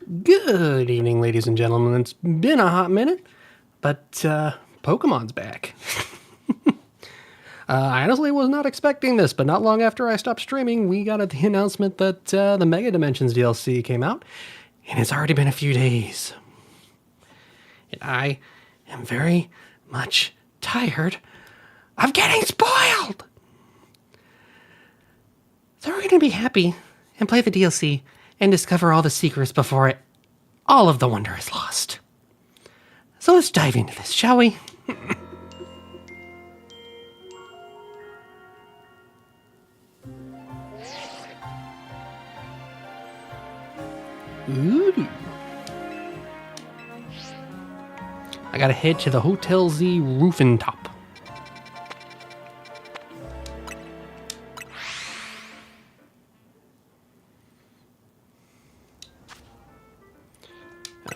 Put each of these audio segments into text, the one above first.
Good evening, ladies and gentlemen. It's been a hot minute, but Pokemon's back. I honestly was not expecting this, but not long after I stopped streaming, we got the announcement that the Mega Dimensions DLC came out, and it's already been a few days. And I am very much tired of getting spoiled! So we're going to be happy and play the DLC and discover all the secrets before all of the wonder is lost. So let's dive into this, shall we? Ooh. I gotta head to the Hotel Z roofing top.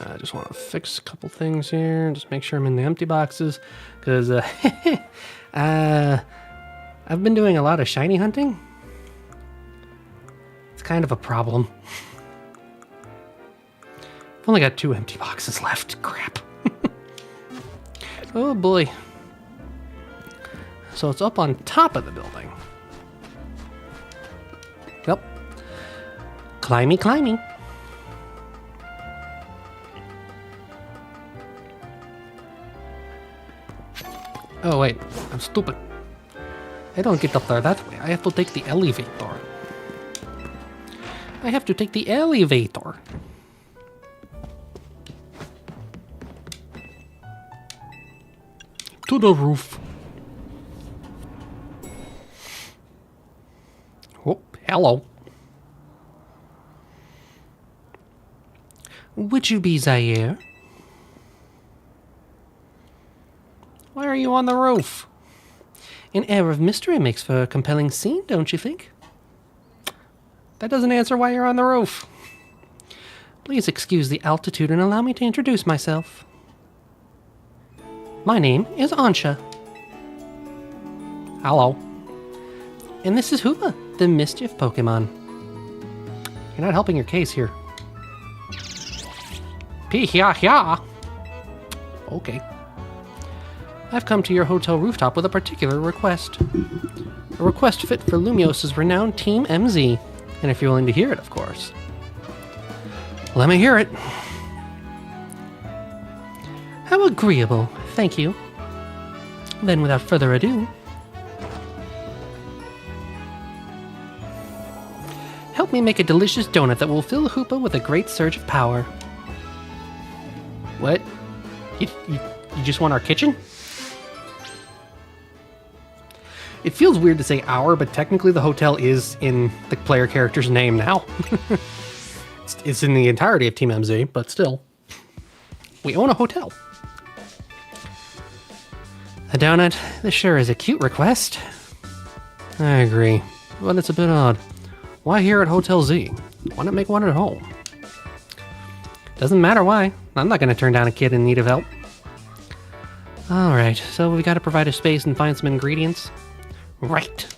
I just want to fix a couple things here. Just make sure I'm in the empty boxes. Because I've been doing a lot of shiny hunting. It's kind of a problem. I've only got 2 empty boxes left. Crap. Oh boy. So it's up on top of the building. Yep. Climby, climby. Oh wait, I'm stupid. I don't get up there that way. I have to take the elevator. I have to take the elevator. To the roof. Oh, hello. Would you be Zaire? Why are you on the roof? An air of mystery makes for a compelling scene, don't you think? That doesn't answer why you're on the roof. Please excuse the altitude and allow me to introduce myself. My name is Ansha. Hello. And this is Hoopa, the Mischief Pokemon. You're not helping your case here. Pee-hya-hya. Okay. I've come to your hotel rooftop with a particular request. A request fit for Lumios's renowned Team MZ. And if you're willing to hear it, of course. Let me hear it. How agreeable. Thank you. Then without further ado, help me make a delicious donut that will fill Hoopa with a great surge of power. What? You just want our kitchen? It feels weird to say our, but technically the hotel is in the player character's name now. It's in the entirety of Team MZ, but still. We own a hotel. A donut? This sure is a cute request. I agree, but it's a bit odd. Why here at Hotel Z? Why not make one at home? Doesn't matter why. I'm not going to turn down a kid in need of help. Alright, so we got to provide a space and find some ingredients. Right.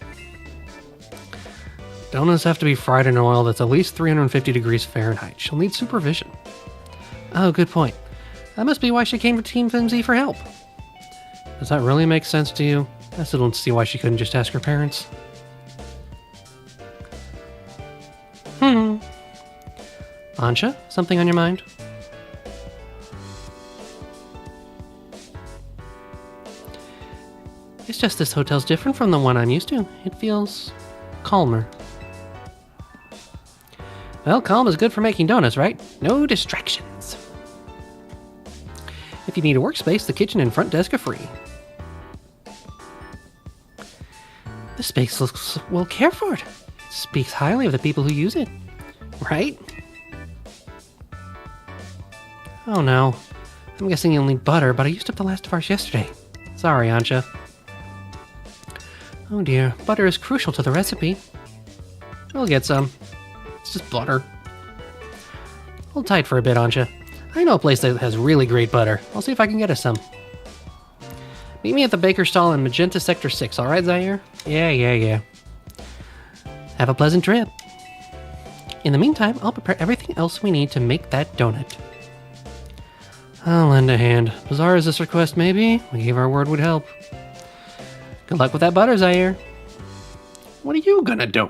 Donuts have to be fried in oil that's at least 350 degrees Fahrenheit. She'll need supervision. Oh, good point. That must be why she came to Team MZ for help. Does that really make sense to you? I still don't see why she couldn't just ask her parents. Ansha, something on your mind? It's just this hotel's different from the one I'm used to. It feels calmer. Well, calm is good for making donuts, right? No distractions. If you need a workspace, the kitchen and front desk are free. The space looks well cared for. It speaks highly of the people who use it, right? Oh no. I'm guessing you'll need butter, but I used up the last of ours yesterday. Sorry, Ansha. Oh dear, butter is crucial to the recipe. We'll get some. It's just butter. Hold tight for a bit, Ansha. I know a place that has really great butter. I'll see if I can get us some. Meet me at the baker stall in Magenta Sector 6, alright, Zaire? Yeah. Have a pleasant trip. In the meantime, I'll prepare everything else we need to make that donut. I'll lend a hand. Bizarre as this request may be, we gave our word would help. Good luck with that butter, Zaire. What are you gonna do?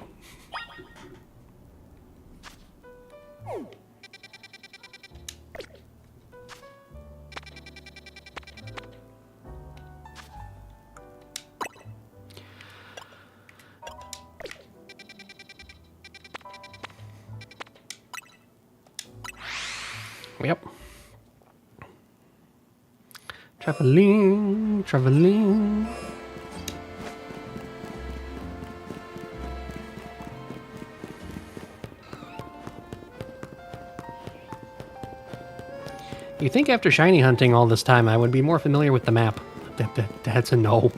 Yep. Traveling. You think after shiny hunting all this time I would be more familiar with the map. That's a no.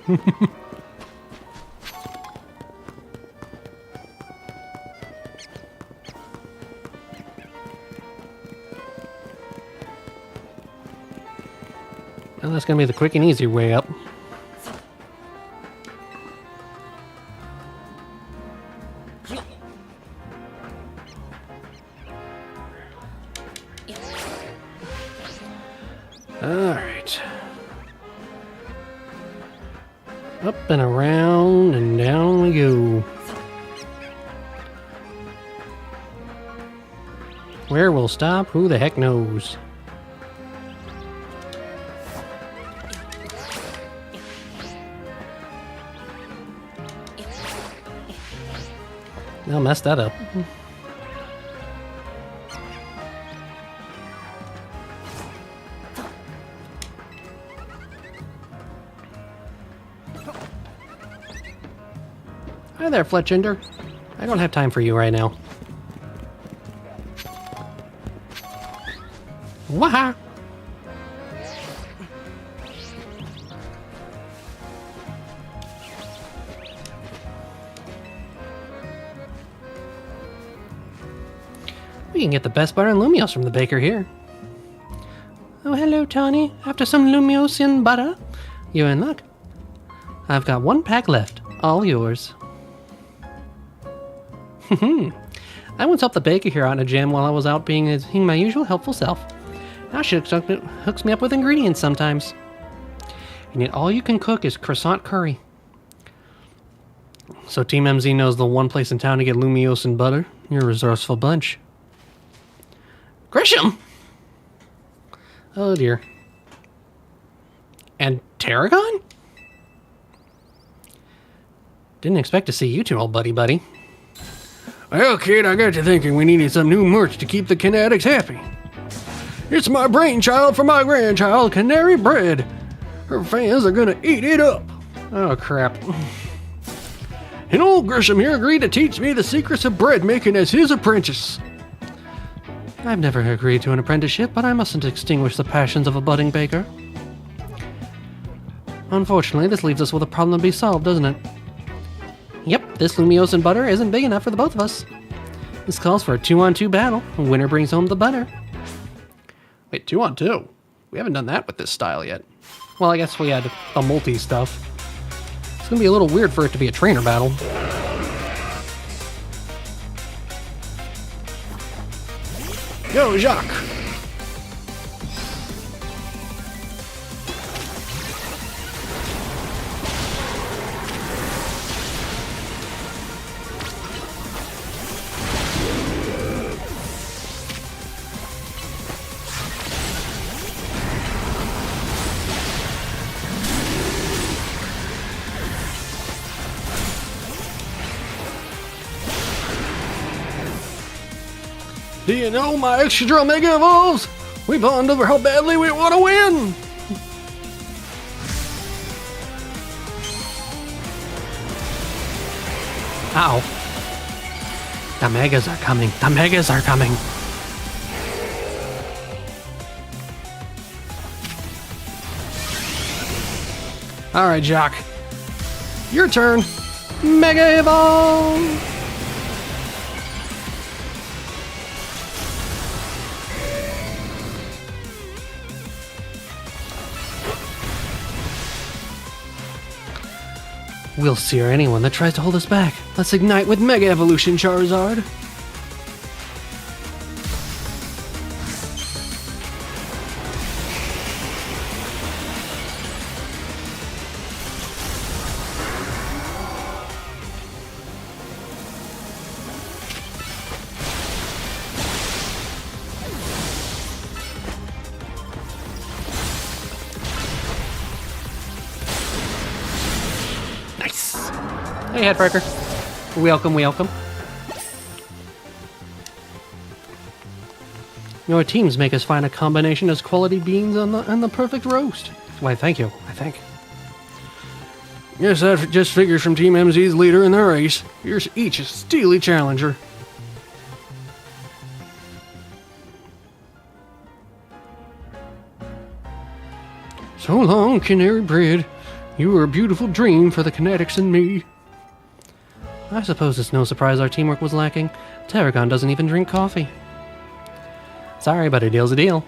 Well, that's gonna be the quick and easy way up. Alright. Up and around and down we go. Where we'll stop, who the heck knows? I'll mess that up. Hi there, Fletchinder. I don't have time for you right now. Waha! We can get the best butter and Lumios from the baker here. Oh, hello, Tawny. After some Lumios and butter? You're in luck. I've got one pack left. All yours. I once helped the baker here out in a jam while I was out being my usual helpful self. Now she hooks me up with ingredients sometimes. And yet all you can cook is croissant curry. So Team MZ knows the one place in town to get Lumios and butter? You're a resourceful bunch. Grisham! Oh dear. And Tarragon? Didn't expect to see you two all buddy-buddy. Well, kid, I got you thinking we needed some new merch to keep the Kinetics happy. It's my brainchild for my grandchild, Canary Bread. Her fans are gonna eat it up. Oh, crap. And old Grisham here agreed to teach me the secrets of bread making as his apprentice. I've never agreed to an apprenticeship, but I mustn't extinguish the passions of a budding baker. Unfortunately, this leaves us with a problem to be solved, doesn't it? Yep, this Lumios and butter isn't big enough for the both of us. This calls for a 2-on-2 battle. Winner brings home the butter. Wait, 2-on-2? We haven't done that with this style yet. Well, I guess we had the multi stuff. It's gonna be a little weird for it to be a trainer battle. Go, Jacques! Do you know my extra Mega Evolves? We bond over how badly we want to win! Ow. The Megas are coming. The Megas are coming. Alright, Jock. Your turn. Mega Evolve! We'll sear anyone that tries to hold us back. Let's ignite with Mega Evolution, Charizard. Hey, Headbreaker. Welcome, welcome. Your teams make us find a combination as quality beans and the perfect roast. Why, thank you. I think. Yes, that just figures from Team MZ's leader in the race. You're each a steely challenger. So long, canary bread. You were a beautiful dream for the kinetics and me. I suppose it's no surprise our teamwork was lacking. Tarragon doesn't even drink coffee. Sorry, but a deal's a deal.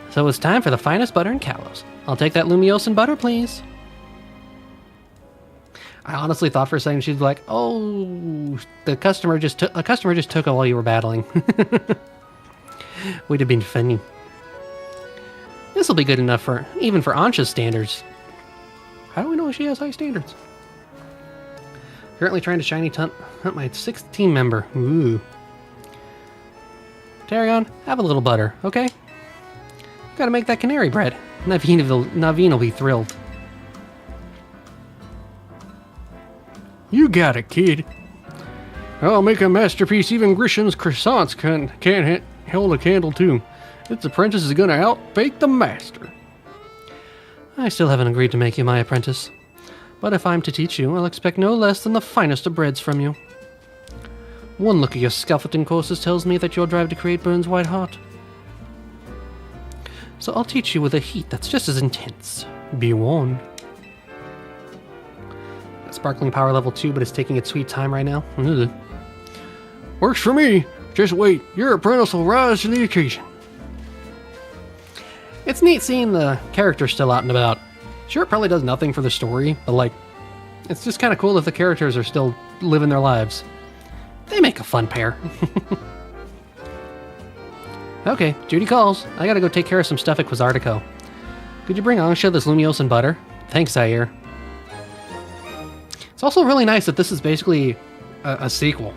So it's time for the finest butter in Kalos. I'll take that Lumiosan butter, please. I honestly thought for a second she'd be like, "Oh, a customer just took it while you were battling." Would have been funny. This will be good enough for even for Ansha's standards. How do we know she has high standards? Currently trying to shiny hunt my 6th team member. Ooh. Tarragon, have a little butter, okay? Gotta make that canary bread. Naveen will be thrilled. You got it, kid. I'll make a masterpiece even Grisham's croissants can't hold a candle to. Its apprentice is gonna outbake the master. I still haven't agreed to make you my apprentice. But if I'm to teach you, I'll expect no less than the finest of breads from you. One look at your scaffolding courses tells me that your drive to create burns white hot. So I'll teach you with a heat that's just as intense. Be warned. Sparkling power level 2, but it's taking its sweet time right now. Ugh. Works for me. Just wait. Your apprentice will rise to the occasion. It's neat seeing the characters still out and about. Sure, it probably does nothing for the story, but like, it's just kind of cool if the characters are still living their lives. They make a fun pair. Okay, Judy calls. I gotta go take care of some stuff at Quasartico. Could you bring Angsha this Lumiosan butter? Thanks, Zaire. It's also really nice that this is basically a sequel.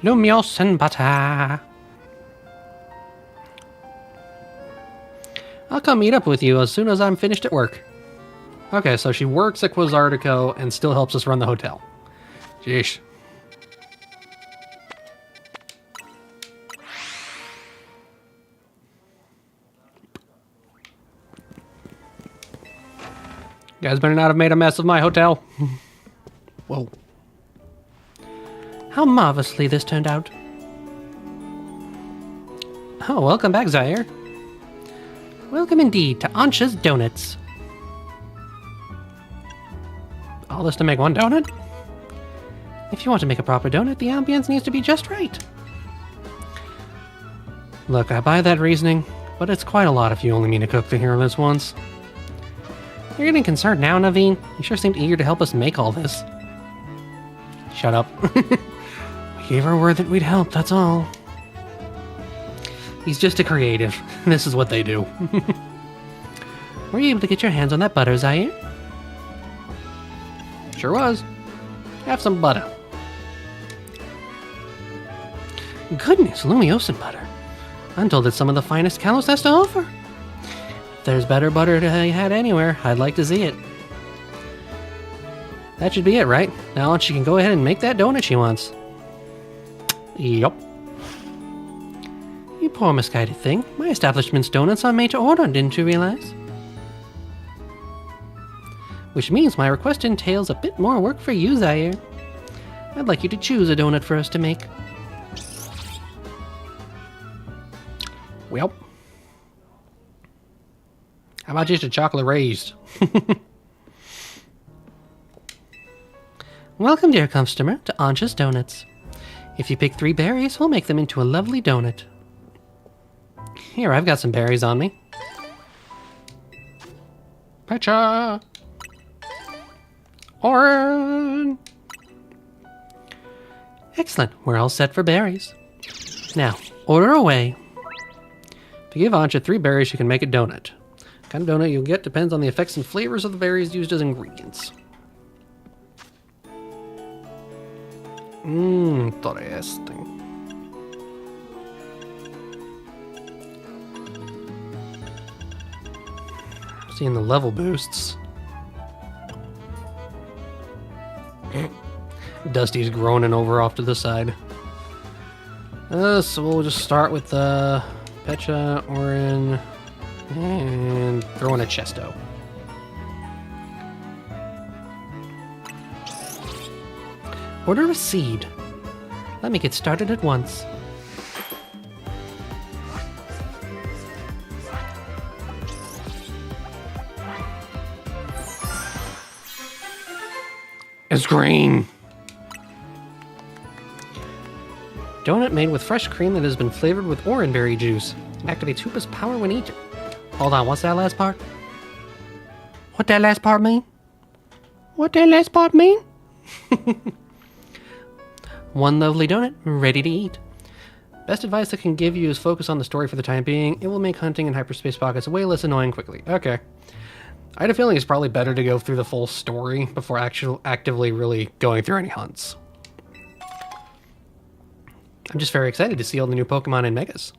Lumiosan butter. I'll come meet up with you as soon as I'm finished at work. Okay, so she works at Quasartico and still helps us run the hotel. Jeez. You guys better not have made a mess of my hotel. Whoa. How marvelously this turned out. Oh, welcome back, Zaire. Welcome indeed to Ansha's Donuts. All this to make one donut? If you want to make a proper donut, the ambience needs to be just right. Look, I buy that reasoning, but it's quite a lot if you only mean to cook the hero this once. You're getting concerned now, Naveen. You sure seemed eager to help us make all this. Shut up. We gave her word that we'd help, that's all. He's just a creative. This is what they do. Were you able to get your hands on that butter, Zaire? Sure was. Have some butter. Goodness, Lumiosan butter. I'm told it's some of the finest Kalos has to offer. If there's better butter to be had anywhere, I'd like to see it. That should be it, right? Now she can go ahead and make that donut she wants. Yup. You poor misguided thing. My establishment's donuts are made to order, didn't you realize? Which means my request entails a bit more work for you, Zaire. I'd like you to choose a donut for us to make. Well, how about just a chocolate raised? Welcome, dear customer, to Ansha's Donuts. If you pick 3 berries, we'll make them into a lovely donut. Here, I've got some berries on me. Pecha! Orange! Excellent, we're all set for berries. Now, order away. If you give Ansha 3 berries, she can make a donut. The kind of donut you'll get depends on the effects and flavors of the berries used as ingredients. Interesting. Seeing the level boosts. Dusty's groaning over off to the side. So we'll just start with Pecha, Orin, and throw in a Chesto. Order a seed. Let me get started at once. It's green. Donut made with fresh cream that has been flavored with orangeberry juice. It activates Hoopa's power when eaten. Hold on, what's that last part? What that last part mean? What that last part mean? One lovely donut, ready to eat. Best advice I can give you is focus on the story for the time being. It will make hunting in hyperspace pockets way less annoying quickly. Okay. I had a feeling it's probably better to go through the full story before actively really going through any hunts. I'm just very excited to see all the new Pokemon and Megas.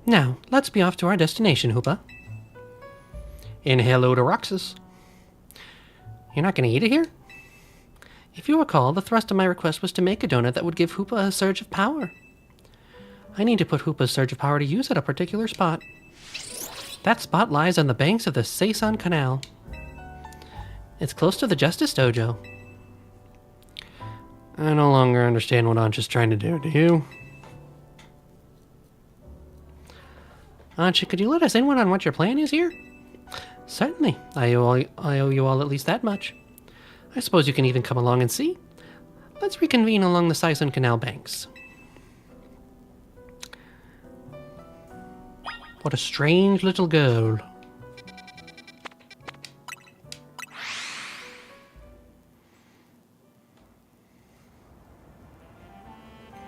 Now, let's be off to our destination, Hoopa. And hello to Roxas. You're not going to eat it here? If you recall, the thrust of my request was to make a donut that would give Hoopa a surge of power. I need to put Hoopa's surge of power to use at a particular spot. That spot lies on the banks of the Seisan Canal. It's close to the Justice Dojo. I no longer understand what Ancha's trying to do you? Ancha, could you let us in on what your plan is here? Certainly. I owe you all at least that much. I suppose you can even come along and see. Let's reconvene along the Seisan Canal banks. What a strange little girl.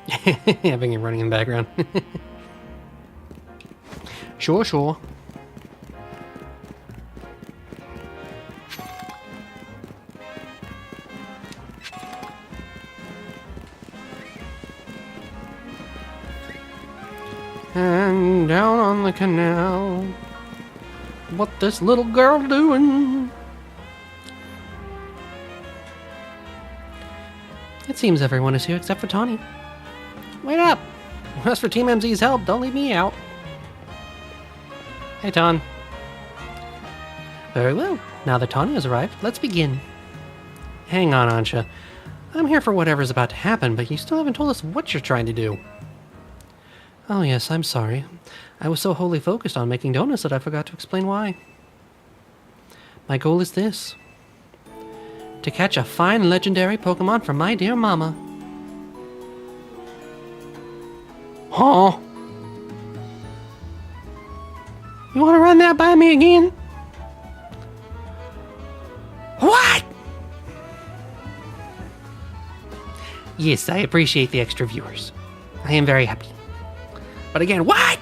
Having it running in the background. Sure. And down on the canal, what this little girl doing? It seems everyone is here except for Tawny. Wait up! As for Team MZ's help, don't leave me out. Hey, Ton. Very well. Now that Tawny has arrived, let's begin. Hang on, Ancha. I'm here for whatever's about to happen, but you still haven't told us what you're trying to do. Oh yes, I'm sorry. I was so wholly focused on making donuts that I forgot to explain why. My goal is this. To catch a fine legendary Pokemon from my dear mama. Huh? You want to run that by me again? What? Yes, I appreciate the extra viewers. I am very happy. But again, what?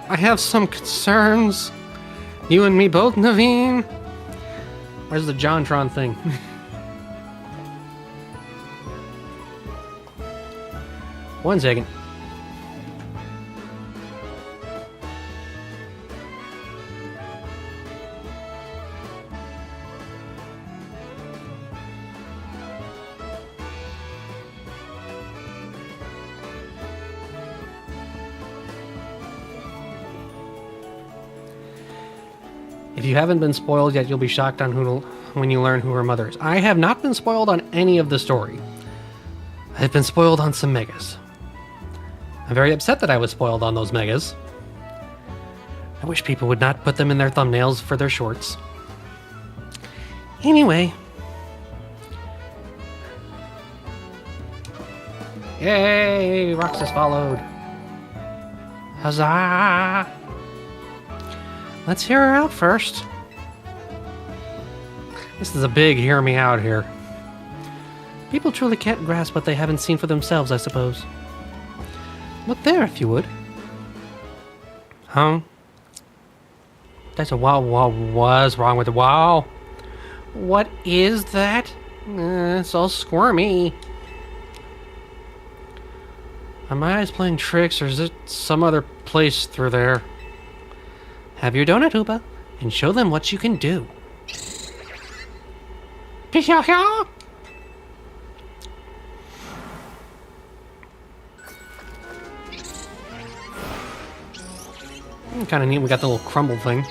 I have some concerns. You and me both, Naveen. Where's the Jontron thing? One second. If you haven't been spoiled yet, you'll be shocked on when you learn who her mother is. I have not been spoiled on any of the story. I've been spoiled on some Megas. I'm very upset that I was spoiled on those Megas. I wish people would not put them in their thumbnails for their shorts. Anyway. Yay! Roxas followed. Huzzah! Let's hear her out first. This is a big hear me out here. People truly can't grasp what they haven't seen for themselves, I suppose. Look there, if you would. Huh? That's a wow. What's wrong with the wow? What is that? It's all squirmy. Are my eyes playing tricks, or is it some other place through there? Have your donut, Hoopa, and show them what you can do. Kind of neat, we got the little crumble thing.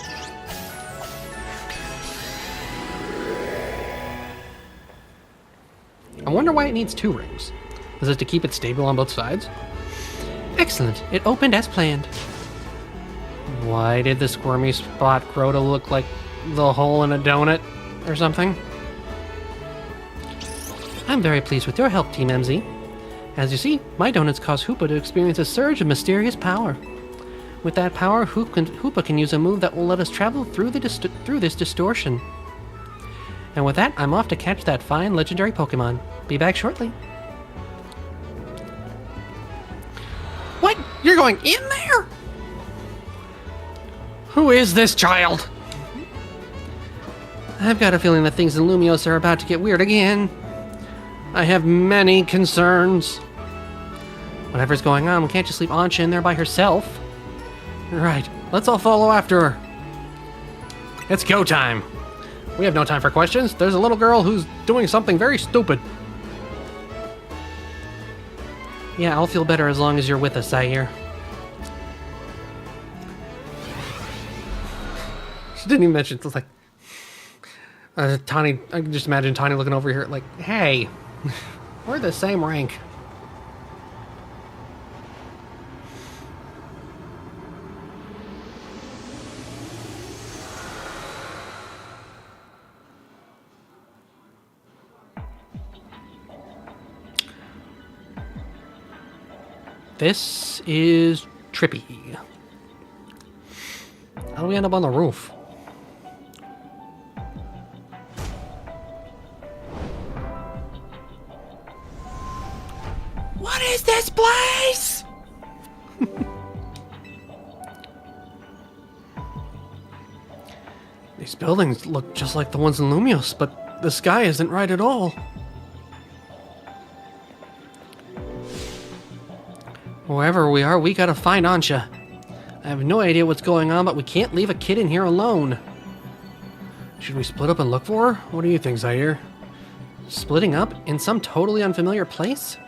I wonder why it needs 2 rings. Is it to keep it stable on both sides? Excellent, it opened as planned. Why did the squirmy spot grow to look like the hole in a donut or something? I'm very pleased with your help, Team MZ. As you see, my donuts cause Hoopa to experience a surge of mysterious power. With that power, Hoopa can use a move that will let us travel through this distortion. And with that, I'm off to catch that fine legendary Pokémon. Be back shortly. What? You're going in there? Who is this child? I've got a feeling that things in Lumios are about to get weird again. I have many concerns. Whatever's going on, we can't just leave Ansha in there by herself. Right, let's all follow after her. It's go time. We have no time for questions. There's a little girl who's doing something very stupid. Yeah, I'll feel better as long as you're with us, Zaire. She didn't even mention, it's like... Tawny, I can just imagine Tawny looking over here like, hey, we're the same rank. This is trippy. How do we end up on the roof? What is this place? These buildings look just like the ones in Lumios, but the sky isn't right at all. Wherever we are, we gotta find Ansha. I have no idea what's going on, but we can't leave a kid in here alone. Should we split up and look for her? What do you think, Zaire? Splitting up in some totally unfamiliar place?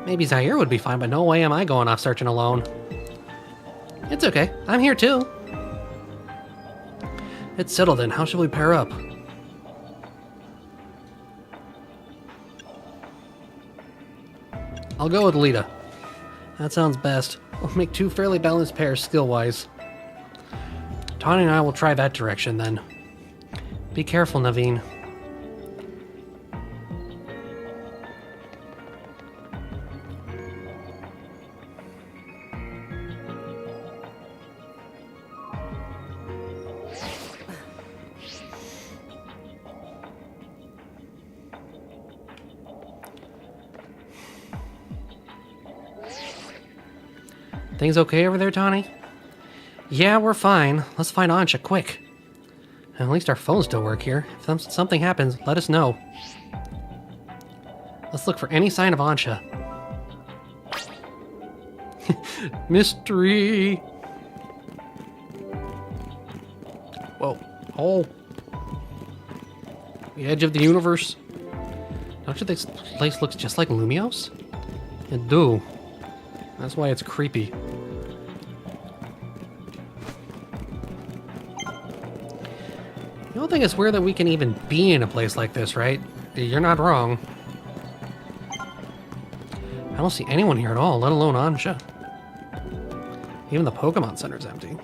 Maybe Zaire would be fine, but no way am I going off searching alone. It's okay, I'm here too. It's settled then, how should we pair up? I'll go with Lita. That sounds best. We'll make 2 fairly balanced pairs skill-wise. Tawny and I will try that direction then. Be careful, Naveen. Things okay over there, Tawny? Yeah, we're fine. Let's find Ansha, quick. At least our phones still work here. If something happens, let us know. Let's look for any sign of Ansha. Mystery! Whoa. Oh. The edge of the universe. Don't you think this place looks just like Lumios? It do. That's why it's creepy. You don't think it's weird that we can even be in a place like this, right? You're not wrong. I don't see anyone here at all, let alone Ansha. Even the Pokemon Center's empty.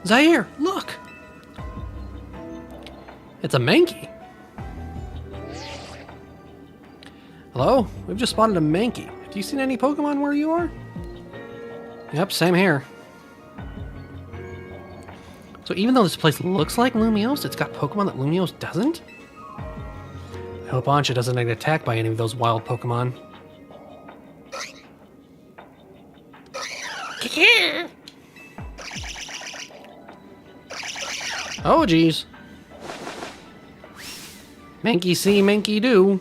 Zaire, look! It's a Mankey. Hello? We've just spotted a Mankey. Have you seen any Pokemon where you are? Yep, same here. So even though this place looks like Lumiose, it's got Pokemon that Lumiose doesn't? I hope Ancha doesn't get attacked by any of those wild Pokemon. Oh, geez. Mankey see, Mankey do.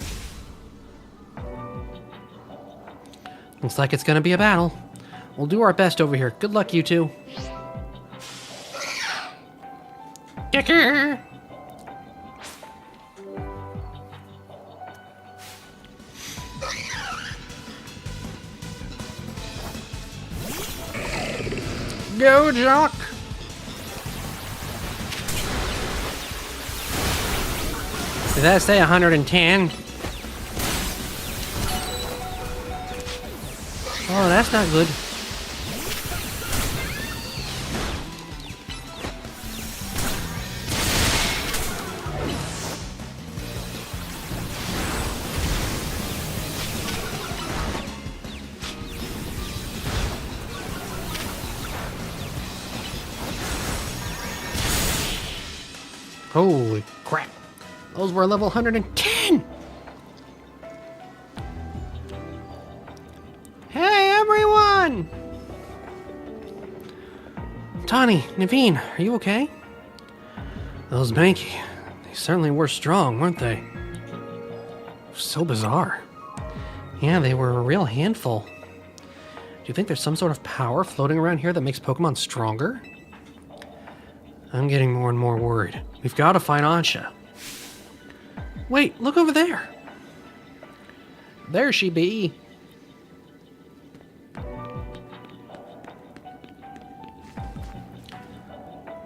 Looks like it's gonna be a battle. We'll do our best over here. Good luck, you two. Go, Jock! Did that say 110? Oh, that's not good. Holy crap. Those were level 110! Hey, everyone! Tawny, Naveen, are you okay? Those Mankey, they certainly were strong, weren't they? So bizarre. Yeah, they were a real handful. Do you think there's some sort of power floating around here that makes Pokemon stronger? I'm getting more and more worried. We've got to find Ancha. Wait, look over there. There she be.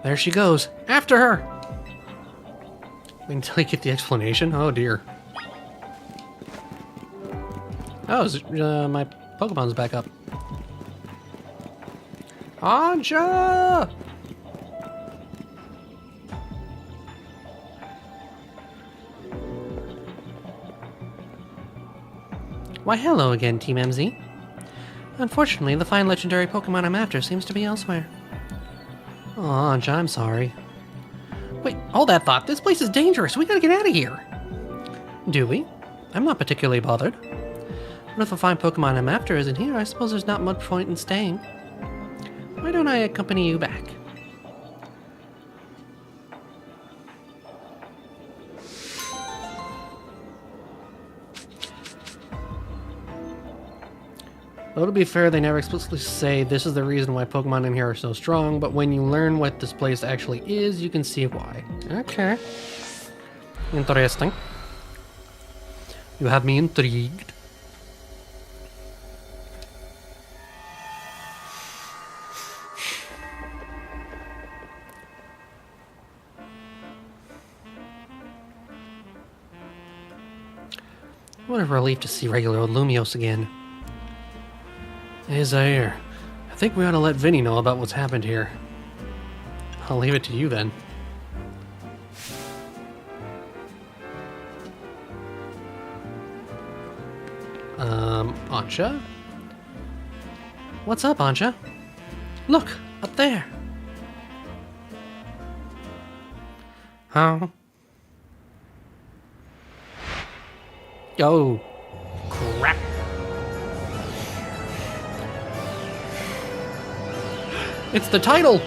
There she goes. After her! Until I get the explanation? Oh dear. Oh, my Pokemon's back up. Ancha! Why, hello again, Team MZ. Unfortunately, the fine legendary Pokemon I'm after seems to be elsewhere. Oh, Ancha, I'm sorry. Wait, hold that thought. This place is dangerous. We gotta get out of here. Do we? I'm not particularly bothered. But if the fine Pokemon I'm after isn't here, I suppose there's not much point in staying. Why don't I accompany you back? Well, to be fair, they never explicitly say this is the reason why Pokemon in here are so strong, but when you learn what this place actually is, you can see why. Okay. Interesting. You have me intrigued. What a relief to see regular old Lumiose again. Hey, Zaire. I think we ought to let Vinny know about what's happened here. I'll leave it to you then. Ancha? What's up, Ancha? Look, up there. Huh? Oh, crap. It's the title!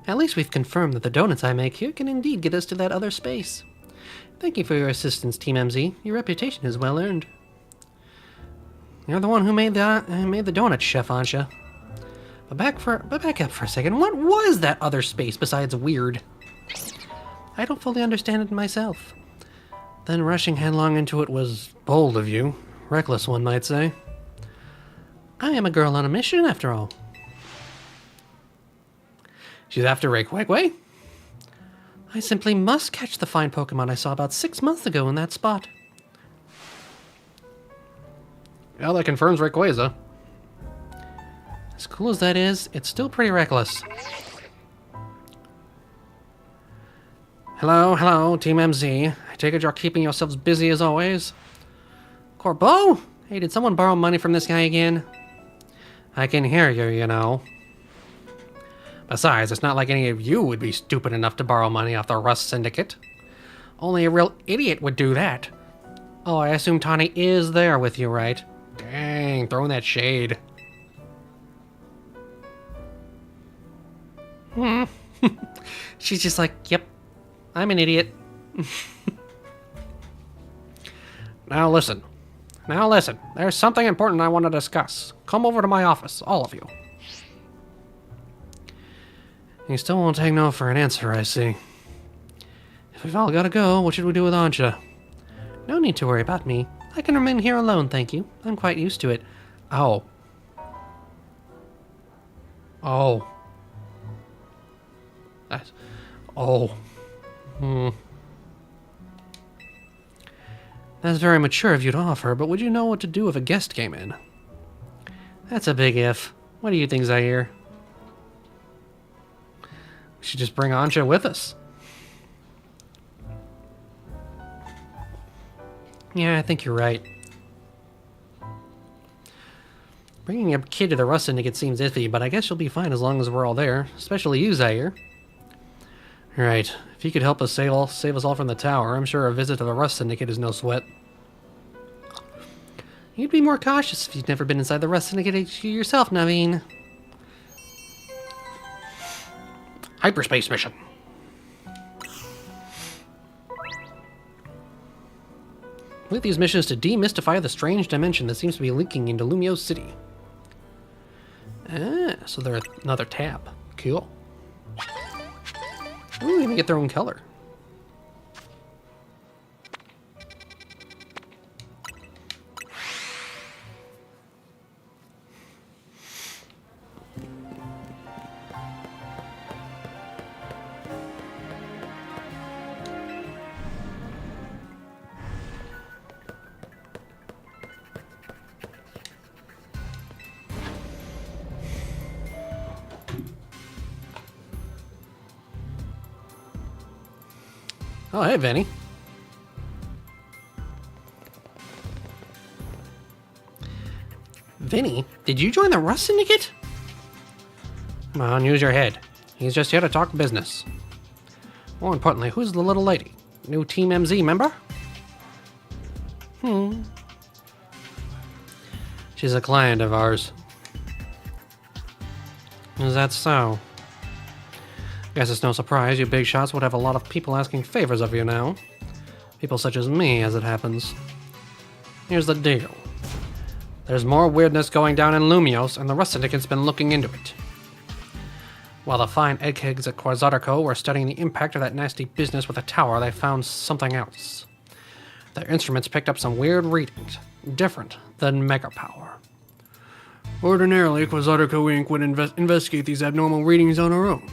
At least we've confirmed that the donuts I make here can indeed get us to that other space. Thank you for your assistance, Team MZ. Your reputation is well earned. You're the one who made the donut, Chef Ancha. But back up for a second. What was that other space besides weird? I don't fully understand it myself. Then rushing headlong into it was bold of you. Reckless, one might say. I am a girl on a mission, after all. She's after Rayquaza? I simply must catch the fine Pokemon I saw about 6 months ago in that spot. Well, that confirms Rayquaza. As cool as that is, it's still pretty reckless. Hello, Team MZ. I take it you're keeping yourselves busy as always. Corbeau? Hey, did someone borrow money from this guy again? I can hear you, you know. Besides, it's not like any of you would be stupid enough to borrow money off the Rust Syndicate. Only a real idiot would do that. Oh, I assume Tawny is there with you, right? Dang, throwing that shade. She's just like, yep, I'm an idiot. Now listen. There's something important I want to discuss. Come over to my office, all of you. You still won't take no for an answer, I see. If we've all gotta go, what should we do with Anja? No need to worry about me. I can remain here alone, thank you. I'm quite used to it. Oh. Oh. That's... Oh. That's very mature of you to offer, but would you know what to do if a guest came in? That's a big if. What do you think, Zaire? We should just bring Anja with us. Yeah, I think you're right. Bringing a kid to the Rust Syndicate seems iffy, but I guess you'll be fine as long as we're all there. Especially you, Zaire. Right. If you could help us save us all from the tower, I'm sure a visit to the Rust Syndicate is no sweat. You'd be more cautious if you'd never been inside the Rust Syndicate HQ yourself, Naveen. Hyperspace mission. Complete these missions to demystify the strange dimension that seems to be leaking into Lumio City. Ah, so they're another tab. Cool. Ooh, even get their own color. Oh, hey, Vinny. Vinny, did you join the Rust Syndicate? Come on, use your head. He's just here to talk business. More importantly, who's the little lady? New Team MZ member? She's a client of ours. Is that so? Guess it's no surprise you big shots would have a lot of people asking favors of you now. People such as me, as it happens. Here's the deal. There's more weirdness going down in Lumios, and the Rust Syndicate's been looking into it. While the fine eggheads at Quasarco were studying the impact of that nasty business with the tower, they found something else. Their instruments picked up some weird readings, different than mega power. Ordinarily, Quasarco Inc. would investigate these abnormal readings on our own.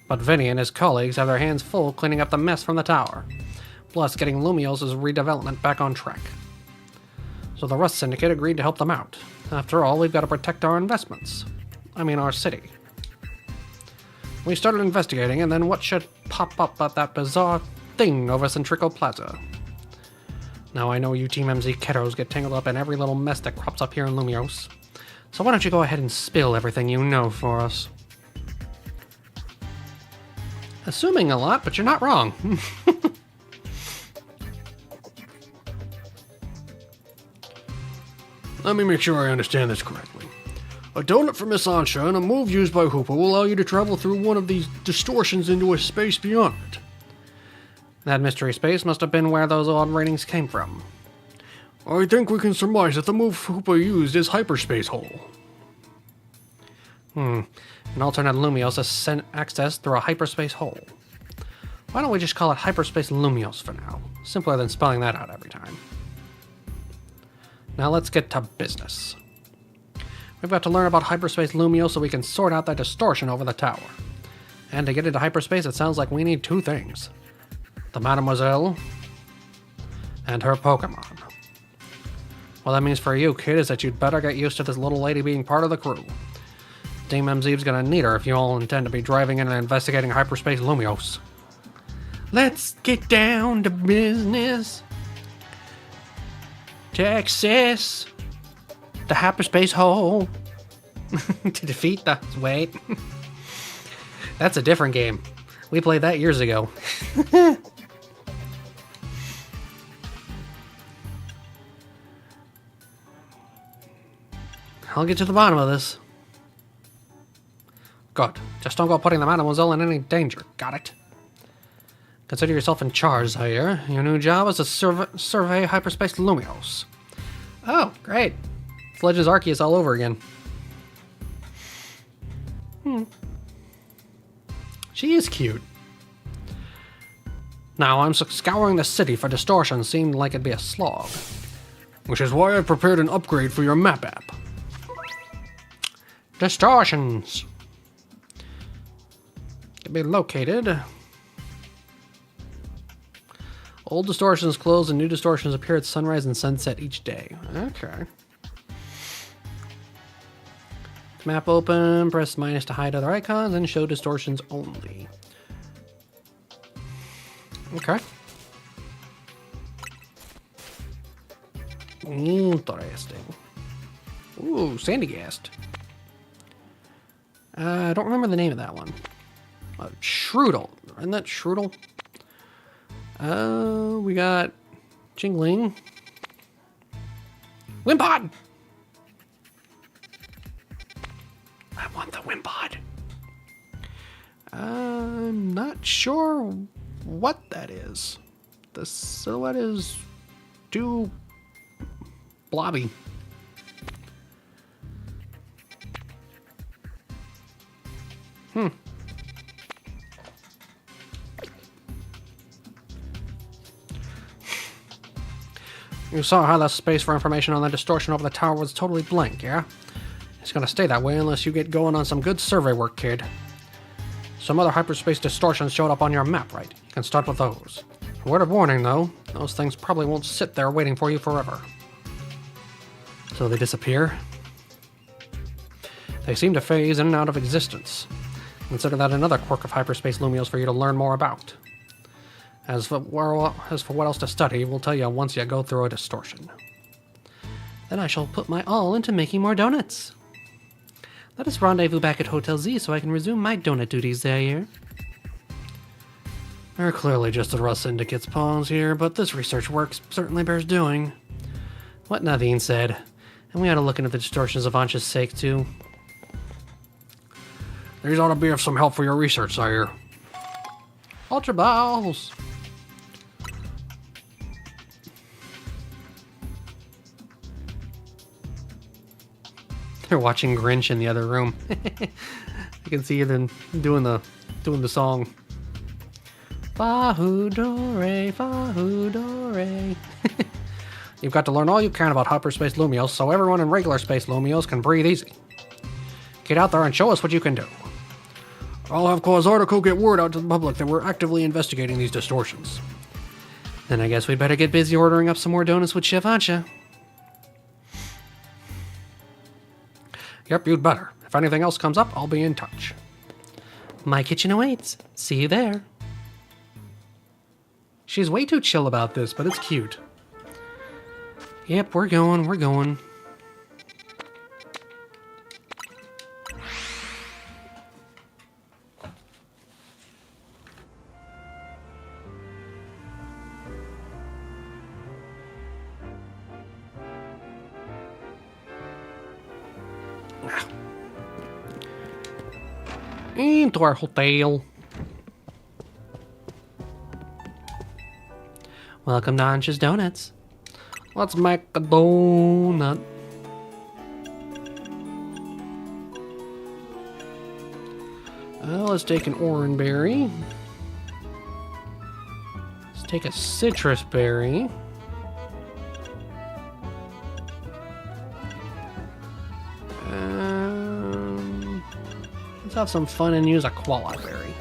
But Vinny and his colleagues have their hands full cleaning up the mess from the tower, plus getting Lumios' redevelopment back on track. So the Rust Syndicate agreed to help them out. After all, we've got to protect our investments. I mean, our city. We started investigating, and then what should pop up but that bizarre thing over Centrico Plaza. Now I know you Team MZ kiddos get tangled up in every little mess that crops up here in Lumios. So why don't you go ahead and spill everything you know for us? Assuming a lot, but you're not wrong. Let me make sure I understand this correctly. A donut from Miss Ansha and a move used by Hoopa will allow you to travel through one of these distortions into a space beyond it. That mystery space must have been where those odd ratings came from. I think we can surmise that the move Hoopa used is Hyperspace Hole. An alternate Lumios is accessed through a hyperspace hole. Why don't we just call it Hyperspace Lumios for now? Simpler than spelling that out every time. Now let's get to business. We've got to learn about Hyperspace Lumios so we can sort out that distortion over the tower. And to get into hyperspace, it sounds like we need two things. The Mademoiselle and her Pokémon. What that means for you, kid, is that you'd better get used to this little lady being part of the crew. Team MZ's gonna need her if you all intend to be driving in and investigating hyperspace Lumios. Let's get down to business. To access the hyperspace hole. To defeat the... Wait. That's a different game. We played that years ago. I'll get to the bottom of this. Good. Just don't go putting the mademoiselle in any danger. Got it? Consider yourself in charge here. Your new job is to survey hyperspace Lumios. Oh, great. It's Legends Arceus all over again. She is cute. Now, I'm scouring the city for distortion. Seemed like it'd be a slog. Which is why I prepared an upgrade for your map app. Distortions. Can be located. Old distortions close and new distortions appear at sunrise and sunset each day. Okay. Map open, press minus to hide other icons, and show distortions only. Okay. Interesting. Ooh, Sandygast. I don't remember the name of that one. Shrootle. Isn't that Shrootle? We got Jingling. Wimpod! I want the Wimpod. I'm not sure what that is. The silhouette is too blobby. You saw how the space for information on the distortion over the tower was totally blank, yeah? It's gonna stay that way unless you get going on some good survey work, kid. Some other hyperspace distortions showed up on your map, right? You can start with those. A word of warning, though. Those things probably won't sit there waiting for you forever. So they disappear? They seem to phase in and out of existence. Consider that another quirk of hyperspace Lumios for you to learn more about. As for what else to study, we'll tell you once you go through a distortion. Then I shall put my all into making more donuts. Let us rendezvous back at Hotel Z so I can resume my donut duties there. They're clearly just the Rust Syndicate's pawns here, but this research work certainly bears doing. What Naveen said, and we ought to look into the distortions of Ancha's sake too. These ought to be of some help for your research, sire. Ultra Balls! They're watching Grinch in the other room. You can see them doing the song. Fahudore, Fahudore. You've got to learn all you can about hyperspace Lumios so everyone in regular space Lumios can breathe easy. Get out there and show us what you can do. I'll have Quasartico get word out to the public that we're actively investigating these distortions. Then I guess we'd better get busy ordering up some more donuts with Chef Ancha. Yep, you'd better. If anything else comes up, I'll be in touch. My kitchen awaits. See you there. She's way too chill about this, but it's cute. Yep, we're going. Into our hotel. Welcome to Ancha's Donuts. Let's make a donut. Let's take an orange berry. Let's take a citrus berry. Let's have some fun and use a koala berry.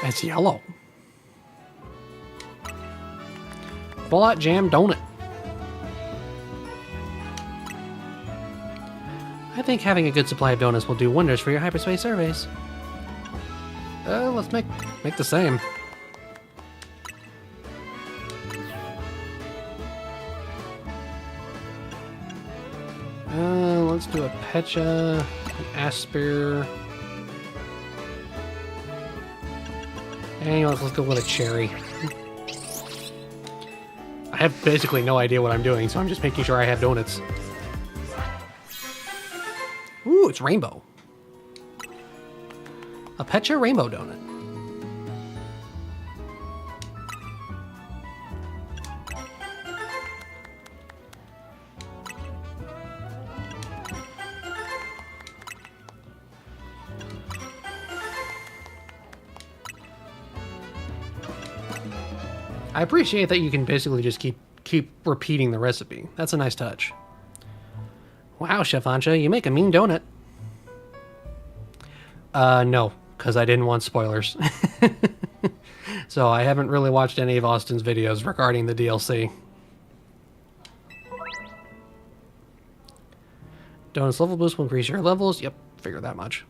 It's yellow. Walnut jam donut. I think having a good supply of donuts will do wonders for your hyperspace surveys. Let's make the same. Let's do a Pecha, an Asper. And let's go with a cherry. I have basically no idea what I'm doing, so I'm just making sure I have donuts. Ooh, it's rainbow. A Pecha rainbow donut. I appreciate that you can basically just keep repeating the recipe. That's a nice touch. Wow, Chef Ancha, you make a mean donut. No, because I didn't want spoilers. So I haven't really watched any of Austin's videos regarding the DLC. Donut's level boost will increase your levels. Yep, figure that much.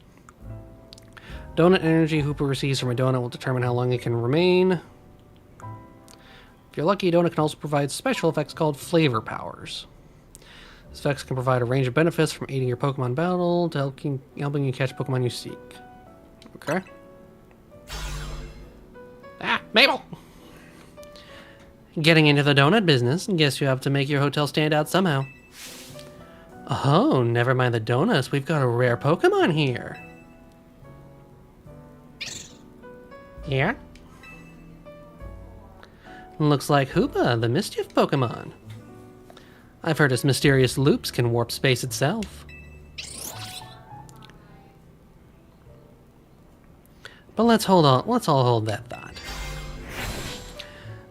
Donut energy Hooper receives from a donut will determine how long it can remain. If you're lucky, a donut can also provide special effects called flavor powers. These effects can provide a range of benefits from aiding your Pokemon battle to helping you catch Pokemon you seek. Okay. Ah, Mabel! Getting into the donut business, guess you have to make your hotel stand out somehow. Oh, never mind the donuts, we've got a rare Pokemon here. Yeah? Looks like Hoopa, the Mischief Pokemon. I've heard its mysterious loops can warp space itself. But let's all hold that thought.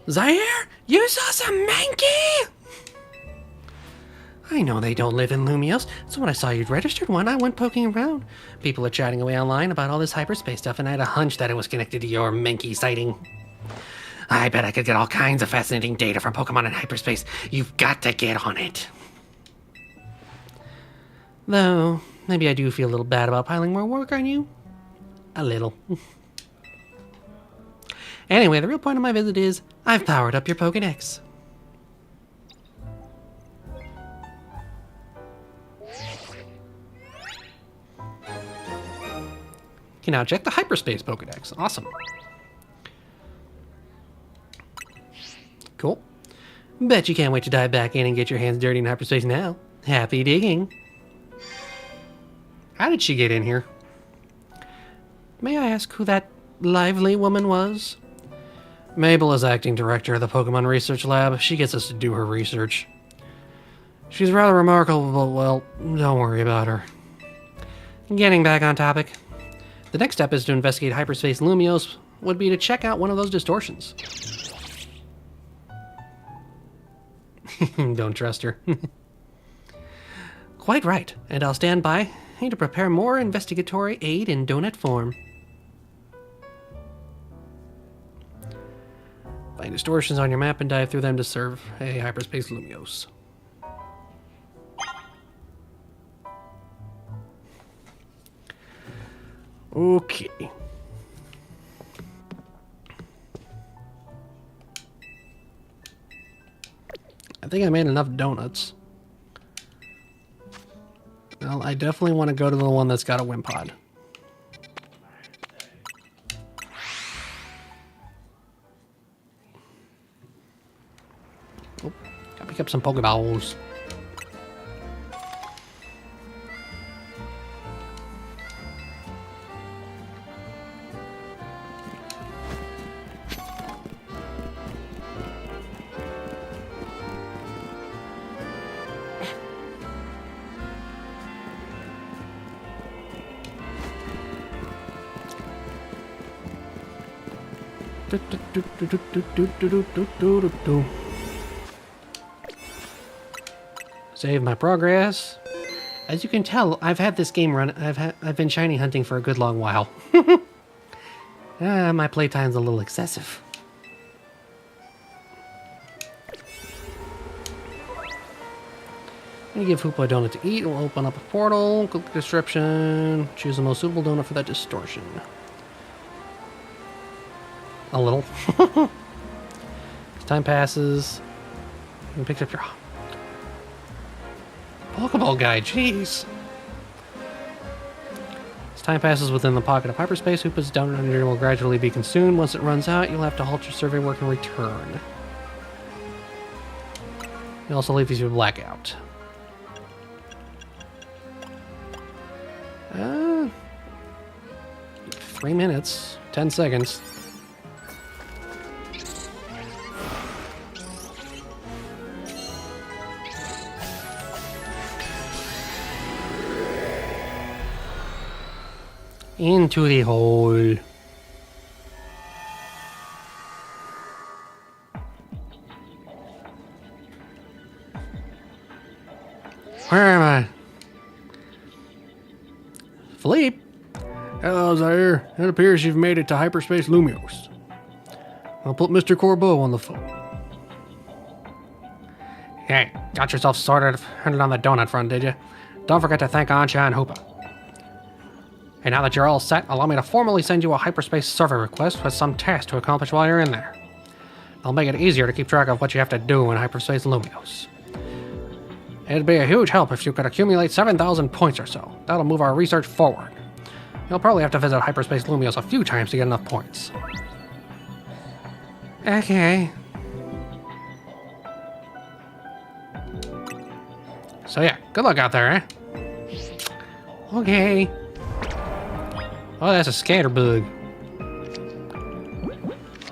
Zaire, you saw some Mankey? I know they don't live in Lumios, so when I saw you'd registered one, I went poking around. People are chatting away online about all this hyperspace stuff, and I had a hunch that it was connected to your Mankey sighting. I bet I could get all kinds of fascinating data from Pokemon in hyperspace. You've got to get on it. Though, maybe I do feel a little bad about piling more work on you. A little. Anyway, the real point of my visit is, I've powered up your Pokédex. You can now check the hyperspace Pokédex. Awesome. Cool. Bet you can't wait to dive back in and get your hands dirty in hyperspace now. Happy digging. How did she get in here? May I ask who that lively woman was? Mabel is acting director of the Pokemon Research Lab. She gets us to do her research. She's rather remarkable, but, well, don't worry about her. Getting back on topic. The next step is to investigate hyperspace Lumios would be to check out one of those distortions. Don't trust her. Quite right, and I'll stand by to prepare more investigatory aid in donut form. Find distortions on your map and dive through them to serve a hyperspace Lumios. Okay. I think I made enough donuts. Well, I definitely want to go to the one that's got a Wimpod. Oh, gotta pick up some Pokeballs. Save my progress. As you can tell, I've had this game run. I've been shiny hunting for a good long while. My playtime's a little excessive. I'm gonna give Hoopa a donut to eat. We'll open up a portal. Click the description. Choose the most suitable donut for that distortion. A little. As time passes, you picked up your Pokeball guide. Jeez. As time passes within the pocket of hyperspace, Hoopa's donut energy will gradually be consumed. Once it runs out, you'll have to halt your survey work and return. It also leaves you a blackout. 3 minutes, 10 seconds. Into the hole. Where am I? Philippe? Hello, Zaire. It appears you've made it to Hyperspace Lumios. I'll put Mr. Corbeau on the phone. Hey, got yourself sorted on the donut front, did you? Don't forget to thank Ancha and Hoopa. And now that you're all set, allow me to formally send you a hyperspace survey request with some tasks to accomplish while you're in there. They'll make it easier to keep track of what you have to do in Hyperspace Lumios. It'd be a huge help if you could accumulate 7,000 points or so. That'll move our research forward. You'll probably have to visit Hyperspace Lumios a few times to get enough points. Okay. So yeah, good luck out there, eh? Okay. Oh, that's a scatterbug.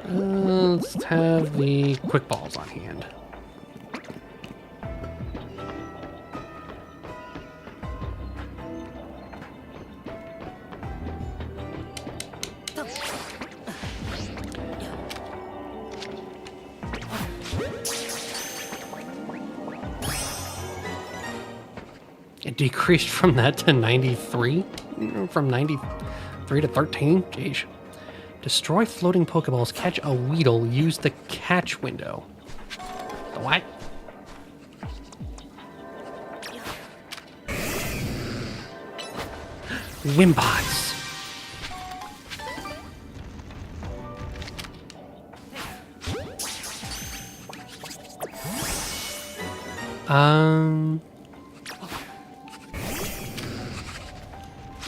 Let's have the quick balls on hand. It decreased from that to 93? From 93 to 13? Jeez. Destroy floating Pokeballs, catch a Weedle, use the catch window. The what? Wimbots.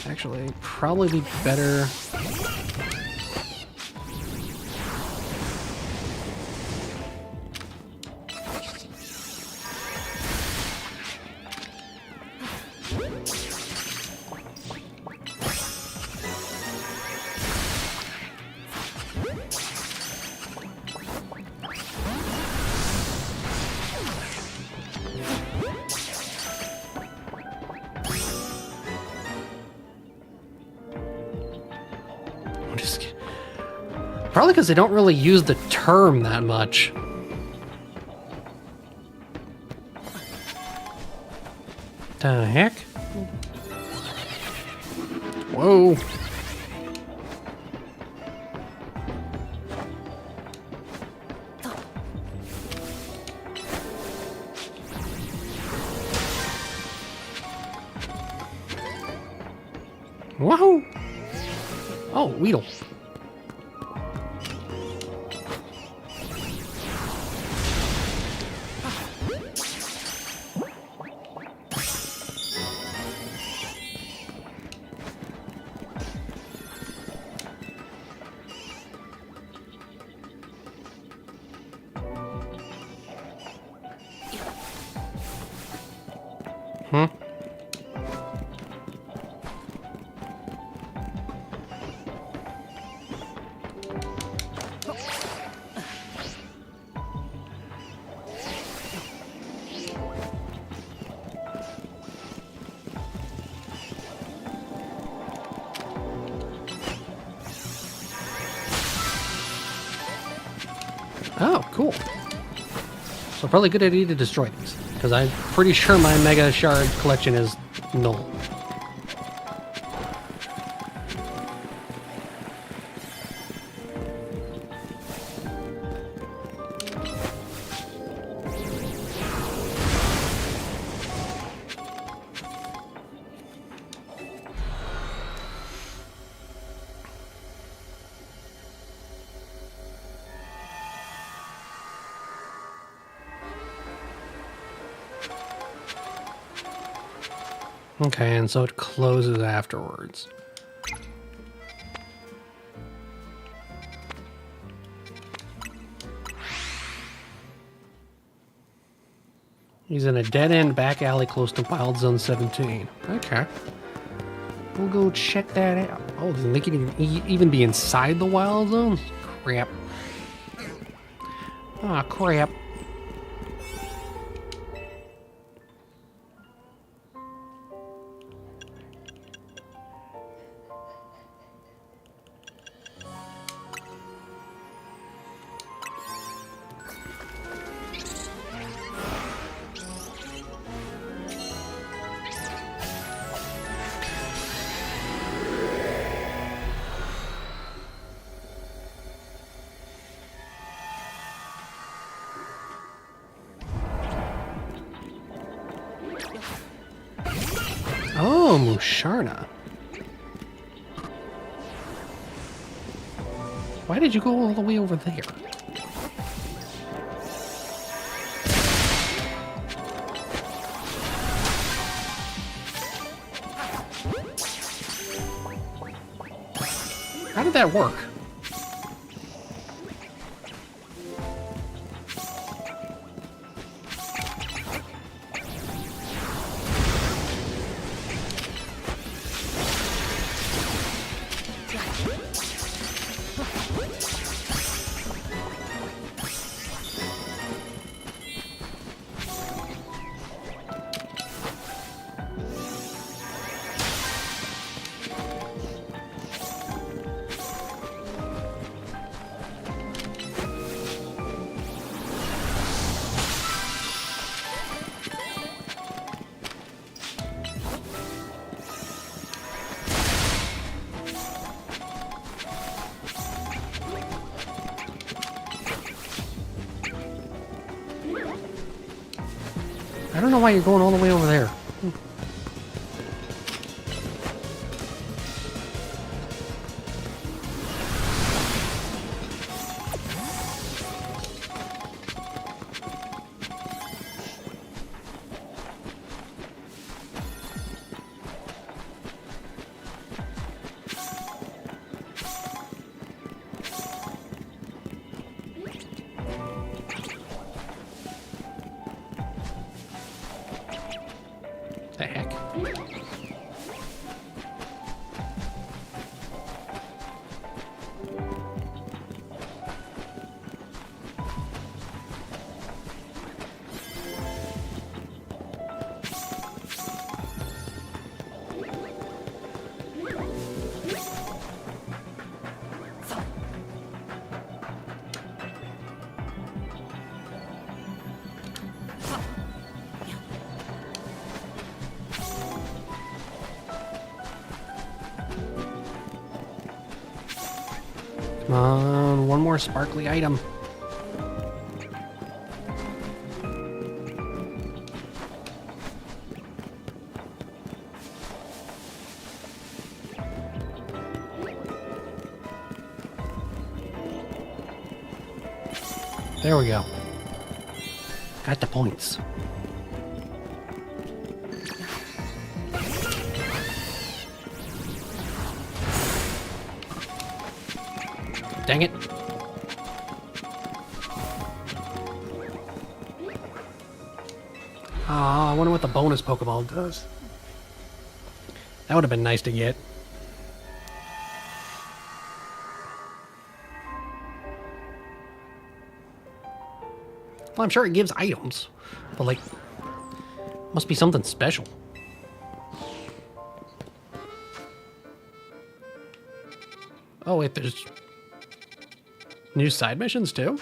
Actually, probably be better. Probably because they don't really use the term that much. The heck? Whoa. Whoa. Oh, Weedle. Oh, cool. So probably a good idea to destroy these, because I'm pretty sure my Mega Shard collection is null. Okay, and so it closes afterwards. He's in a dead-end back alley close to Wild Zone 17. Okay. We'll go check that out. Oh, doesn't think you can even be inside the Wild Zone? Crap. Ah, crap. Oh, Musharna. Why did you go all the way over there? How did that work? I don't know why you're going all the way over there. The heck? Come on, one more sparkly item. There we go. Got the points. Dang it. Ah, I wonder what the bonus Pokeball does. That would have been nice to get. Well, I'm sure it gives items, but like, must be something special. Oh wait, there's new side missions too?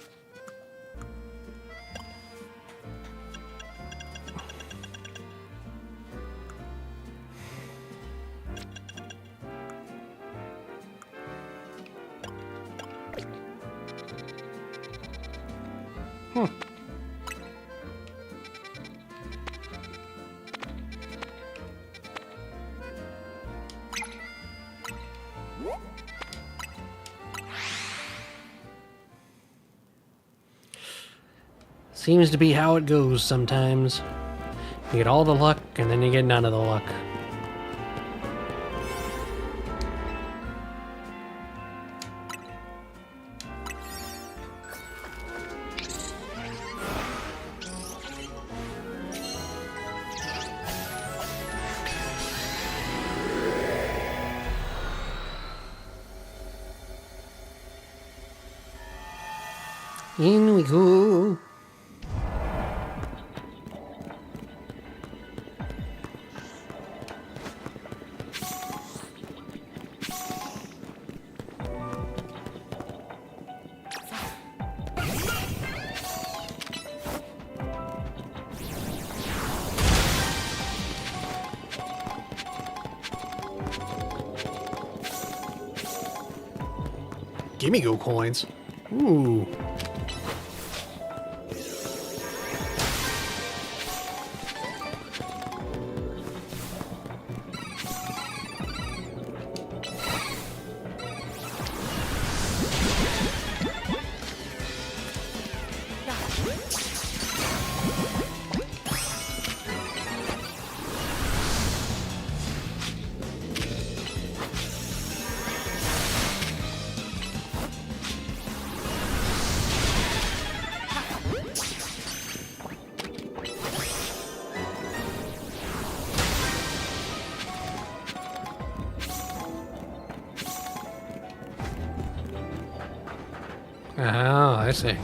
Seems to be how it goes sometimes. You get all the luck, and then you get none of the luck. In we go. Gimme go coins. Ooh. Oh, I see.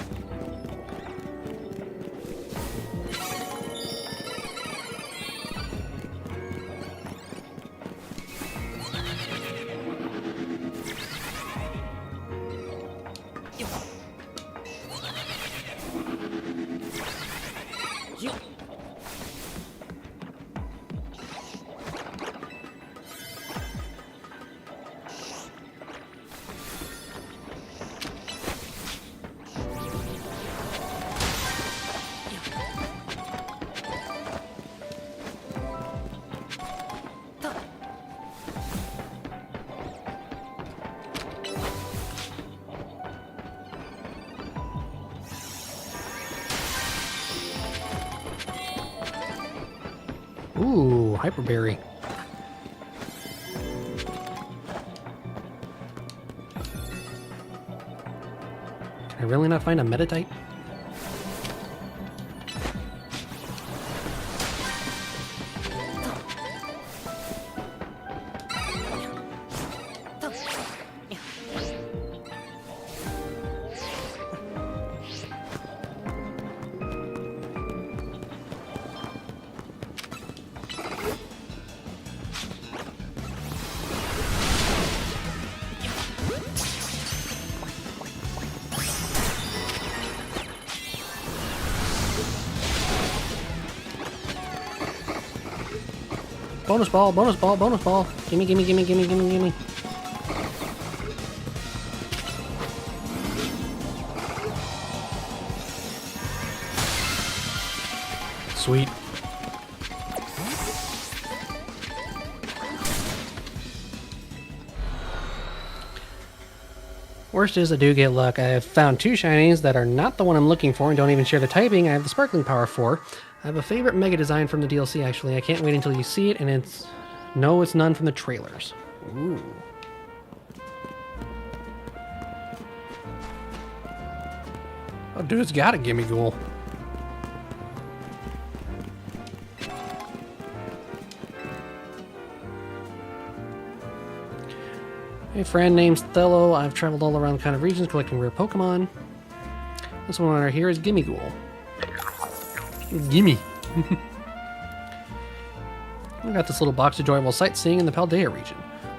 Ooh, Hyperberry. Can I really not find a Metatype? Bonus ball, bonus ball, bonus ball. Gimme, gimme, gimme, gimme, gimme, gimme. Sweet. Worst is I do get luck. I have found 2 shinies that are not the one I'm looking for and don't even share the typing I have the sparkling power for. I have a favorite Mega design from the DLC, actually. I can't wait until you see it, and it's... No, it's none from the trailers. Ooh. Oh, dude's got a gimme ghoul. A friend named Thello. I've traveled all around the kind of regions collecting rare Pokemon. This one right here is Gimme Ghoul. Gimme. We got this little box of enjoyable sightseeing in the Paldea region.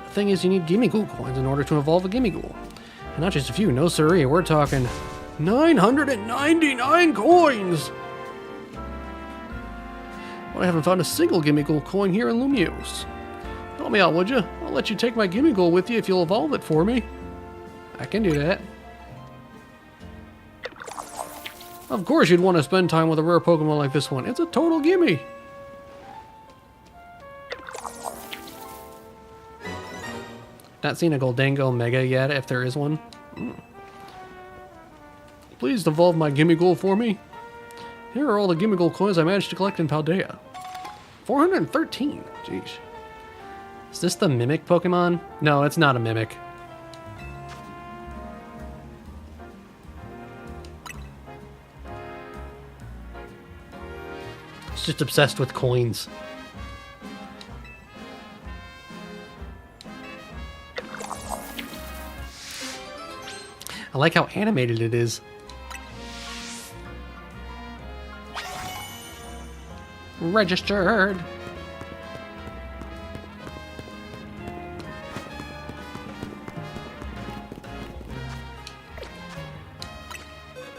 The thing is, you need Gimme Ghoul coins in order to evolve a Gimme Ghoul. And not just a few, no siree, we're talking 999 coins! But I haven't found a single Gimme Ghoul coin here in Lumiose. Help me out, would you? I'll let you take my Gimme Ghoul with you if you'll evolve it for me. I can do that. Of course you'd want to spend time with a rare Pokemon like this one. It's a total gimme. Not seen a Goldango Mega yet, if there is one. Please evolve my Gimme Ghoul for me. Here are all the Gimme Ghoul coins I managed to collect in Paldea. 413. Jeez. Is this the Mimic Pokemon? No, it's not a Mimic. It's just obsessed with coins. I like how animated it is. registered.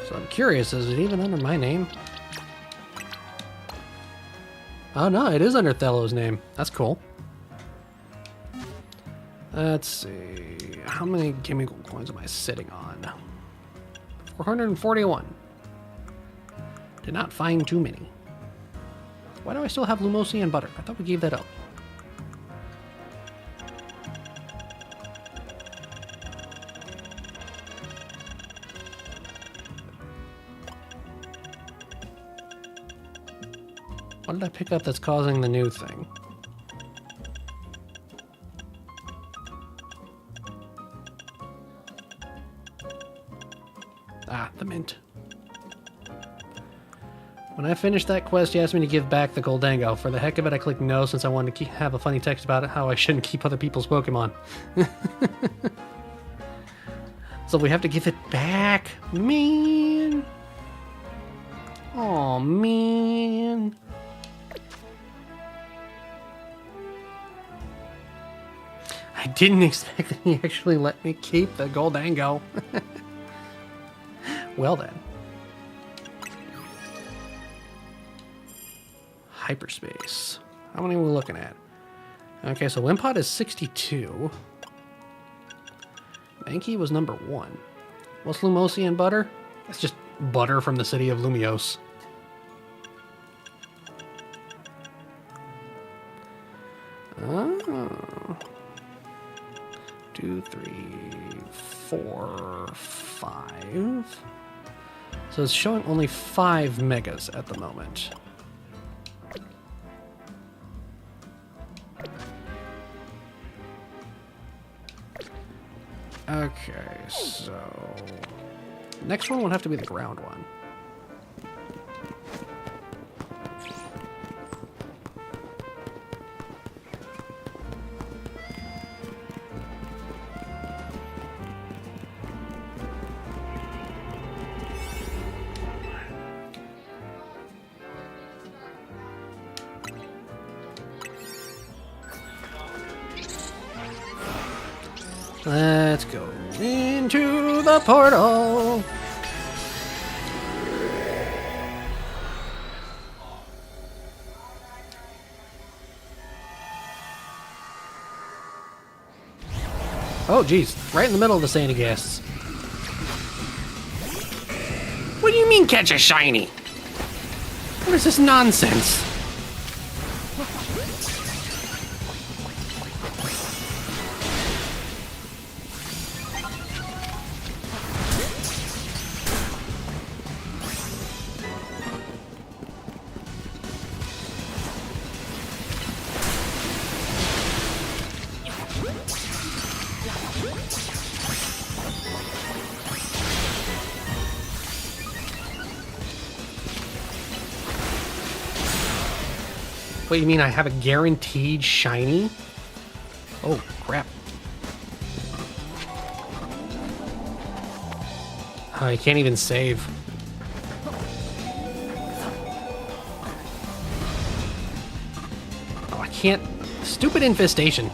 So I'm curious, is it even under my name? Oh no, it is under Thello's name. That's cool. Let's see. How many chemical coins am I sitting on? 441. Did not find too many. Why do I still have Lumosian butter? I thought we gave that up. What did I pick up that's causing the new thing? Ah, the mint. When I finished that quest, he asked me to give back the Goldango. For the heck of it, I clicked no since I wanted to have a funny text about it, how I shouldn't keep other people's Pokemon. So we have to give it back? Man. Oh man. I didn't expect that he actually let me keep the Goldango. Well then. Hyperspace. How many are we looking at? Okay, so Wimpod is 62. Mankey was number 1. What's Lumosian butter? It's just butter from the city of Lumiose. Oh. 2, 3, 4, 5. So it's showing only 5 megas at the moment. Okay, so next one would have to be the ground one. Let's go into the portal. Oh, geez. Right in the middle of the Sandyghasts. What do you mean catch a shiny? What is this nonsense? What, you mean I have a guaranteed shiny? Oh, crap. I can't even save. Oh, I can't. Stupid infestation.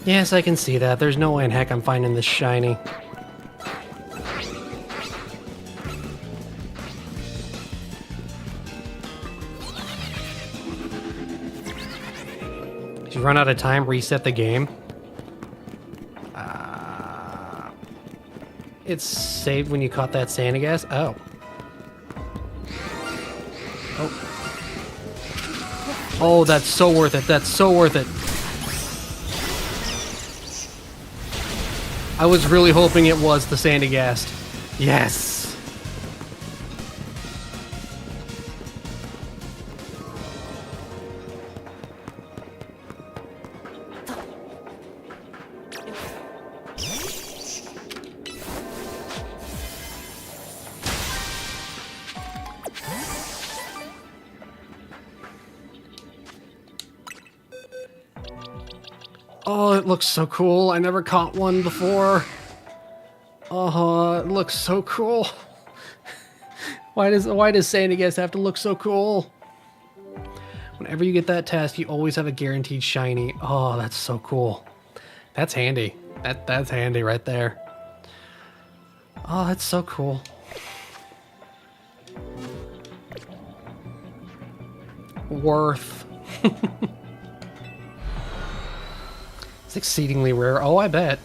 Yes, I can see that. There's no way in heck I'm finding this shiny. If you run out of time, reset the game. It's saved when you caught that Sandygast? Oh. Oh, that's so worth it. That's so worth it. I was really hoping it was the Sandygast. Yes. Oh, it looks so cool. I never caught one before. Oh, it looks so cool. Why does Sandygast have to look so cool? Whenever you get that test, you always have a guaranteed shiny. Oh, that's so cool. That's handy. That's handy right there. Oh, that's so cool. Worth. It's exceedingly rare. Oh, I bet.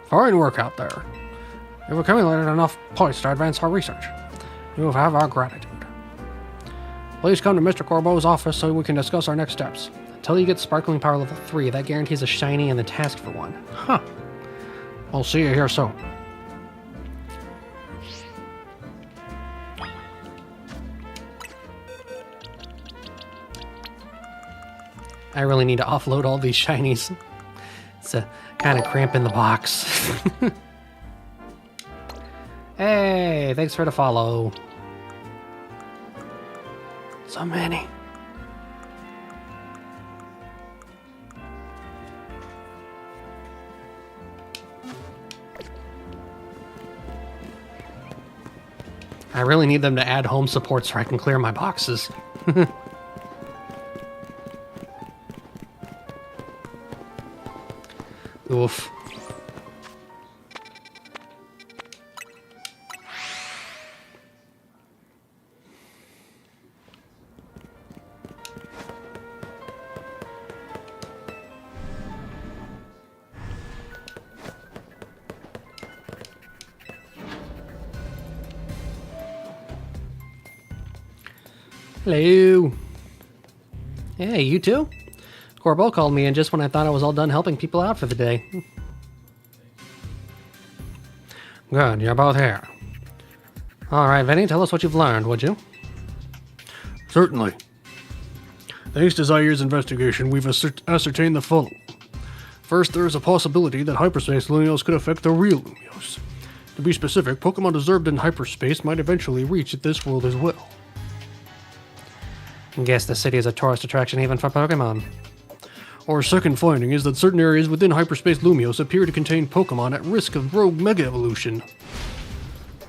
Fine work out there. You've accumulated enough points to advance our research. You have our gratitude. Please come to Mr. Corbeau's office so we can discuss our next steps. Until you get Sparkling Power level 3, that guarantees a shiny and the task for one. Huh. We'll see you here soon. I really need to offload all these shinies. It's a kind of cramp in the box. Hey, thanks for the follow. So many. I really need them to add home support so I can clear my boxes. Oof. Hello. Hey, you too? Corbeau called me in just when I thought I was all done helping people out for the day. Good, you're both here. Alright, Vinny, tell us what you've learned, would you? Certainly. Thanks to Zaire's investigation, we've ascertained the following. First, there is a possibility that hyperspace Lumios could affect the real Lumios. To be specific, Pokemon observed in hyperspace might eventually reach this world as well. Guess the city is a tourist attraction even for Pokemon. Our second finding is that certain areas within hyperspace Lumios appear to contain Pokemon at risk of rogue Mega Evolution.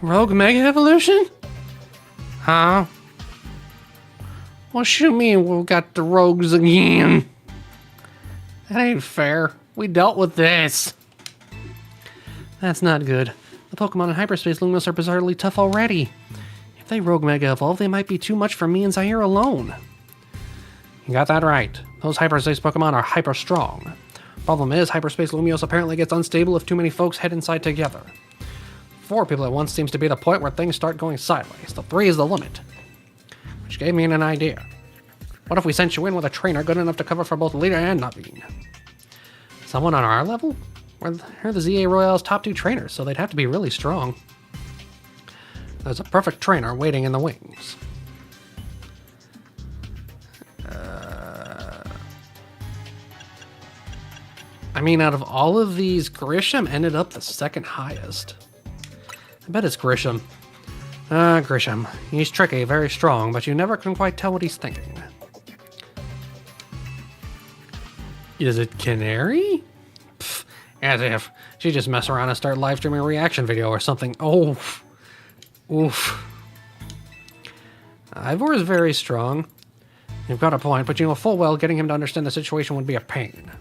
Rogue Mega Evolution? Huh? What you mean we got the rogues again? That ain't fair. We dealt with this. That's not good. The Pokemon in hyperspace Lumios are bizarrely tough already. If they rogue Mega Evolve, they might be too much for me and Zaire alone. You got that right. Those hyperspace Pokemon are hyper strong. Problem is, hyperspace Lumios apparently gets unstable if too many folks head inside together. 4 people at once seems to be the point where things start going sideways. The 3 is the limit. Which gave me an idea. What if we sent you in with a trainer good enough to cover for both Leader and Naveen? Someone on our level? We're the ZA Royale's top 2 trainers, so they'd have to be really strong. There's a perfect trainer waiting in the wings. I mean, out of all of these, Grisham ended up the second highest. I bet it's Grisham. Grisham. He's tricky, very strong, but you never can quite tell what he's thinking. Is it Canary? Pfft, As if. She just mess around and start live streaming a reaction video or something. Oh. Oof. Ivor is very strong. You've got a point, but you know full well getting him to understand the situation would be a pain.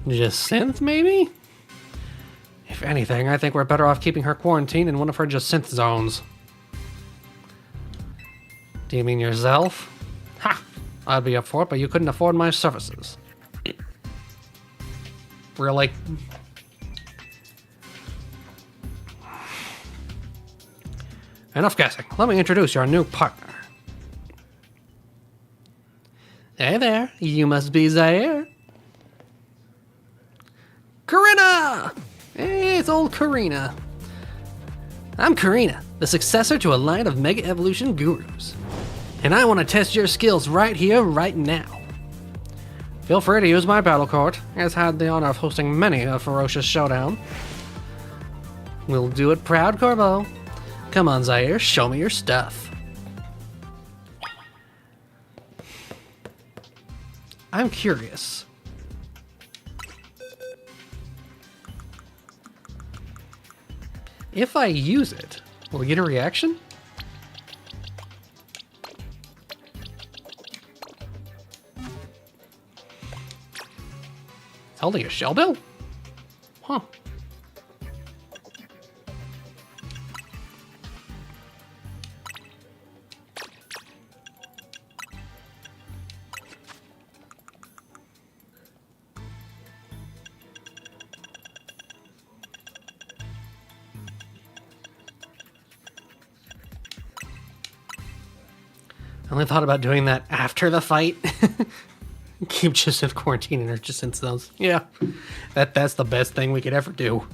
Jacinth, maybe? If anything, I think we're better off keeping her quarantined in one of her Jacinth zones. Do you mean yourself? Ha! I'd be up for it, but you couldn't afford my services. Really? Enough guessing. Let me introduce your new partner. Hey there, you must be Zaire. Karina! Hey, it's old Karina. I'm Karina, the successor to a line of Mega Evolution gurus. And I want to test your skills right here, right now. Feel free to use my battle court, as had the honor of hosting many a ferocious showdown. We'll do it proud, Corbeau. Come on, Zaire, show me your stuff. I'm curious. If I use it, will we get a reaction? It's holding a shell bill? Huh. I only thought about doing that after the fight. Keep Jacinth quarantining her Jacinth zones. Yeah, that's the best thing we could ever do.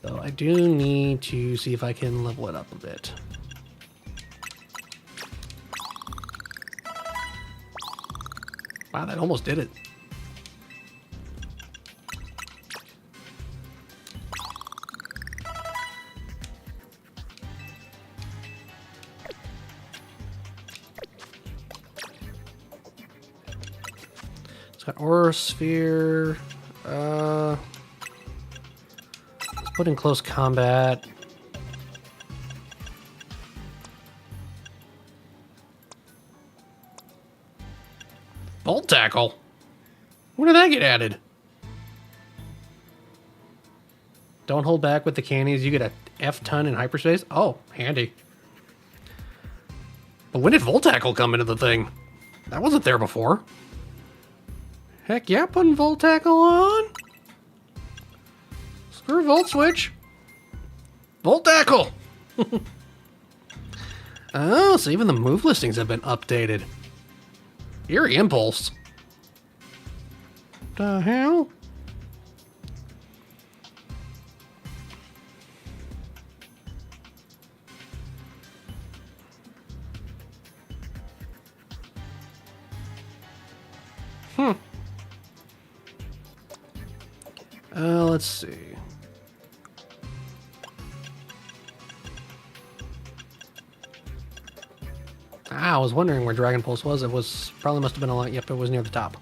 Though I do need to see if I can level it up a bit. Wow, that almost did it. Got Aura Sphere. Let's put in close combat. Bolt Tackle? When did that get added? Don't hold back with the candies. You get a F-ton in hyperspace. Oh, handy. But when did Volt Tackle come into the thing? That wasn't there before. Heck yeah, putting Volt Tackle on. Screw Volt Switch. Volt Tackle! Oh, so even the move listings have been updated. Eerie Impulse. The hell? Let's see. I was wondering where Dragon Pulse was. It was probably must have been a lot. Yep, it was near the top.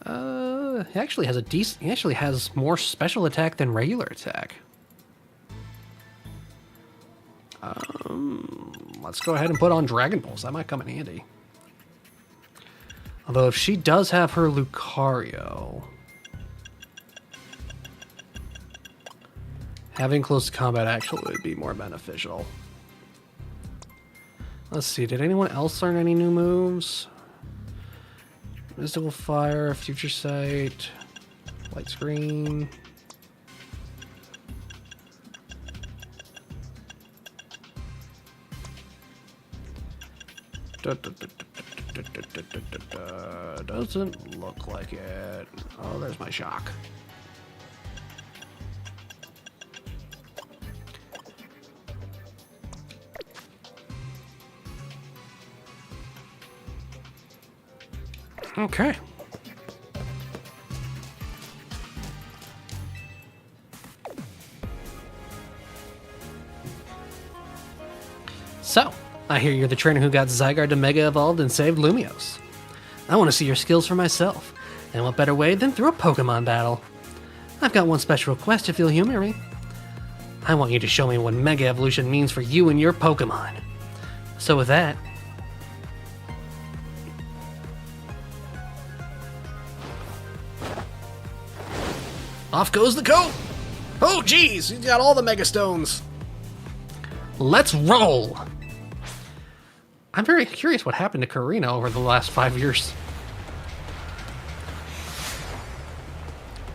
He actually has a decent. He actually has more special attack than regular attack. Let's go ahead and put on Dragon Pulse. That might come in handy. Although if she does have her Lucario, having close combat actually would be more beneficial. Let's see, did anyone else learn any new moves? Mystical Fire, Future Sight, Light Screen. Doesn't look like it. Oh, there's my shock. Okay. So, I hear you're the trainer who got Zygarde to Mega Evolved and saved Lumiose. I want to see your skills for myself, and what better way than through a Pokemon battle? I've got one special request if you'll humor me. I want you to show me what Mega Evolution means for you and your Pokemon. So with that... off goes the coat! Oh geez, he's got all the Mega Stones! Let's roll! I'm very curious what happened to Karina over the last 5 years.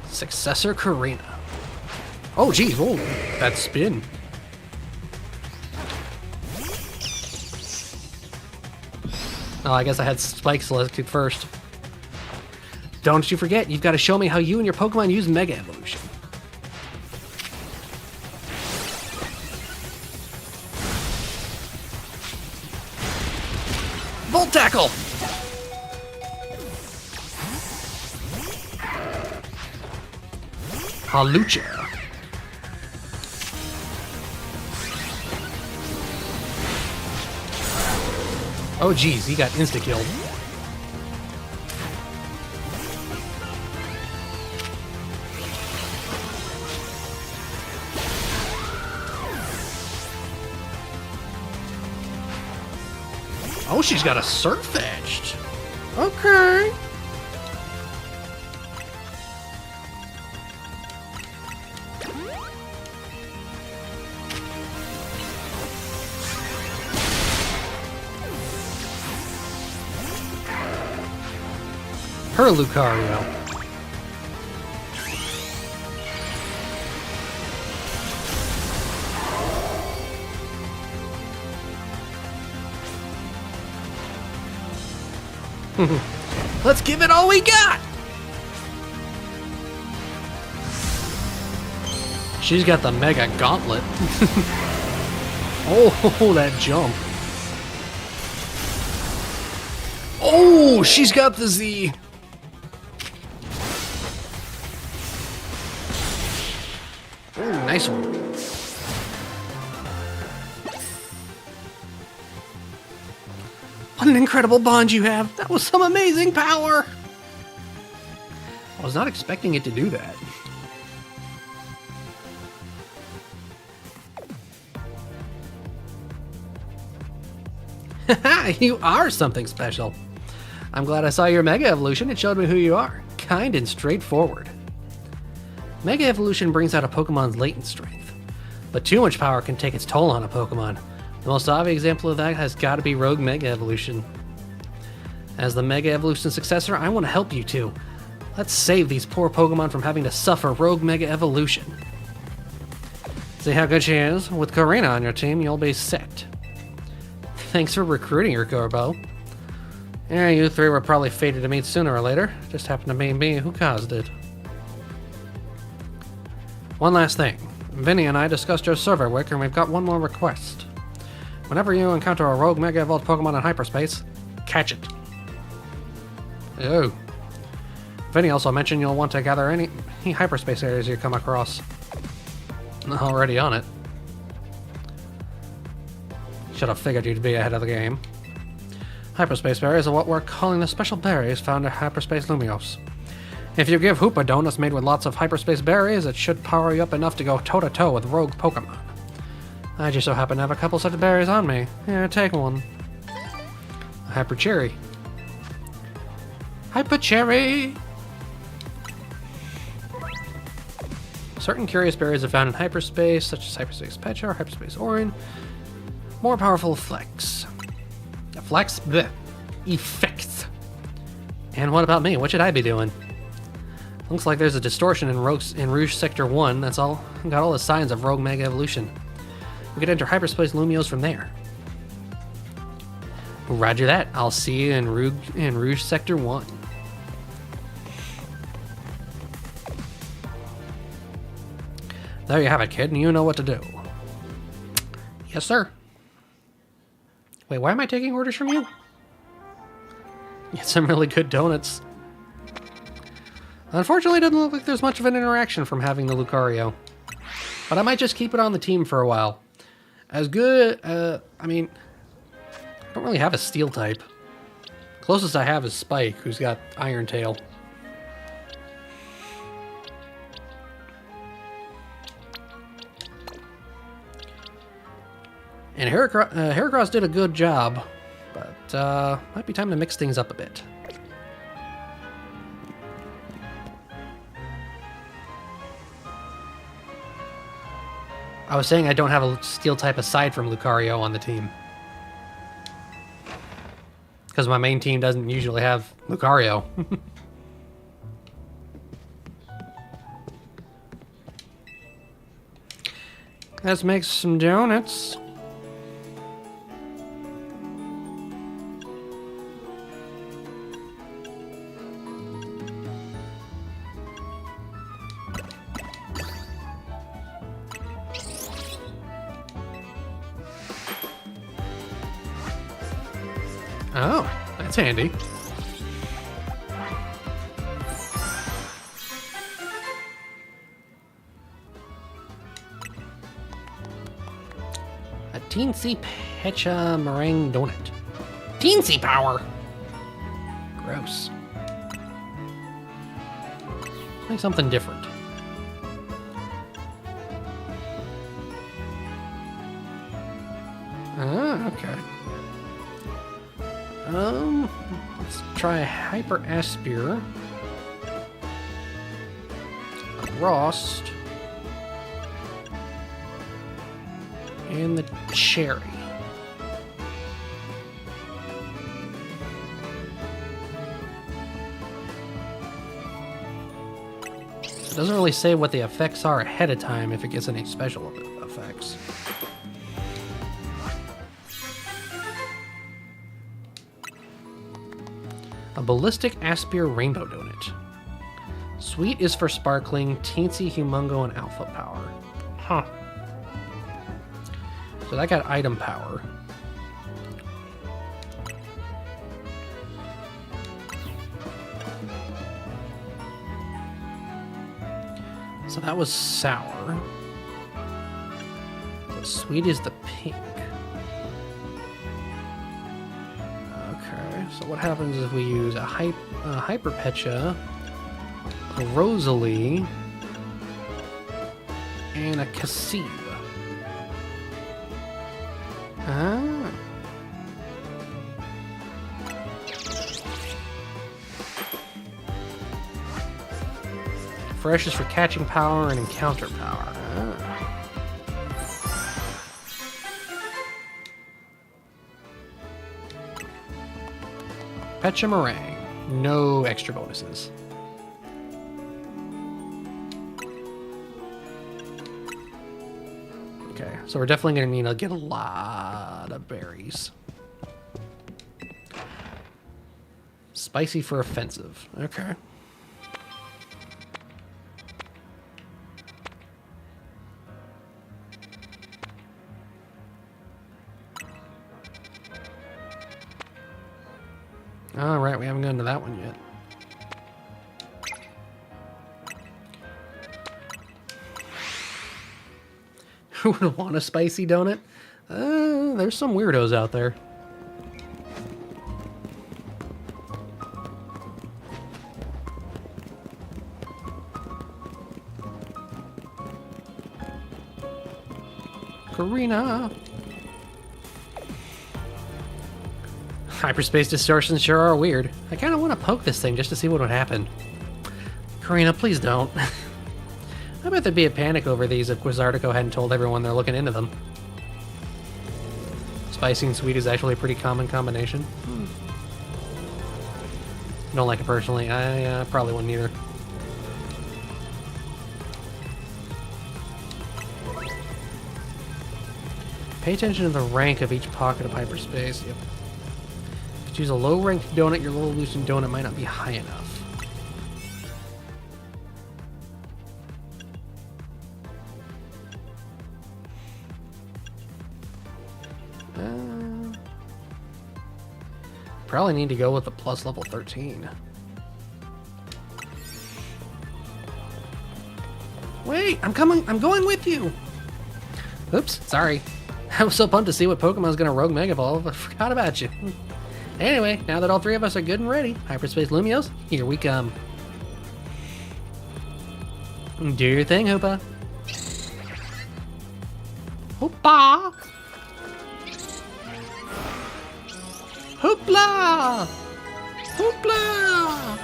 Successor Karina. Oh, geez. Oh, that spin. Oh, I guess I had Spike selected first. Don't you forget, you've got to show me how you and your Pokemon use Mega Evolution. Volt Tackle! Halucha. Oh geez, he got insta-killed. Oh, she's got a Surf Edged. Okay. Her Lucario. Let's give it all we got! She's got the Mega Gauntlet. Oh, that jump. Oh, she's got the Z. Ooh, nice one. What an incredible bond you have. That was some amazing power. I was not expecting it to do that. Haha, you are something special. I'm glad I saw your Mega Evolution. It showed me who you are. Kind and straightforward. Mega Evolution brings out a Pokemon's latent strength, but too much power can take its toll on a Pokemon. The most obvious example of that has got to be Rogue Mega Evolution. As the Mega Evolution successor, I want to help you two. Let's save these poor Pokemon from having to suffer Rogue Mega Evolution. See how good she is? With Karina on your team, you'll be set. Thanks for recruiting her, Gorbo. Yeah, you three were probably fated to meet sooner or later. Just happened to be me who caused it. One last thing. Vinny and I discussed your server work, and we've got one more request. Whenever you encounter a rogue Mega Evolved Pokemon in hyperspace, catch it. Oh. Vinny also mentioned you'll want to gather any hyperspace areas you come across. Already on it. Should have figured you'd be ahead of the game. Hyperspace berries are what we're calling the special berries found in Hyperspace Lumiose. If you give Hoopa donuts made with lots of hyperspace berries, it should power you up enough to go toe-to-toe with rogue Pokemon. I just so happen to have a couple such berries on me. Here, take one. A Hyper Cherry. Hyper Cherry! Certain curious berries are found in hyperspace, such as Hyperspace Pecha or Hyperspace Orin. More powerful Flex. Flex? Bleh. Effects. And what about me? What should I be doing? Looks like there's a distortion in Rouge Sector 1. That's all. Got all the signs of Rogue Mega Evolution. We could enter Hyperspace Lumiose from there. Roger that. I'll see you in Rouge Sector 1. There you have it, kid, and you know what to do. Yes, sir. Wait, why am I taking orders from you? Get some really good donuts. Unfortunately, it doesn't look like there's much of an interaction from having the Lucario. But I might just keep it on the team for a while. As good, I mean, Don't really have a steel type. Closest I have is Spike, who's got Iron Tail. And Heracross did a good job, but might be time to mix things up a bit. I was saying I don't have a steel type aside from Lucario on the team. Because my main team doesn't usually have Lucario. Let's make some donuts. Oh, that's handy. A teensy pecha meringue donut. Teensy power! Gross. Make something different. Ah, okay. Let's try a Hyper Aspire, a Rost, and the Cherry. It doesn't really say what the effects are ahead of time if it gets any special effects. A Ballistic Aspire Rainbow Donut. Sweet is for sparkling, teensy, humongo, and alpha power. Huh. So that got item power. So that was sour. So sweet is the pink. Okay, so what happens if we use a Hyper Pecha, a Rosalie, and a Cassie? Ah. Fresh is for catching power and encounter power. Ah. Pecha Meringue. No extra bonuses. Okay, so we're definitely going to need to get a lot of berries. Spicy for offensive. Okay. All right, we haven't gotten to that one yet. Who would want a spicy donut? There's some weirdos out there. Karina. Hyperspace distortions sure are weird. I kind of want to poke this thing just to see what would happen. Karina, please don't. I bet there'd be a panic over these if Quizartico hadn't told everyone they're looking into them. Spicy and sweet is actually a pretty common combination. Don't like it personally. I probably wouldn't either. Pay attention to the rank of each pocket of hyperspace. Yep. If you choose a low-ranked donut, your little evolution donut might not be high enough. Probably need to go with the plus level 13. Wait, I'm coming. I'm going with you. Oops, sorry. I was so pumped to see what Pokemon's gonna Rogue Mega Evolve, I forgot about you. Anyway, now that all three of us are good and ready, Hyperspace Lumios, here we come. Do your thing, Hoopa. Hoopa! Hoopla! Hoopla!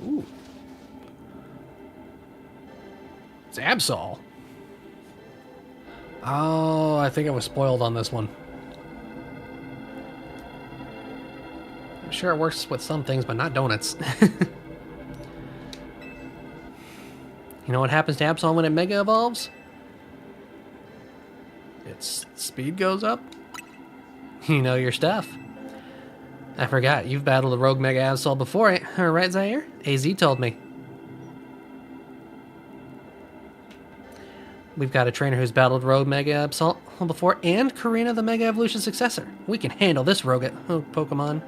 Ooh. It's Absol. Oh, I think I was spoiled on this one. I'm sure it works with some things, but not donuts. You know what happens to Absol when it Mega Evolves? Its speed goes up. You know your stuff. I forgot, you've battled a Rogue Mega Absol before, right, Zaire? AZ told me. We've got a trainer who's battled Rogue Mega Absol before, and Karina the Mega Evolution successor. We can handle this rogue Pokemon.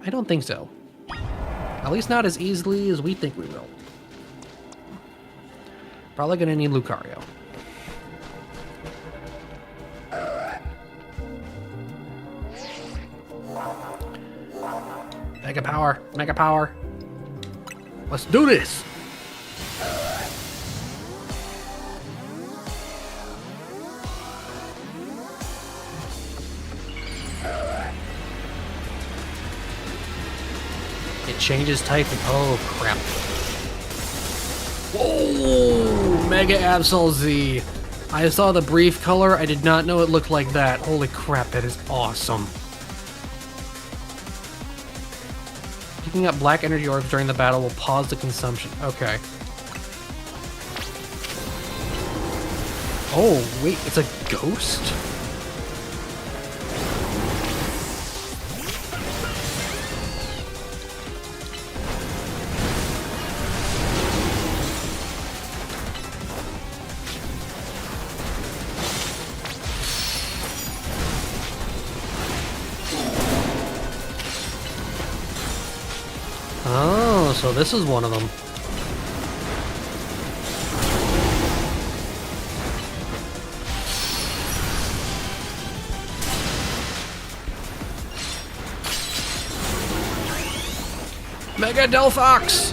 I don't think so. At least not as easily as we think we will. Probably gonna need Lucario. Mega power, mega power. Let's do this. It changes type and oh crap. Whoa! Mega Absol Z. I saw the brief color, I did not know it looked like that. Holy crap, that is awesome. Picking up black energy orbs during the battle will pause the consumption. Okay. Oh, wait, it's a ghost? Oh, so this is one of them. Mega Delphox!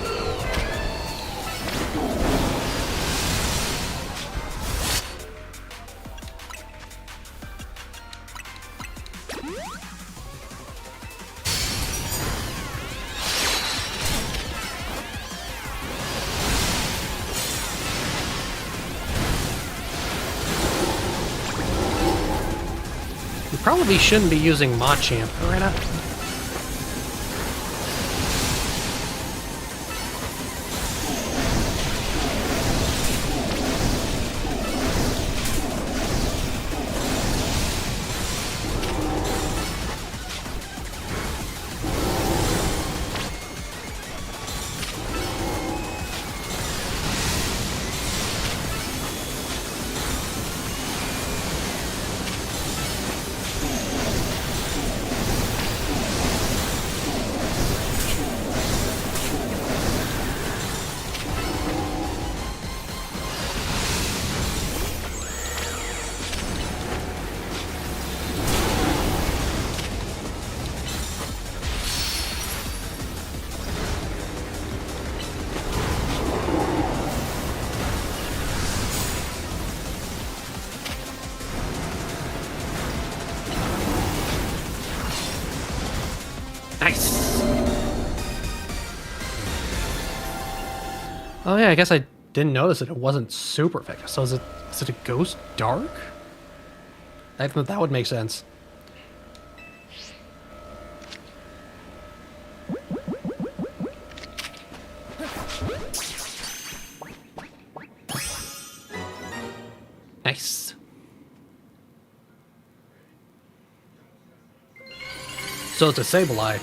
We probably shouldn't be using Machamp right now. Nice! Oh yeah, I guess I didn't notice it. It wasn't super effective. So is it a Ghost Dark? I thought that would make sense. Nice. So it's a Sableye.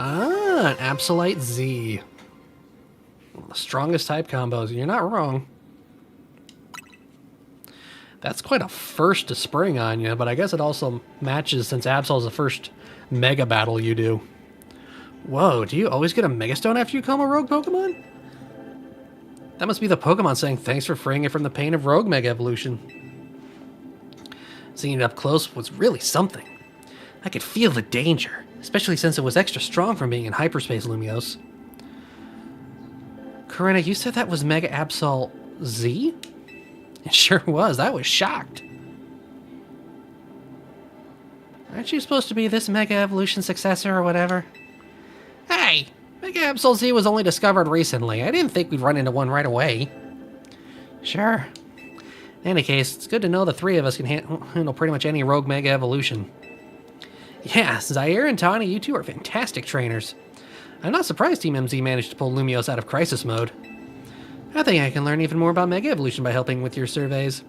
Ah, an Absolite Z. The strongest type combos. You're not wrong. That's quite a first to spring on you, but I guess it also matches since Absol's the first Mega battle you do. Whoa, do you always get a Mega Stone after you calm a rogue Pokemon? That must be the Pokemon saying thanks for freeing it from the pain of rogue Mega Evolution. Seeing it up close was really something. I could feel the danger, especially since it was extra strong from being in hyperspace Lumiose. Corinna, you said that was Mega Absol Z? It sure was. I was shocked. Aren't you supposed to be this Mega Evolution successor or whatever? Hey! Mega Absol Z was only discovered recently. I didn't think we'd run into one right away. Sure. In any case, it's good to know the three of us can handle pretty much any rogue Mega Evolution. Yeah, Zaire and Tawny, you two are fantastic trainers. I'm not surprised Team MZ managed to pull Lumiose out of crisis mode. I think I can learn even more about Mega Evolution by helping with your surveys.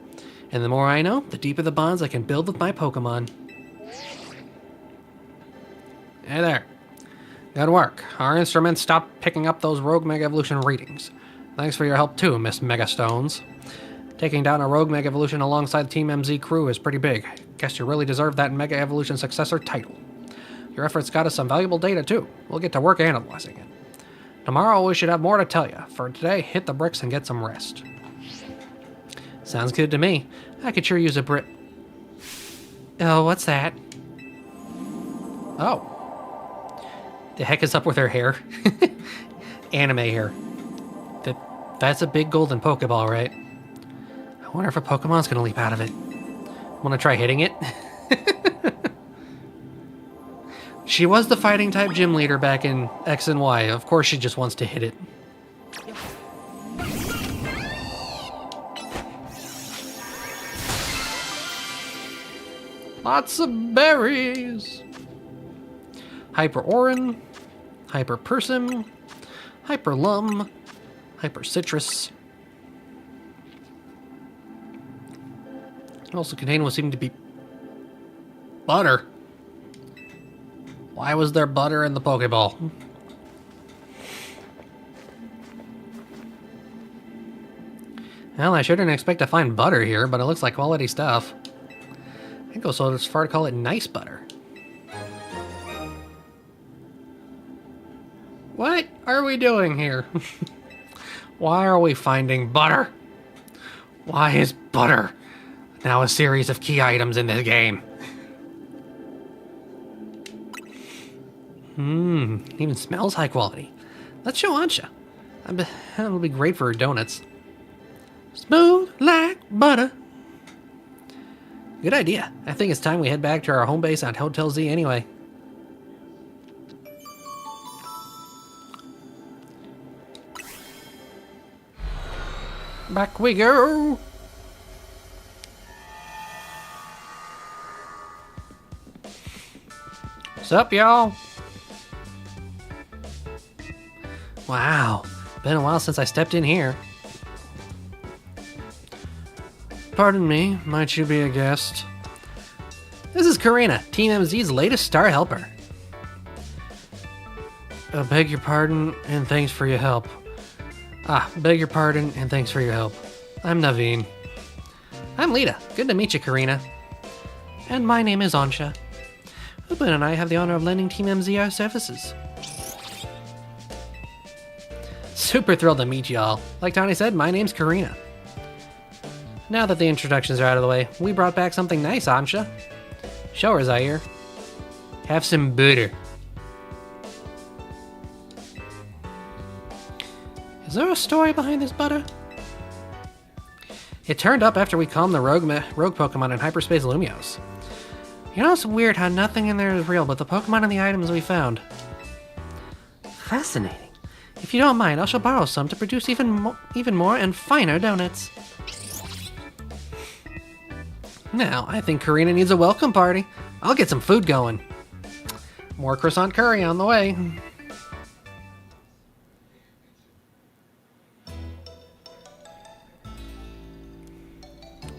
And the more I know, the deeper the bonds I can build with my Pokemon. Hey there. Good work. Our instruments stopped picking up those rogue Mega Evolution readings. Thanks for your help too, Miss Megastones. Taking down a rogue Mega Evolution alongside the Team MZ crew is pretty big. Guess you really deserve that Mega Evolution successor title. Your efforts got us some valuable data too. We'll get to work analyzing it. Tomorrow we should have more to tell you. For today, hit the bricks and get some rest. Sounds good to me. I could sure use a brick. Oh, what's that? Oh. The heck is up with her hair? Anime hair. That's a big golden Pokeball, right? I wonder if a Pokemon's gonna leap out of it. Wanna try hitting it? She was the fighting type gym leader back in X and Y. Of course she just wants to hit it. Lots of berries. Hyper Orin, Hyper Persim, Hyper Lum, Hyper Citrus. Also contained what seemed to be butter. Why was there butter in the Pokeball? Well, I shouldn't expect to find butter here, but it looks like quality stuff. I go so far to call it nice butter. What are we doing here? Why are we finding butter? Why is butter now a series of key items in this game? Even smells high quality. Let's show Ansha. That'll be great for her donuts. Smooth like butter. Good idea. I think it's time we head back to our home base on Hotel Z anyway. Back we go. What's up, y'all? Wow, been a while since I stepped in here. Pardon me, might you be a guest? This is Karina, Team MZ's latest star helper. Beg your pardon, and thanks for your help. Beg your pardon, and thanks for your help. I'm Naveen. I'm Lita. Good to meet you, Karina. And my name is Ansha. Ubin and I have the honor of lending Team MZ our services. Super thrilled to meet y'all. Like Tony said, my name's Karina. Now that the introductions are out of the way, we brought back something nice, Ansha. Show her, Zaire. Have some butter. Is there a story behind this butter? It turned up after we calmed the rogue Pokemon in Hyperspace Lumiose. You know, it's weird how nothing in there is real but the Pokemon and the items we found. Fascinating. If you don't mind, I shall borrow some to produce even more and finer donuts. Now, I think Karina needs a welcome party. I'll get some food going. More croissant curry on the way.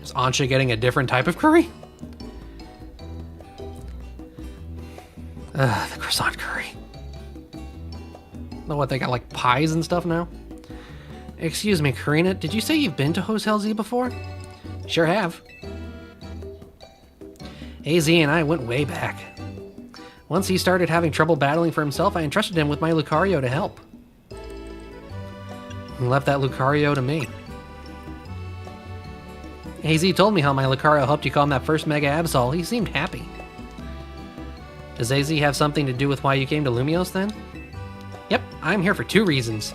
Is Ansha getting a different type of curry? The croissant curry. Know what, they got like pies and stuff now? Excuse me, Karina, did you say you've been to Hotel Z before? Sure have. AZ and I went way back. Once he started having trouble battling for himself, I entrusted him with my Lucario to help. He left that Lucario to me. AZ told me how my Lucario helped you calm that first Mega Absol. He seemed happy. Does AZ have something to do with why you came to Lumios then? Yep, I'm here for 2 reasons.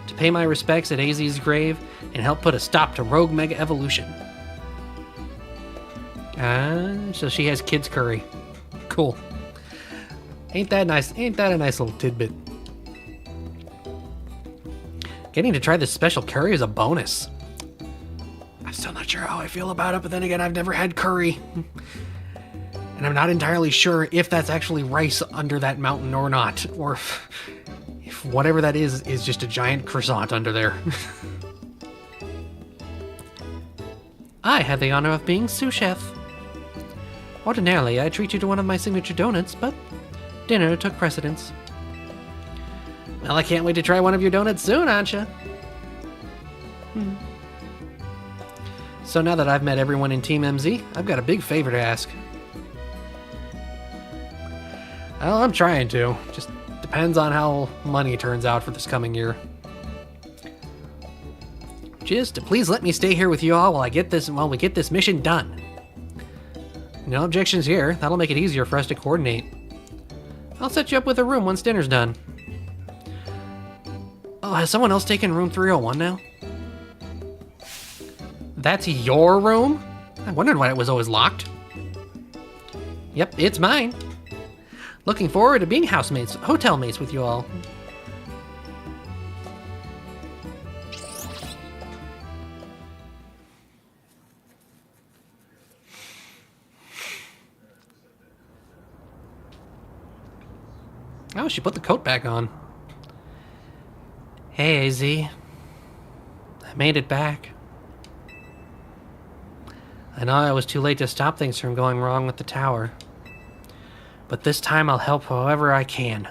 To pay my respects at AZ's grave and help put a stop to Rogue Mega Evolution. So she has kids curry. Cool. Ain't that nice? Ain't that a nice little tidbit? Getting to try this special curry is a bonus. I'm still not sure how I feel about it, but then again, I've never had curry. And I'm not entirely sure if that's actually rice under that mountain or not, or if whatever that is just a giant croissant under there. I had the honor of being sous chef. Ordinarily, I treat you to one of my signature donuts, but dinner took precedence. Well, I can't wait to try one of your donuts soon, Ansha. So now that I've met everyone in Team MZ, I've got a big favor to ask. Well, I'm trying to. Just depends on how money turns out for this coming year. Just to please let me stay here with you all while we get this mission done. No objections here. That'll make it easier for us to coordinate. I'll set you up with a room once dinner's done. Oh, has someone else taken room 301 now? That's your room? I wondered why it was always locked. Yep, it's mine. Looking forward to being hotel mates with you all. Oh, she put the coat back on. Hey, AZ. I made it back. I know I was too late to stop things from going wrong with the tower. But this time I'll help however I can.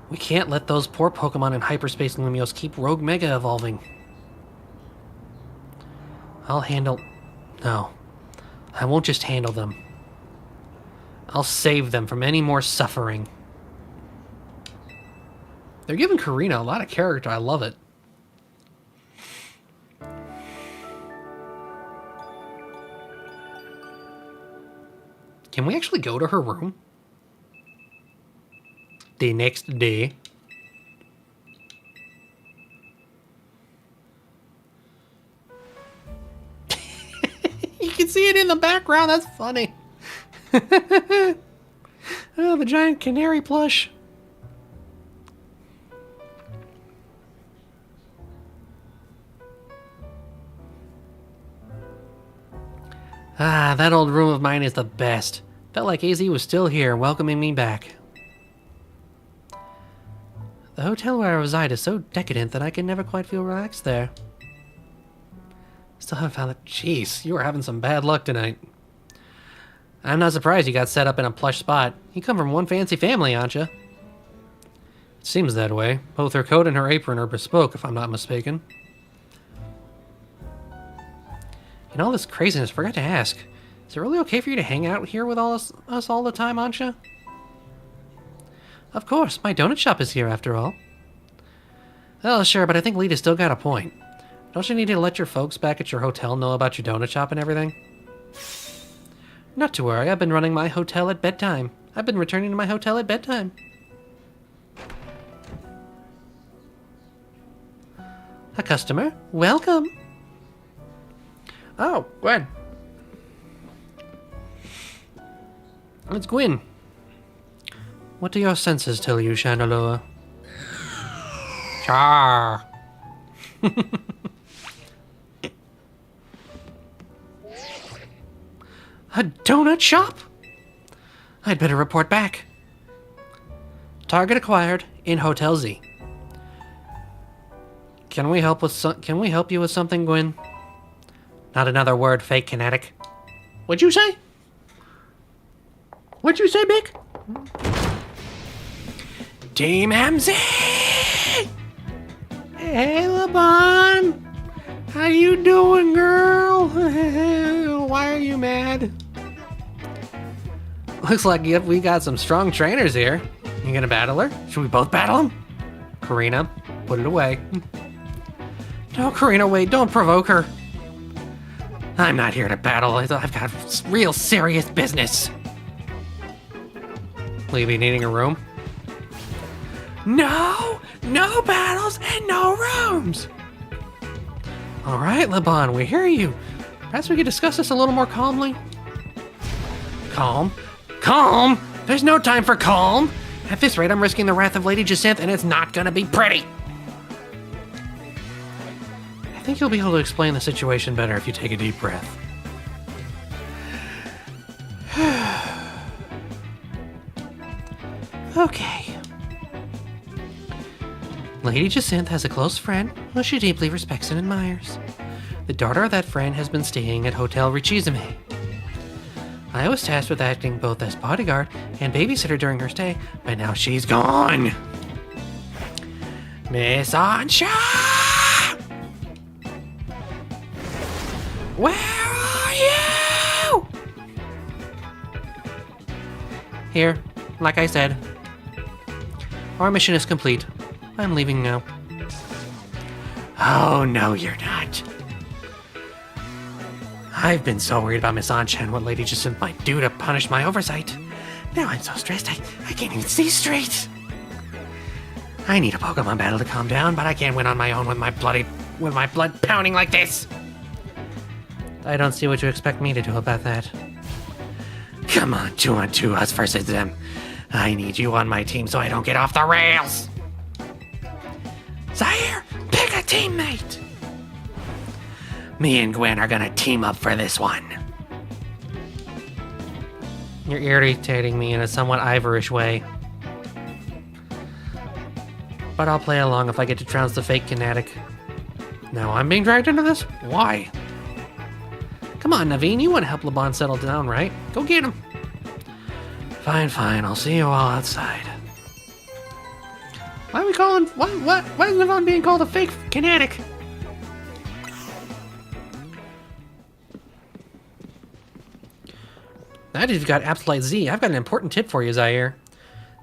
We can't let those poor Pokemon in Hyperspace Lumios keep Rogue Mega evolving. No. I won't just handle them. I'll save them from any more suffering. They're giving Karina a lot of character. I love it. Can we actually go to her room? The next day. You can see it in the background. That's funny. Oh, the giant canary plush. Ah, that old room of mine is the best. Felt like AZ was still here, welcoming me back. The hotel where I reside is so decadent that I can never quite feel relaxed there. Still haven't found it. Jeez, you are having some bad luck tonight. I'm not surprised you got set up in a plush spot. You come from one fancy family, aren't you? It seems that way. Both her coat and her apron are bespoke, if I'm not mistaken. In all this craziness, I forgot to ask. Is it really okay for you to hang out here with us all the time, Ansha? Of course, my donut shop is here after all. Oh, sure, but I think Lita's still got a point. Don't you need to let your folks back at your hotel know about your donut shop and everything? Not to worry, I've been running my hotel at bedtime. I've been returning to my hotel at bedtime. A customer? Welcome! Oh, Gwen. It's Gwen. What do your senses tell you, Chandelure? Char. A donut shop? I'd better report back. Target acquired in Hotel Z. Can we help you with something, Gwen? Not another word, fake kinetic. What'd you say? What'd you say, Bick? Team MZ! Hey, LeBron! How you doing, girl? Why are you mad? Looks like we got some strong trainers here. You gonna battle her? Should we both battle him? Karina, put it away. No, Karina, wait, don't provoke her. I'm not here to battle. I've got real serious business. Will you be needing a room? No battles and no rooms. All right, Laban, we hear you. Perhaps we could discuss this a little more calmly. Calm? There's no time for calm. At this rate, I'm risking the wrath of Lady Jacinth, and it's not gonna be pretty. I think you'll be able to explain the situation better if you take a deep breath. Okay. Lady Jacinth has a close friend who she deeply respects and admires. The daughter of that friend has been staying at Hotel Richizime. I was tasked with acting both as bodyguard and babysitter during her stay, but now she's gone. Miss Ansha! Where are you? Here, like I said. Our mission is complete. I'm leaving now. Oh, no, you're not. I've been so worried about Miss Ansha and what Lady Jacinth might do to punish my oversight. Now I'm so stressed I can't even see straight. I need a Pokemon battle to calm down, but I can't win on my own with my blood pounding like this. I don't see what you expect me to do about that. Come on, 2-on-2, us versus them. I need you on my team so I don't get off the rails. Zaire, pick a teammate. Me and Gwen are gonna team up for this one. You're irritating me in a somewhat Ivorish way. But I'll play along if I get to trounce the fake Kinetic. Now I'm being dragged into this? Why? Come on, Naveen, you want to help Laban settle down, right? Go get him. Fine, I'll see you all outside. Why are we calling... Why is Naveen being called a fake Kinetic? Now that you've got Absolite Z, I've got an important tip for you, Zaire.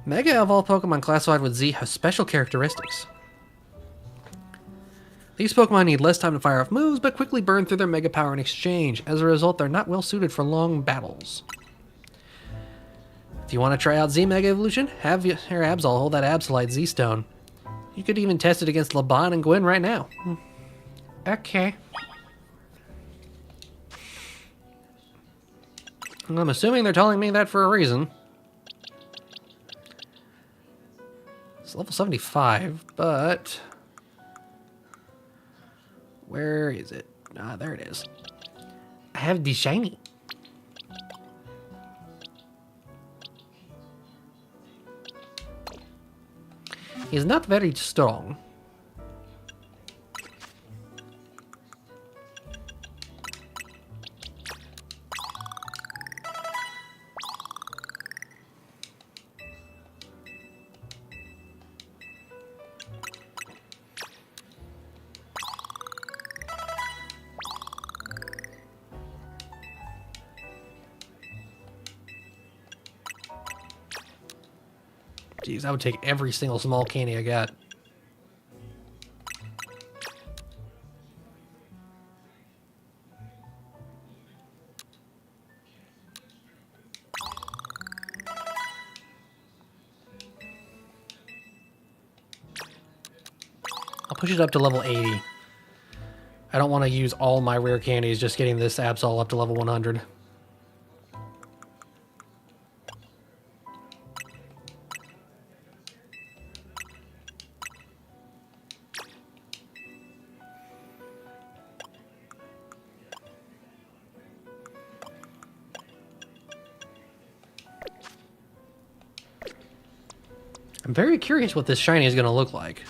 Mega Evolved Pokemon classified with Z have special characteristics. These Pokemon need less time to fire off moves, but quickly burn through their Mega Power in exchange. As a result, they're not well suited for long battles. If you want to try out Z Mega Evolution, have your Absol hold that Absolite Z Stone. You could even test it against Laban and Gwen right now. Okay. I'm assuming they're telling me that for a reason. It's level 75, but... Where is it? Ah, there it is. I have the shiny. He's not very strong. Jeez, I would take every single small candy I got. I'll push it up to level 80. I don't want to use all my rare candies just getting this Absol up to level 100. I'm very curious what this shiny is going to look like.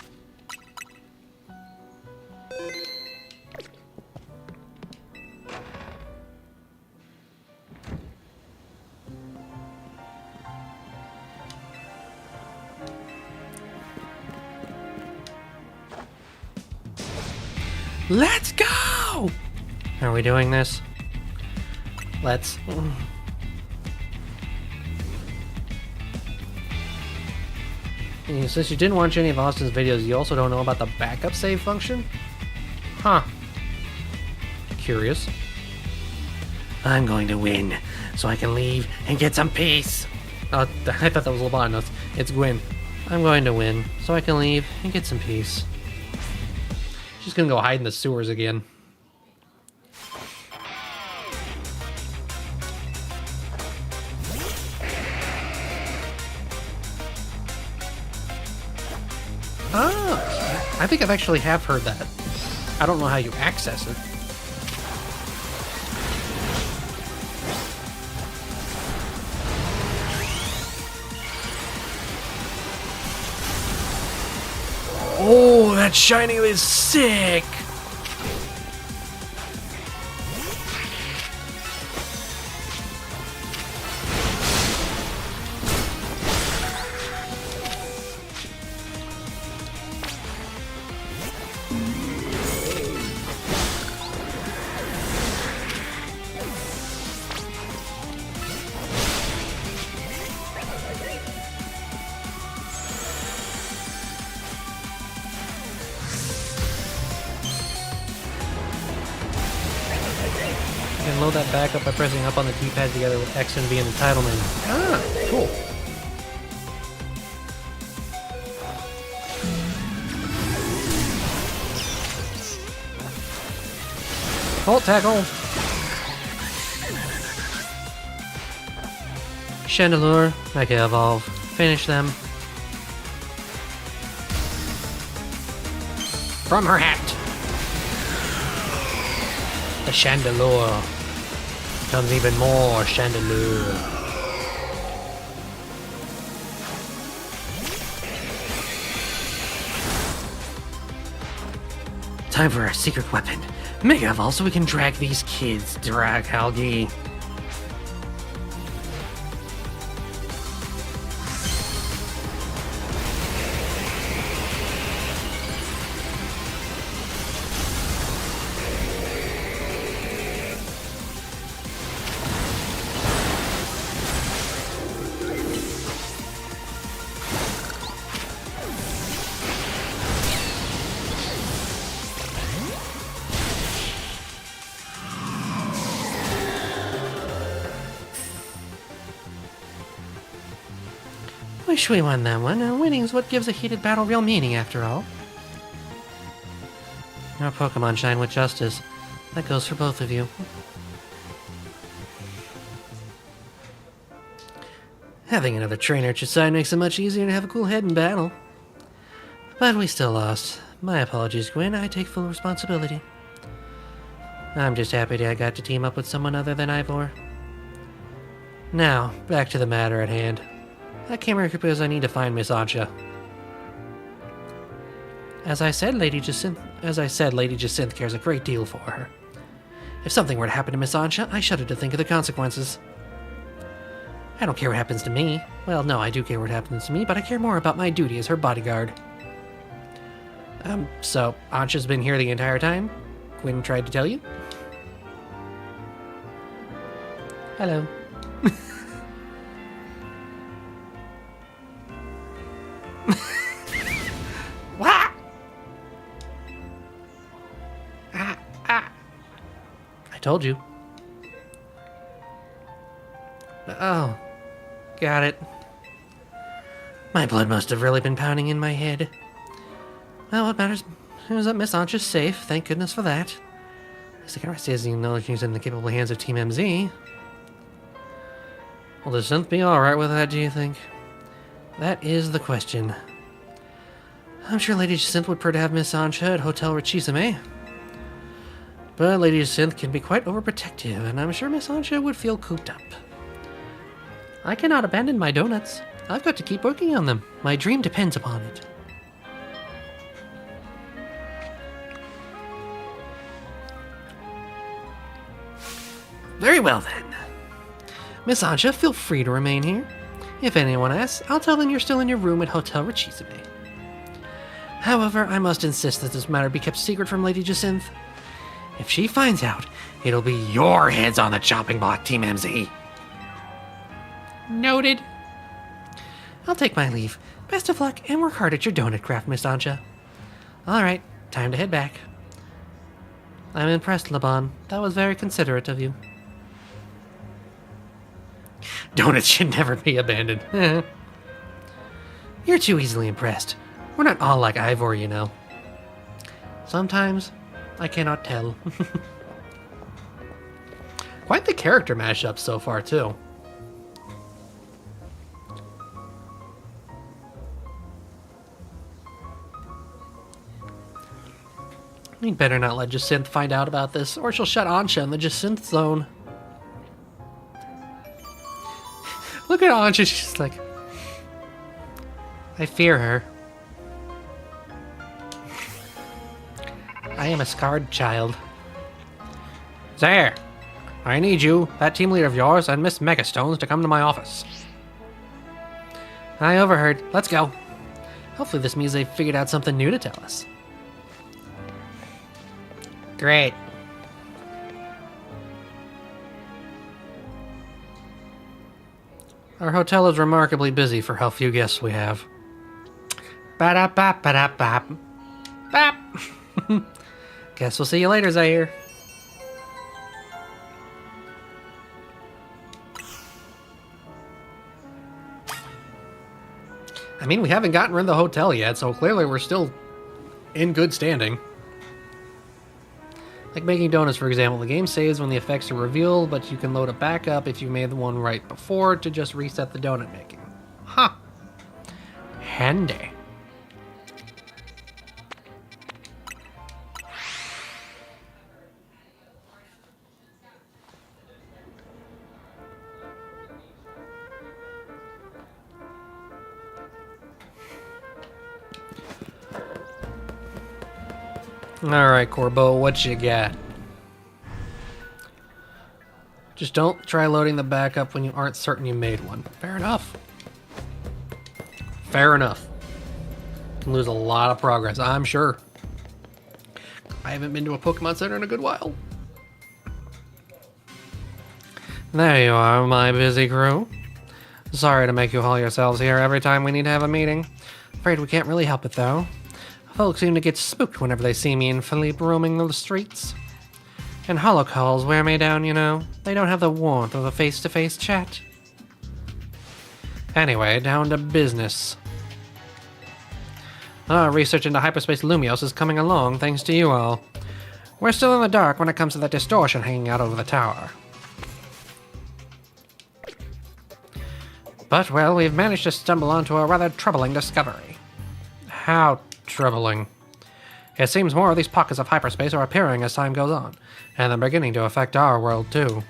Let's go! Are we doing this? Let's... Since you didn't watch any of Austin's videos, you also don't know about the backup save function? Huh. Curious. I'm going to win, so I can leave and get some peace. Oh, I thought that was Laban. It's Gwen. I'm going to win, so I can leave and get some peace. She's gonna go hide in the sewers again. Oh, I think I've actually have heard that. I don't know how you access it. Oh, that shining is sick! You can load that back up by pressing up on the D-pad together with X and V in the title menu. Ah, cool. Halt tackle. Chandelure, Mega Evolve. Finish them. From her hat. The Chandelure becomes even more Chandelure. Time for our secret weapon. Mega Evolve so we can drag these kids, drag Algae. Wish we won that one. Winning's what gives a heated battle real meaning, after all. Our Pokemon shine with justice. That goes for both of you. Having another trainer at your side makes it much easier to have a cool head in battle. But we still lost. My apologies, Gwen. I take full responsibility. I'm just happy I got to team up with someone other than Ivor. Now, back to the matter at hand. I came here because I need to find Miss Ancha. As I said, Lady Jacinth cares a great deal for her. If something were to happen to Miss Ancha, I shudder to think of the consequences. I don't care what happens to me. Well, no, I do care what happens to me, but I care more about my duty as her bodyguard. So Ancha's been here the entire time? Gwen tried to tell you? Hello. What? I told you. Oh, got it. My blood must have really been pounding in my head. Well, what matters is that Miss Ancha's safe. Thank goodness for that. At least I can rest easy knowing she's in the capable hands of Team MZ. Will the synth be alright with that, do you think? That is the question. I'm sure Lady Jacinth would prefer to have Miss Ancha at Hotel Richizame. But Lady Jacinth can be quite overprotective, and I'm sure Miss Ancha would feel cooped up. I cannot abandon my donuts. I've got to keep working on them. My dream depends upon it. Very well then. Miss Ancha, feel free to remain here. If anyone asks, I'll tell them you're still in your room at Hotel Richizame. However, I must insist that this matter be kept secret from Lady Jacinth. If she finds out, it'll be your heads on the chopping block, Team MZ. Noted. I'll take my leave. Best of luck and work hard at your donut craft, Miss Ancha. All right, time to head back. I'm impressed, Laban. That was very considerate of you. Donuts should never be abandoned. You're too easily impressed. We're not all like Ivor, you know. Sometimes I cannot tell. Quite the character mashup so far, too. We'd better not let Jacinth find out about this, or she'll shut Ansha in the Jacinth zone. Look at Ansha, she's like... I fear her. I am a scarred child. There! I need you, that team leader of yours, and Miss Megastones to come to my office. I overheard. Let's go. Hopefully this means they've figured out something new to tell us. Great. Our hotel is remarkably busy for how few guests we have. Ba-da-bap-ba-da-bap. Bap! Guess we'll see you later, Zaire. I mean, we haven't gotten rid of the hotel yet, so clearly we're still in good standing. Like making donuts, for example. The game saves when the effects are revealed, but you can load it back up if you made the one right before to just reset the donut making. Huh. Handy. Alright, Corbeau, what you got? Just don't try loading the backup when you aren't certain you made one. Fair enough. Fair enough. You can lose a lot of progress, I'm sure. I haven't been to a Pokemon Center in a good while. There you are, my busy crew. Sorry to make you haul yourselves here every time we need to have a meeting. Afraid we can't really help it, though. Folks seem to get spooked whenever they see me and Philippe roaming the streets. And holocalls wear me down, you know. They don't have the warmth of a face-to-face chat. Anyway, down to business. Our research into hyperspace Lumios is coming along, thanks to you all. We're still in the dark when it comes to that distortion hanging out over the tower. But, well, we've managed to stumble onto a rather troubling discovery. How troubling. It seems more of these pockets of hyperspace are appearing as time goes on, and they're beginning to affect our world too.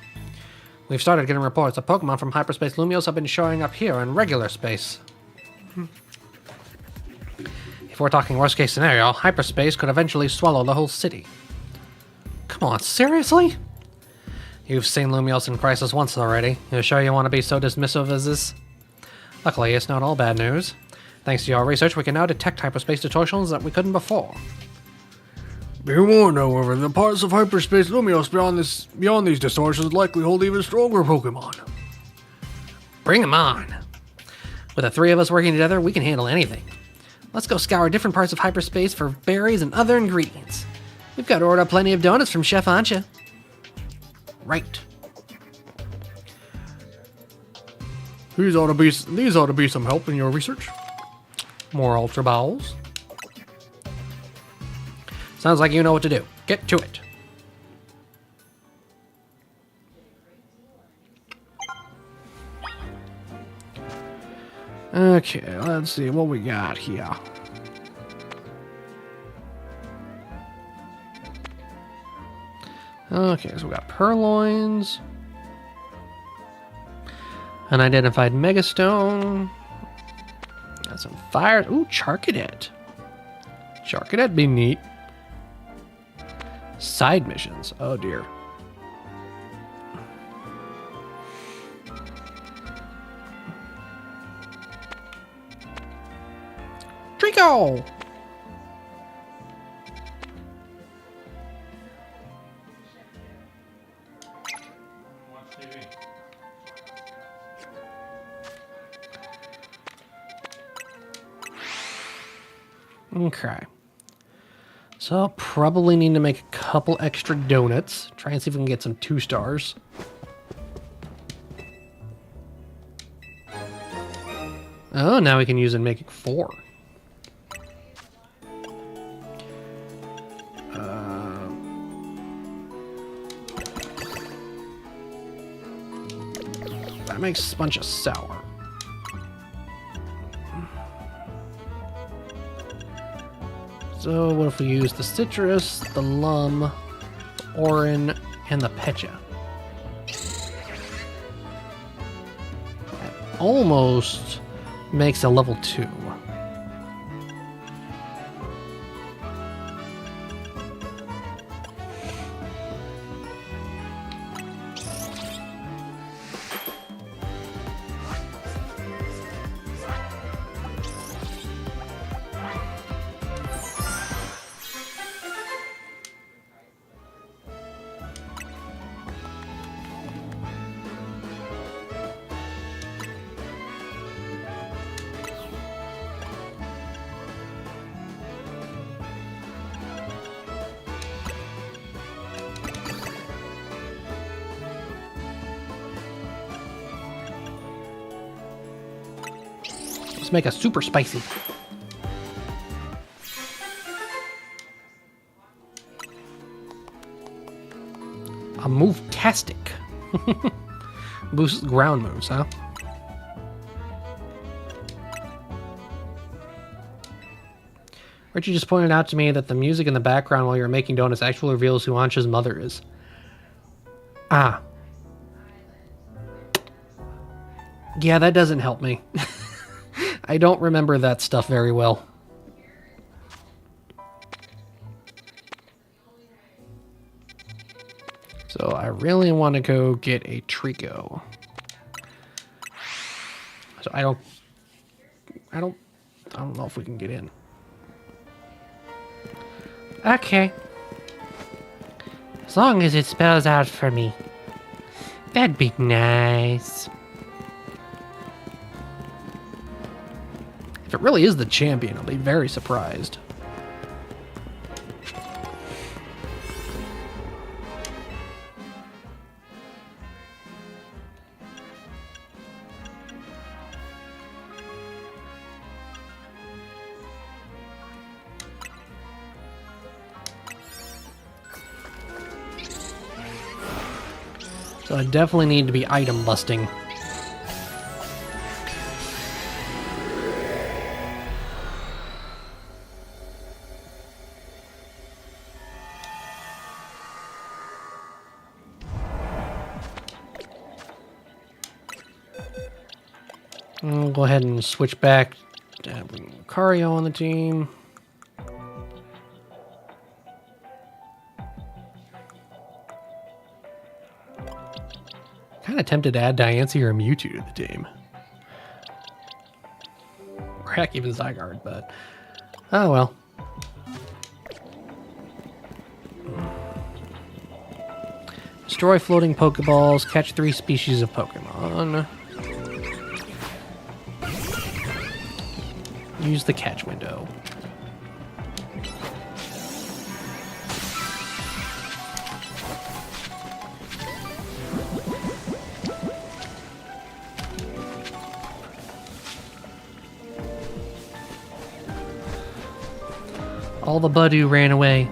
We've started getting reports that Pokemon from hyperspace Lumios have been showing up here in regular space. If we're talking worst case scenario, hyperspace could eventually swallow the whole city. Come on, seriously? You've seen Lumios in crisis once already. You sure you want to be so dismissive as this? Luckily, it's not all bad news. Thanks to your research, we can now detect hyperspace distortions that we couldn't before. Be warned, however, the parts of hyperspace Lumios beyond these distortions likely hold even stronger Pokemon. Bring them on! With the three of us working together, we can handle anything. Let's go scour different parts of hyperspace for berries and other ingredients. We've got to order plenty of donuts from Chef Ancha. Right. These ought to be some help in your research. More Ultra Balls. Sounds like you know what to do. Get to it. Okay, let's see what we got here. Okay, so we got Purloins. Unidentified Megastone. Got some fires. Ooh, Charcadet. Charcadet be neat. Side missions. Oh dear. Trico! Okay. So I'll probably need to make a couple extra donuts. Try and see if we can get some 2 stars. Oh, now we can use it and make it 4. That makes a bunch of sour. So what if we use the citrus, the lum, the orange, and the pecha? That almost makes a level 2. Let's make a super spicy. A move-tastic. Boosts ground moves, huh? Richie just pointed out to me that the music in the background while you're making donuts actually reveals who Ancha's mother is. Ah. Yeah, that doesn't help me. I don't remember that stuff very well. So I really want to go get a Trico. So I don't know if we can get in. Okay. As long as it spells out for me. That'd be nice. If it really is the champion, I'll be very surprised. So I definitely need to be item busting. I'll go ahead and switch back to having Lucario on the team. Kind of tempted to add Diancie or Mewtwo to the team. Or heck, even Zygarde, but... oh well. Destroy floating Pokeballs, catch 3 species of Pokemon. Use the catch window. All the Budew ran away.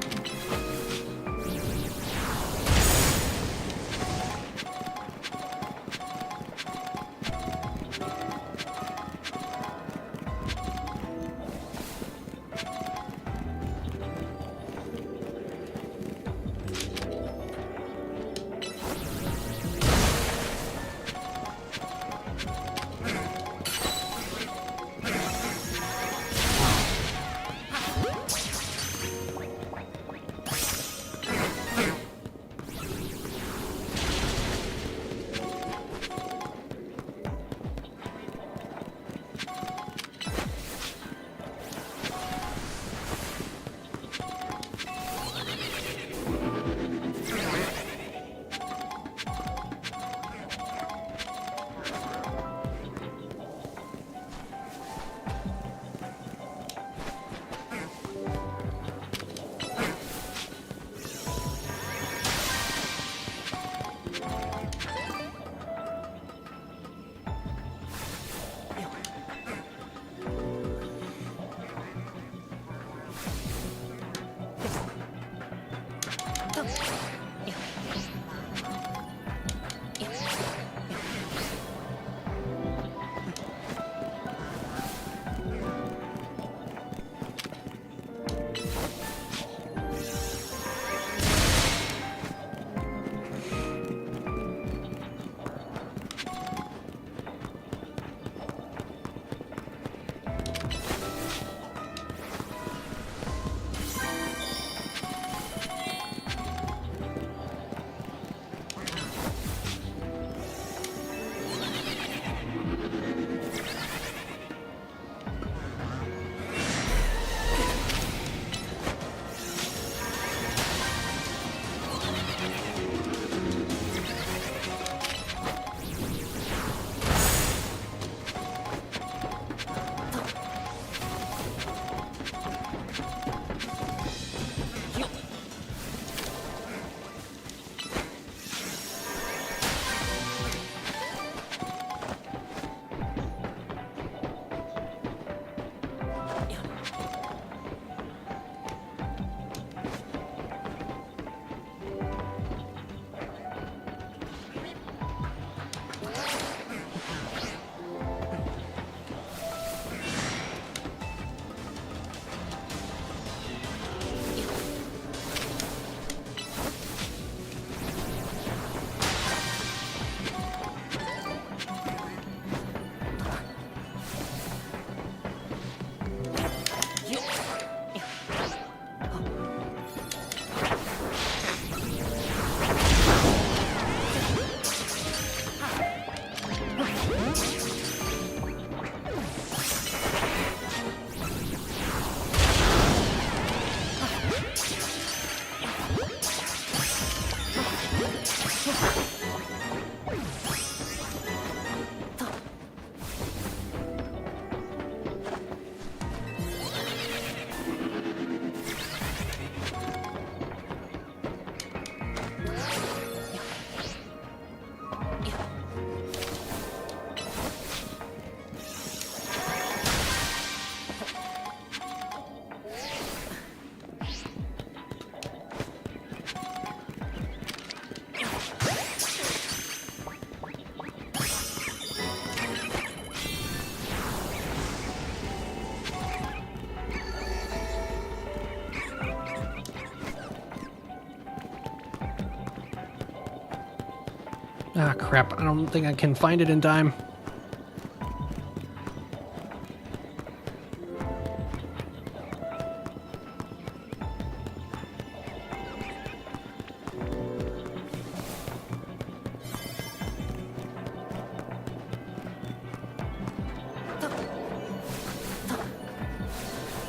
Ah, crap. I don't think I can find it in time.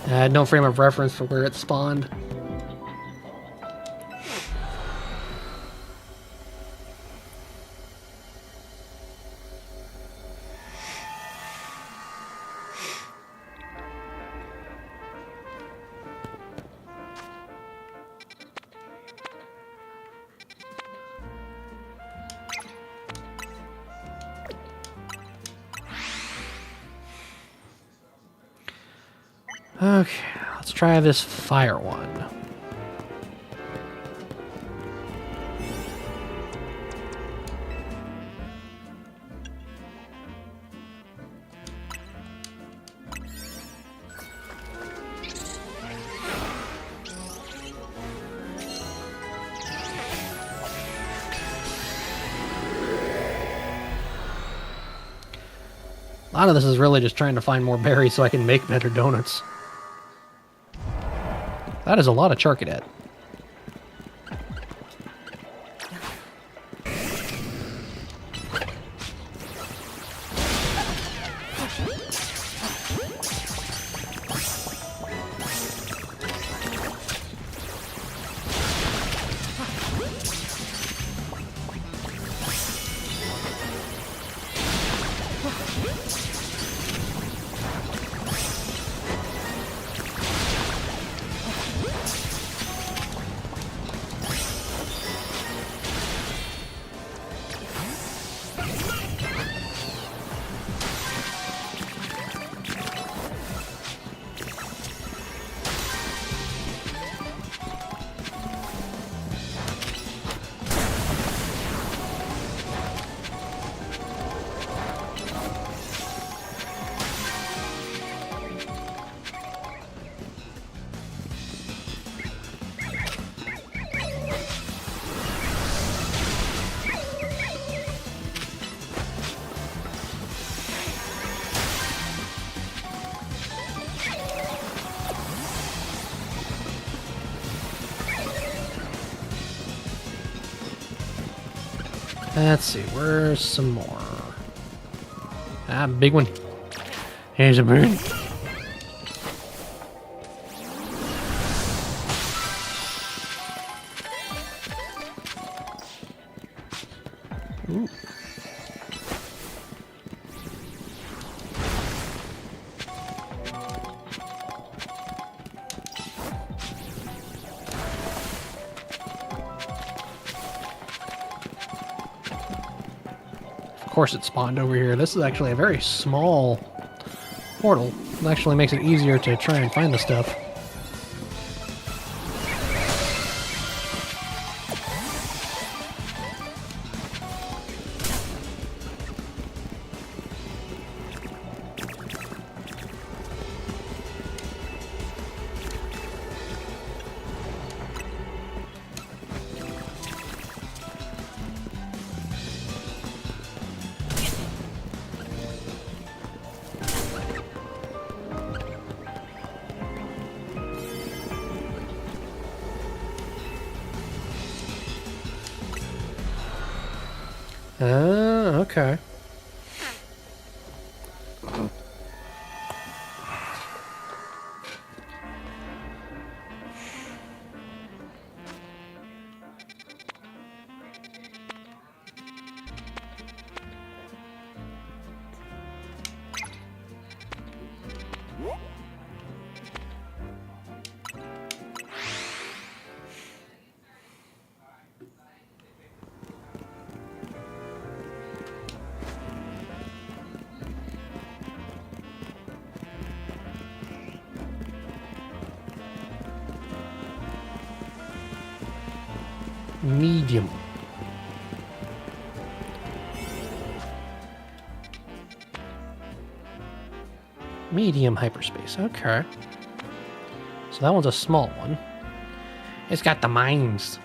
I had no frame of reference for where it spawned. Okay, let's try this fire one. A lot of this is really just trying to find more berries so I can make better donuts. That is a lot of Charcadet. Let's see, where's some more? Ah, big one. Here's a bird. Ooh. Of course it spawned over here. This is actually a very small portal. It actually makes it easier to try and find the stuff. Okay. Medium. Medium hyperspace. Okay. So that one's a small one. It's got the mines.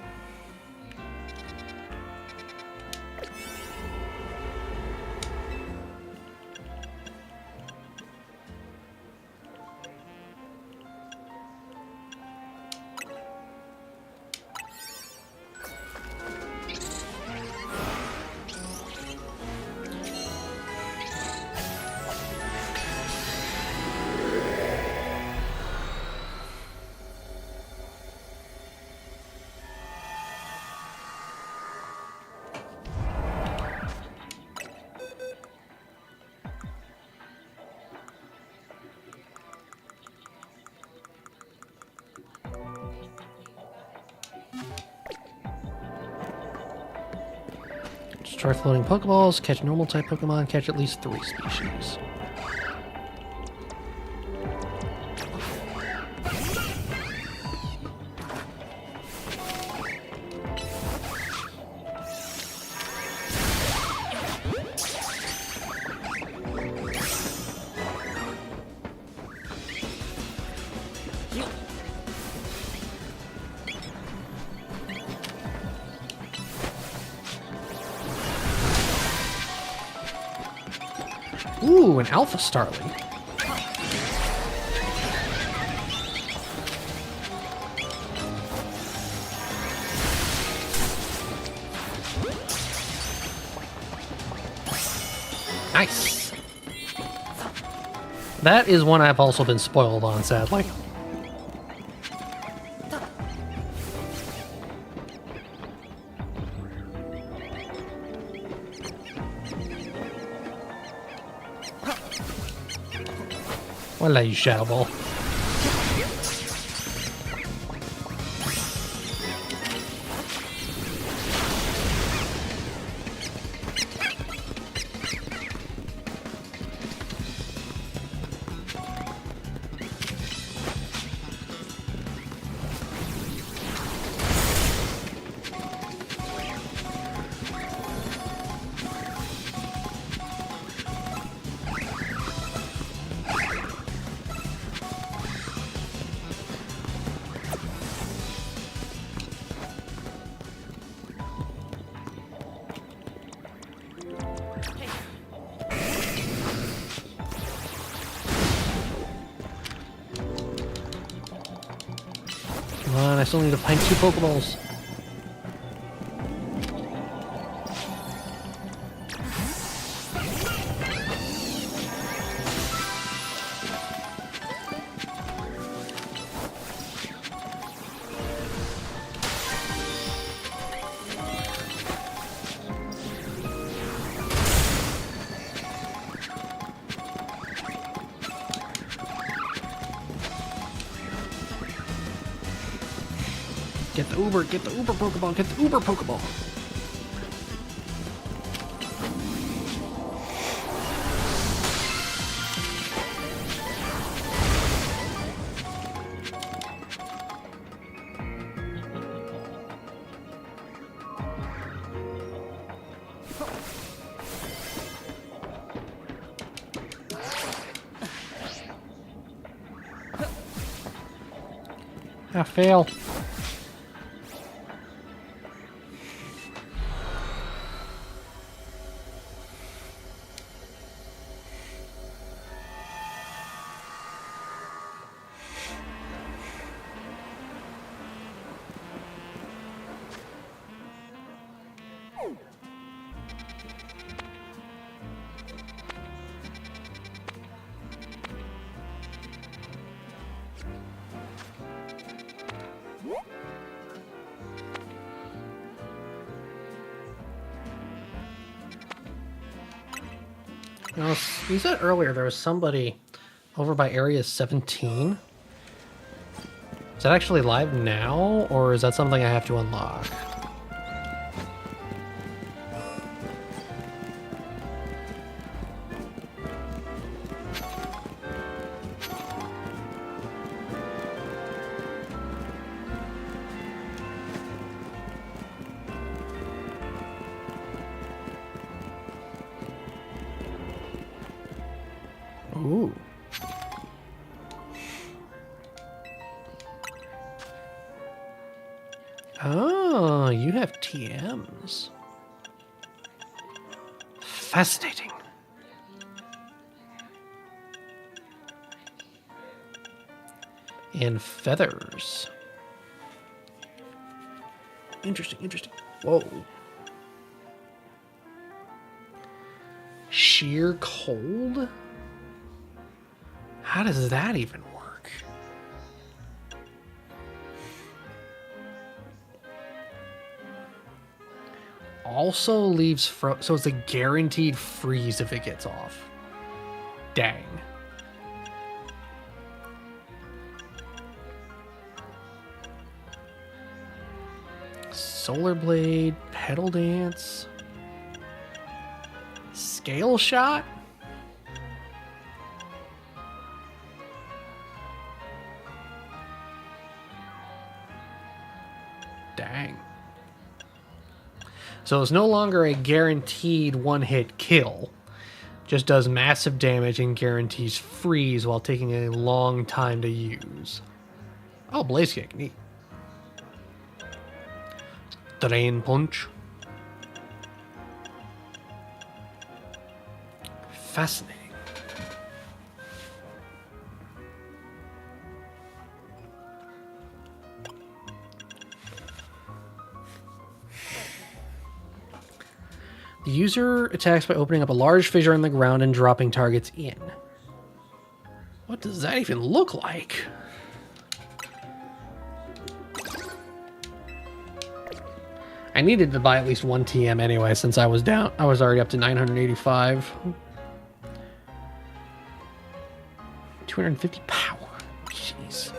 Destroy floating Pokeballs, catch normal type Pokemon, catch at least 3 species. Ooh, an Alpha Starling. Nice. That is one I've also been spoiled on, sadly. Voila, you Shadow Ball. Come on, I still need to find 2 Pokeballs. Get the Uber Pokeball, get the Uber Pokeball. I fail. Now, you said earlier there was somebody over by Area 17. Is that actually live now, or is that something I have to unlock? Ooh. Oh, you have TMs. Fascinating. And feathers. Interesting, interesting. Whoa. Sheer cold? How does that even work? Also leaves so it's a guaranteed freeze if it gets off. Dang. Solar Blade, Pedal Dance. scale shot? Dang. So it's no longer a guaranteed one-hit kill. Just does massive damage and guarantees freeze while taking a long time to use. Oh, Blaze Kick, neat. Drain Punch. Fascinating. The user attacks by opening up a large fissure in the ground and dropping targets in. What does that even look like? I needed to buy at least one TM anyway, since I was down. I was already up to 985. 250 power. Jeez.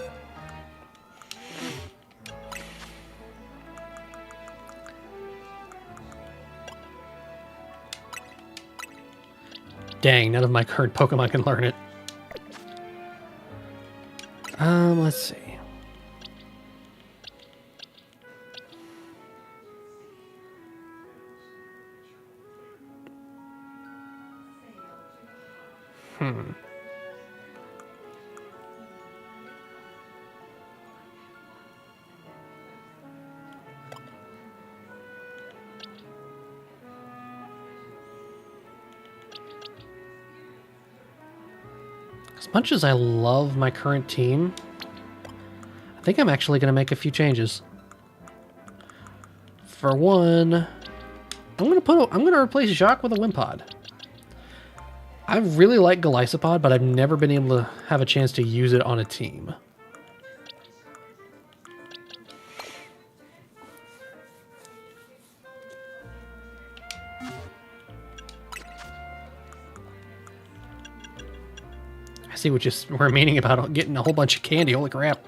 Dang, none of my current Pokemon can learn it. Let's see. As much as I love my current team, I think I'm actually going to make a few changes. For one, I'm going to replace Jacques with a Wimpod. I really like Golisopod, but I've never been able to have a chance to use it on a team. I see what we're meaning about getting a whole bunch of candy. Holy crap.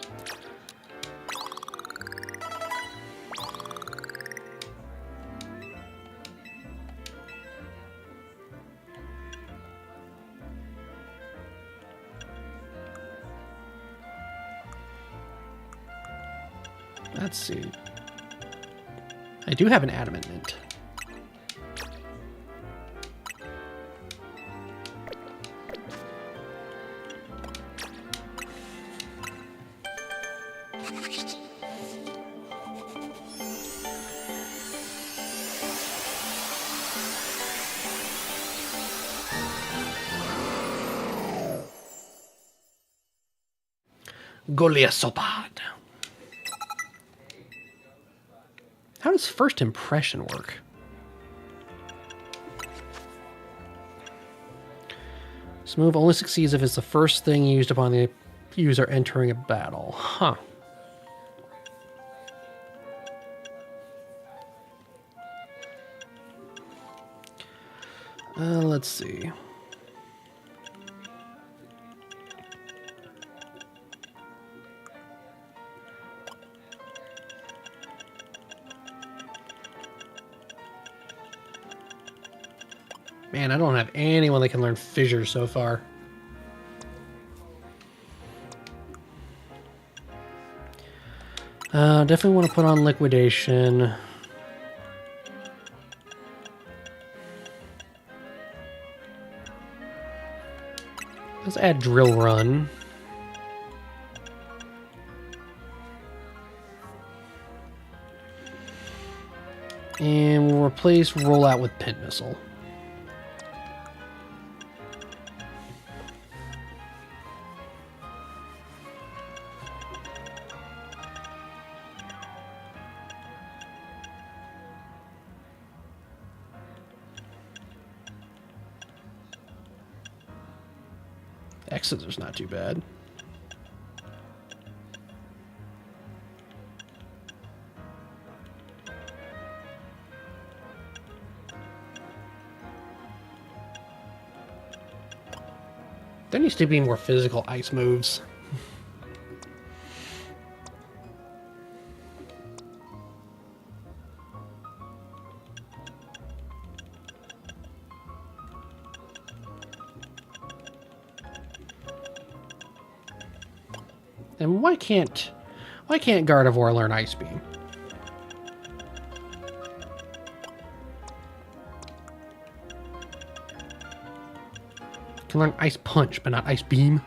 Let's see. I do have an Adamant Mint. Golisopod. How does first impression work? This move only succeeds if it's the first thing used upon the user entering a battle. Huh. Let's see. Man, I don't have anyone that can learn Fissure so far. Definitely want to put on Liquidation. Let's add Drill Run. And we'll replace Rollout with Pin Missile. X-Scissors not too bad. There needs to be more physical ice moves. And why can't Gardevoir learn Ice Beam? Can learn Ice Punch, but not Ice Beam.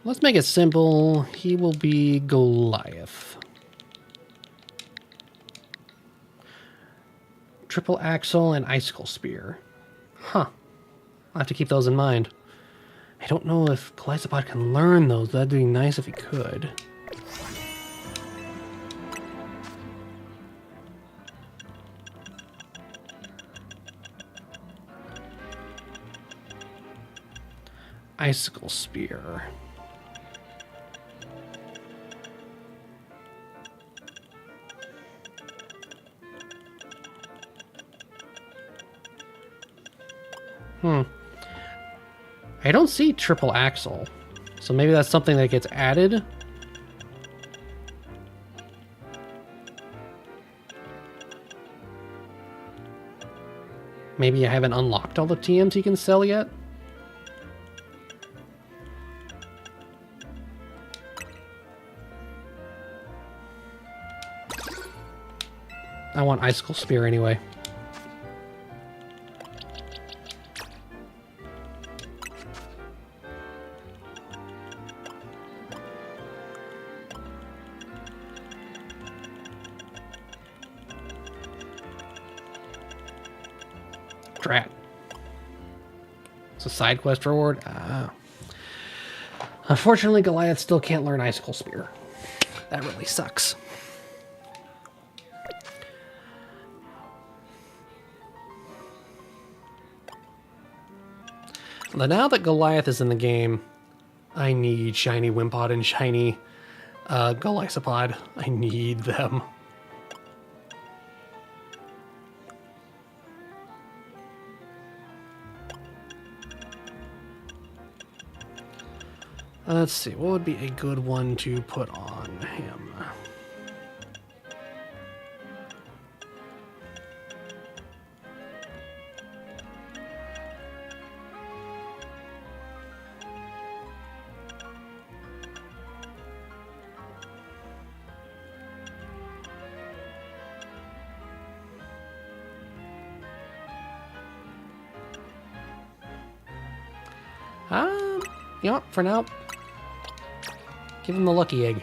Let's make it simple. He will be Goliath. Triple Axle and Icicle Spear. Huh. I'll have to keep those in mind. I don't know if Gliscopod can learn those. That'd be nice if he could. Icicle Spear. I don't see Triple Axle, so maybe that's something that gets added. Maybe I haven't unlocked all the TMs he can sell yet. I want Icicle Spear anyway. Drat. It's a side quest reward. Unfortunately, Goliath still can't learn Icicle Spear. That really sucks. But now that Goliath is in the game, I need shiny Wimpod and shiny Golisopod. I need them. Let's see, what would be a good one to put on him? You know what, for now, give him the lucky egg.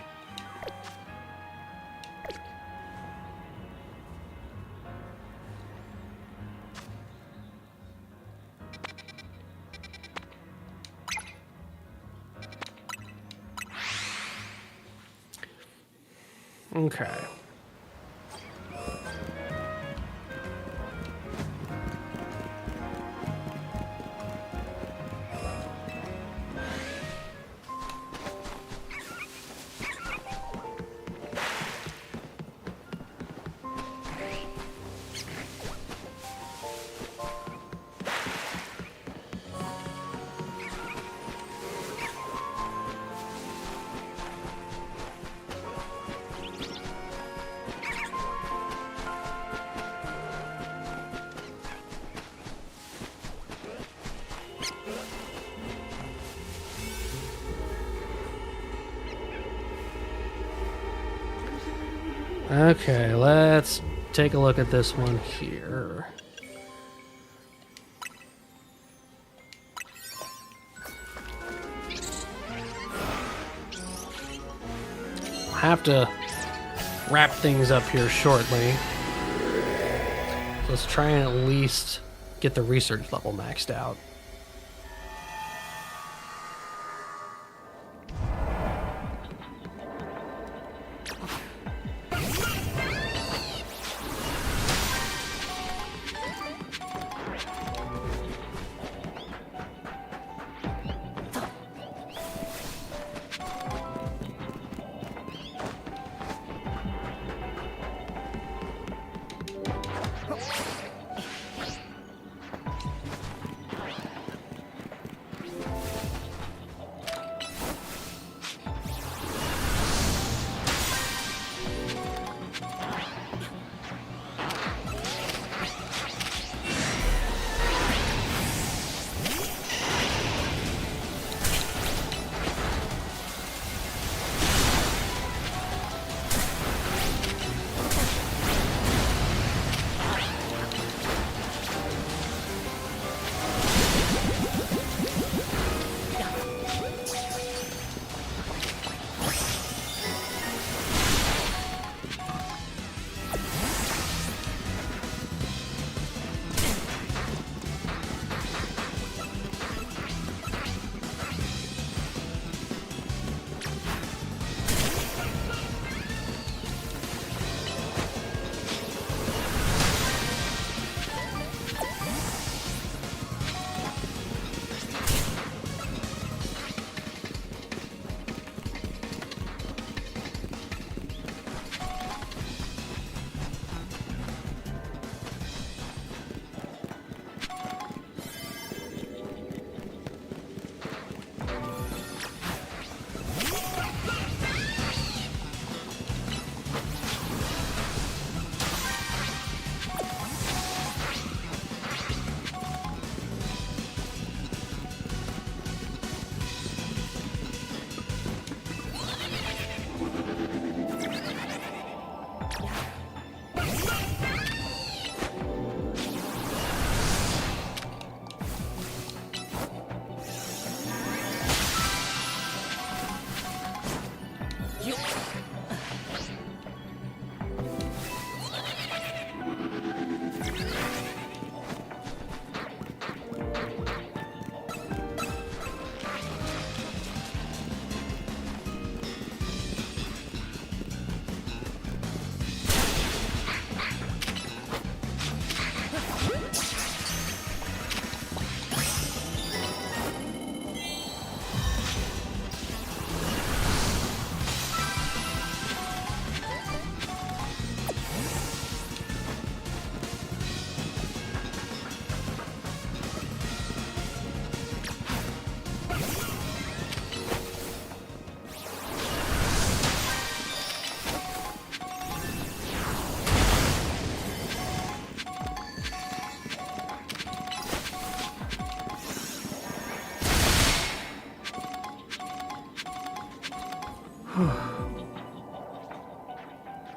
Okay. Okay, let's take a look at this one here. I'll have to wrap things up here shortly. Let's try and at least get the research level maxed out.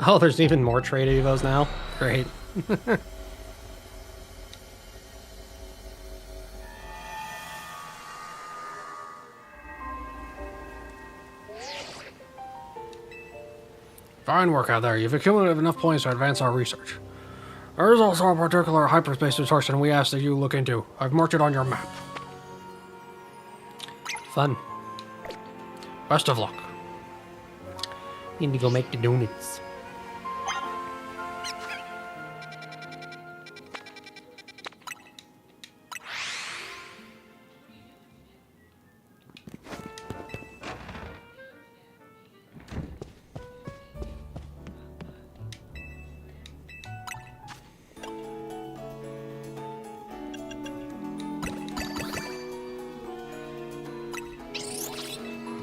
Oh, there's even more trade evos now? Great. Fine work out there. You've accumulated enough points to advance our research. There is also a particular hyperspace distortion we ask that you look into. I've marked it on your map. Fun. Best of luck. Need to go make the donuts.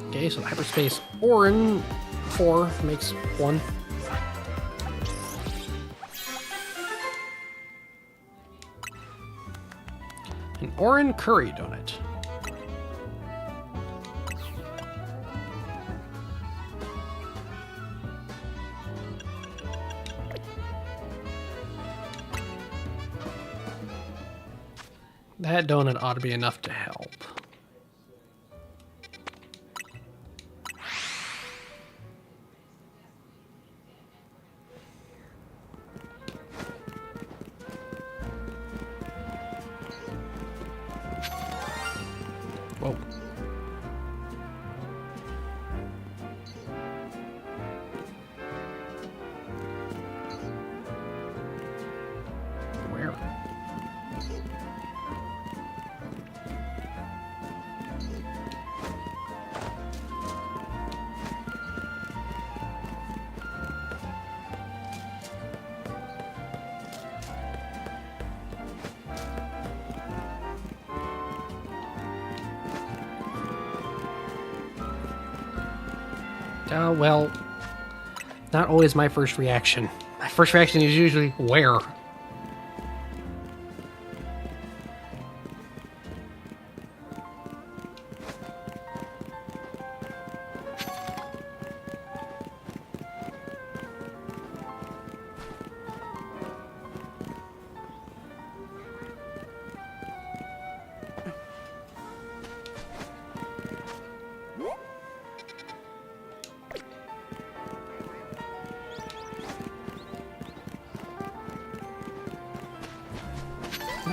Okay, so the hyperspace Orin 4 makes 1. An Orin curry donut. That donut ought to be enough to help. Whoa. Where? Well, not always my first reaction. My first reaction is usually, where?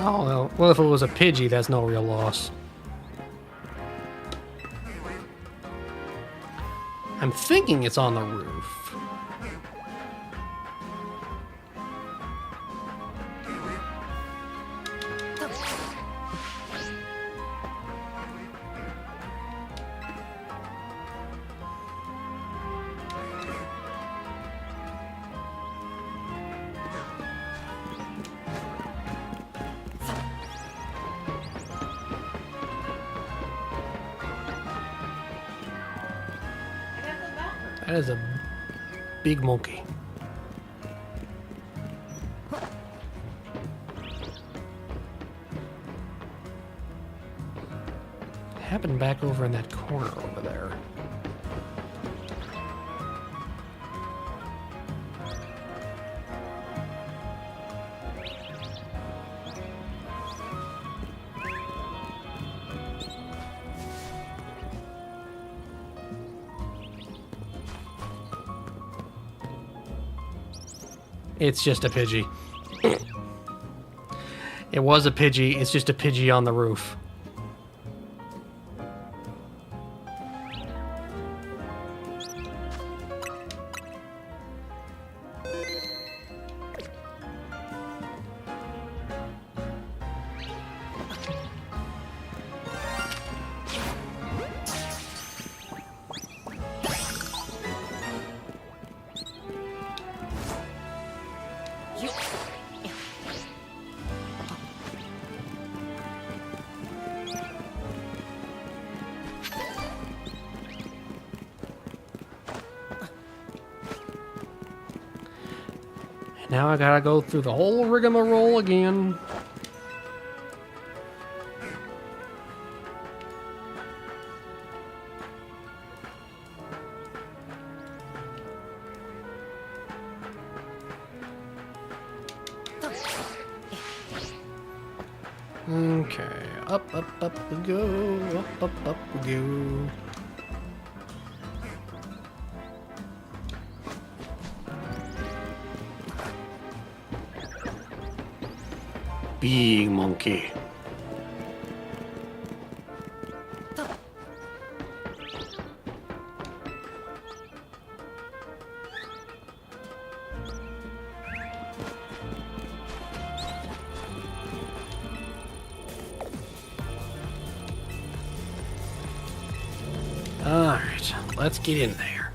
Oh, well, if it was a Pidgey, that's no real loss. I'm thinking it's on the roof. That is a big monkey. Happened back over in that corner over there. It's just a Pidgey. It was a Pidgey, it's just a Pidgey on the roof. Now I gotta go through the whole rigmarole again. Okay, up we go, up we go. Big monkey. Alright, let's get in there.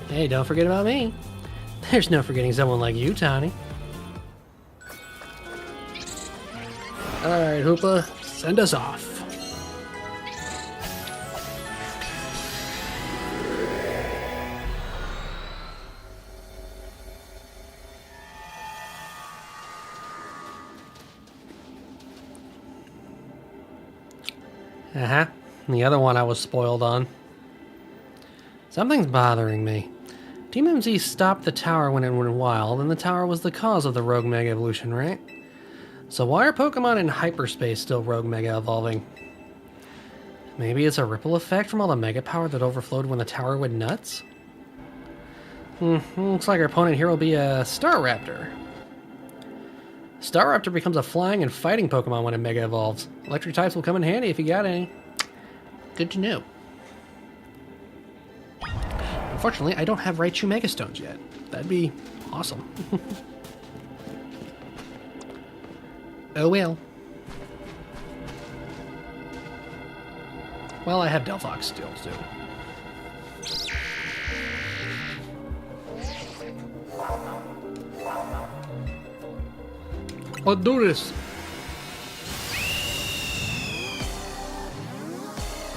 Hey, don't forget about me. There's no forgetting someone like you, Tony. Alright, Hoopa, send us off. Uh-huh. The other one I was spoiled on. Something's bothering me. Team MZ stopped the tower when it went wild, and the tower was the cause of the Rogue Mega Evolution, right? So why are Pokemon in hyperspace still Rogue Mega evolving? Maybe it's a ripple effect from all the Mega power that overflowed when the tower went nuts? Looks like our opponent here will be a Staraptor. Staraptor becomes a flying and fighting Pokemon when it Mega evolves. Electric types will come in handy if you got any. Good to know. Unfortunately, I don't have Raichu Mega Stones yet. That'd be awesome. Oh well. Well, I have Delphox still, so. Let's do this.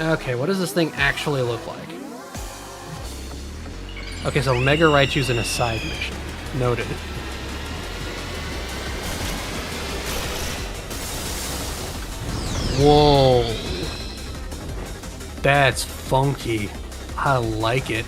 Okay, what does this thing actually look like? Okay, so Mega Raichu's in a side mission. Noted. Whoa. That's funky. I like it.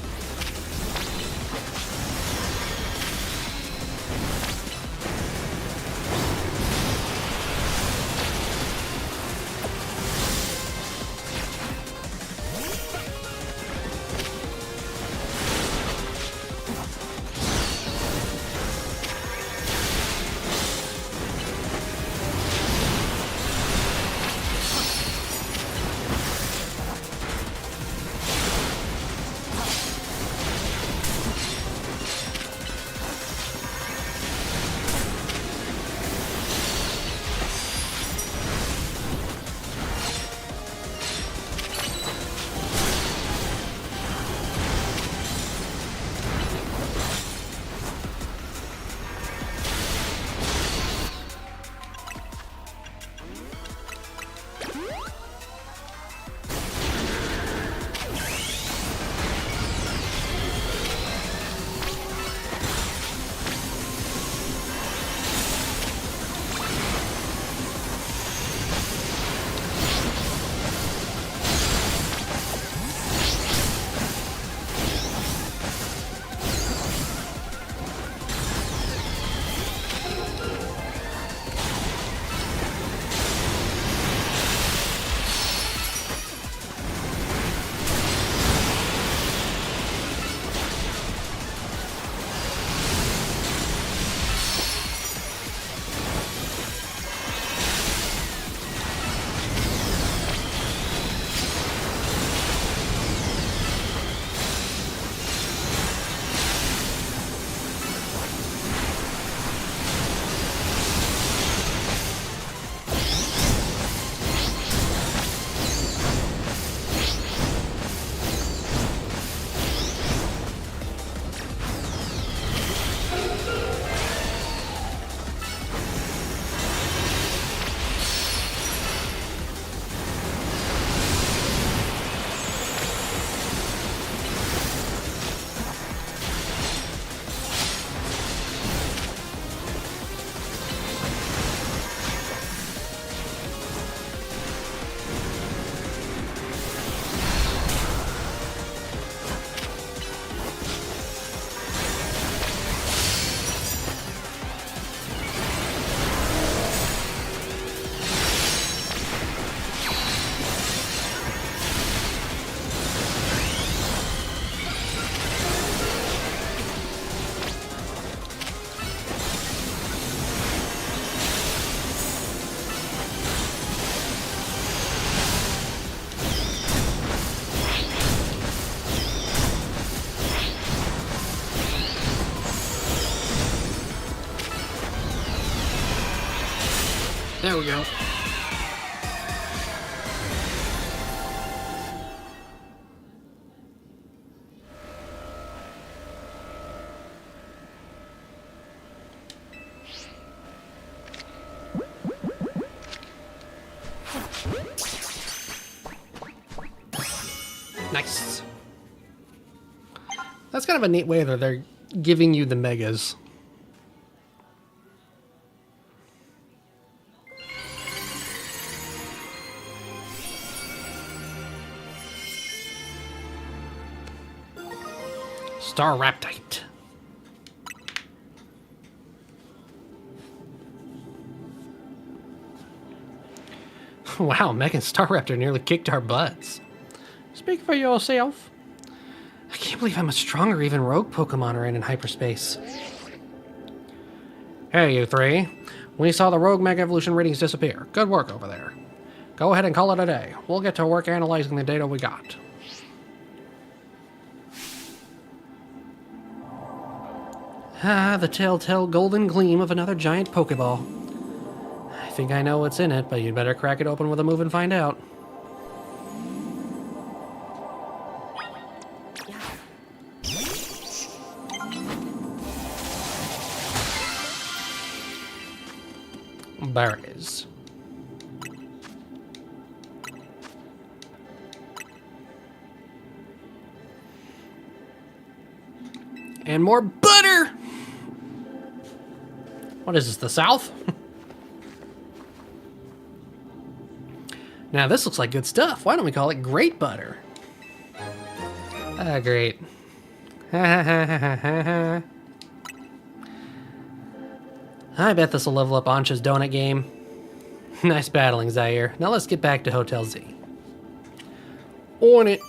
There we go. Nice. That's kind of a neat way that they're giving you the megas. Star Raptite. Wow, Mega and Staraptor nearly kicked our butts. Speak for yourself. I can't believe how much stronger even rogue Pokemon are in hyperspace. Hey, you three. We saw the rogue Mega Evolution readings disappear. Good work over there. Go ahead and call it a day. We'll get to work analyzing the data we got. Ah, the telltale golden gleam of another giant Pokeball. I think I know what's in it, but you'd better crack it open with a move and find out. Berries. And more butter! What is this, the South? Now this looks like good stuff. Why don't we call it Great Butter? Ah, great. I bet this will level up Ancha's donut game. Nice battling, Zaire. Now let's get back to Hotel Z. On it.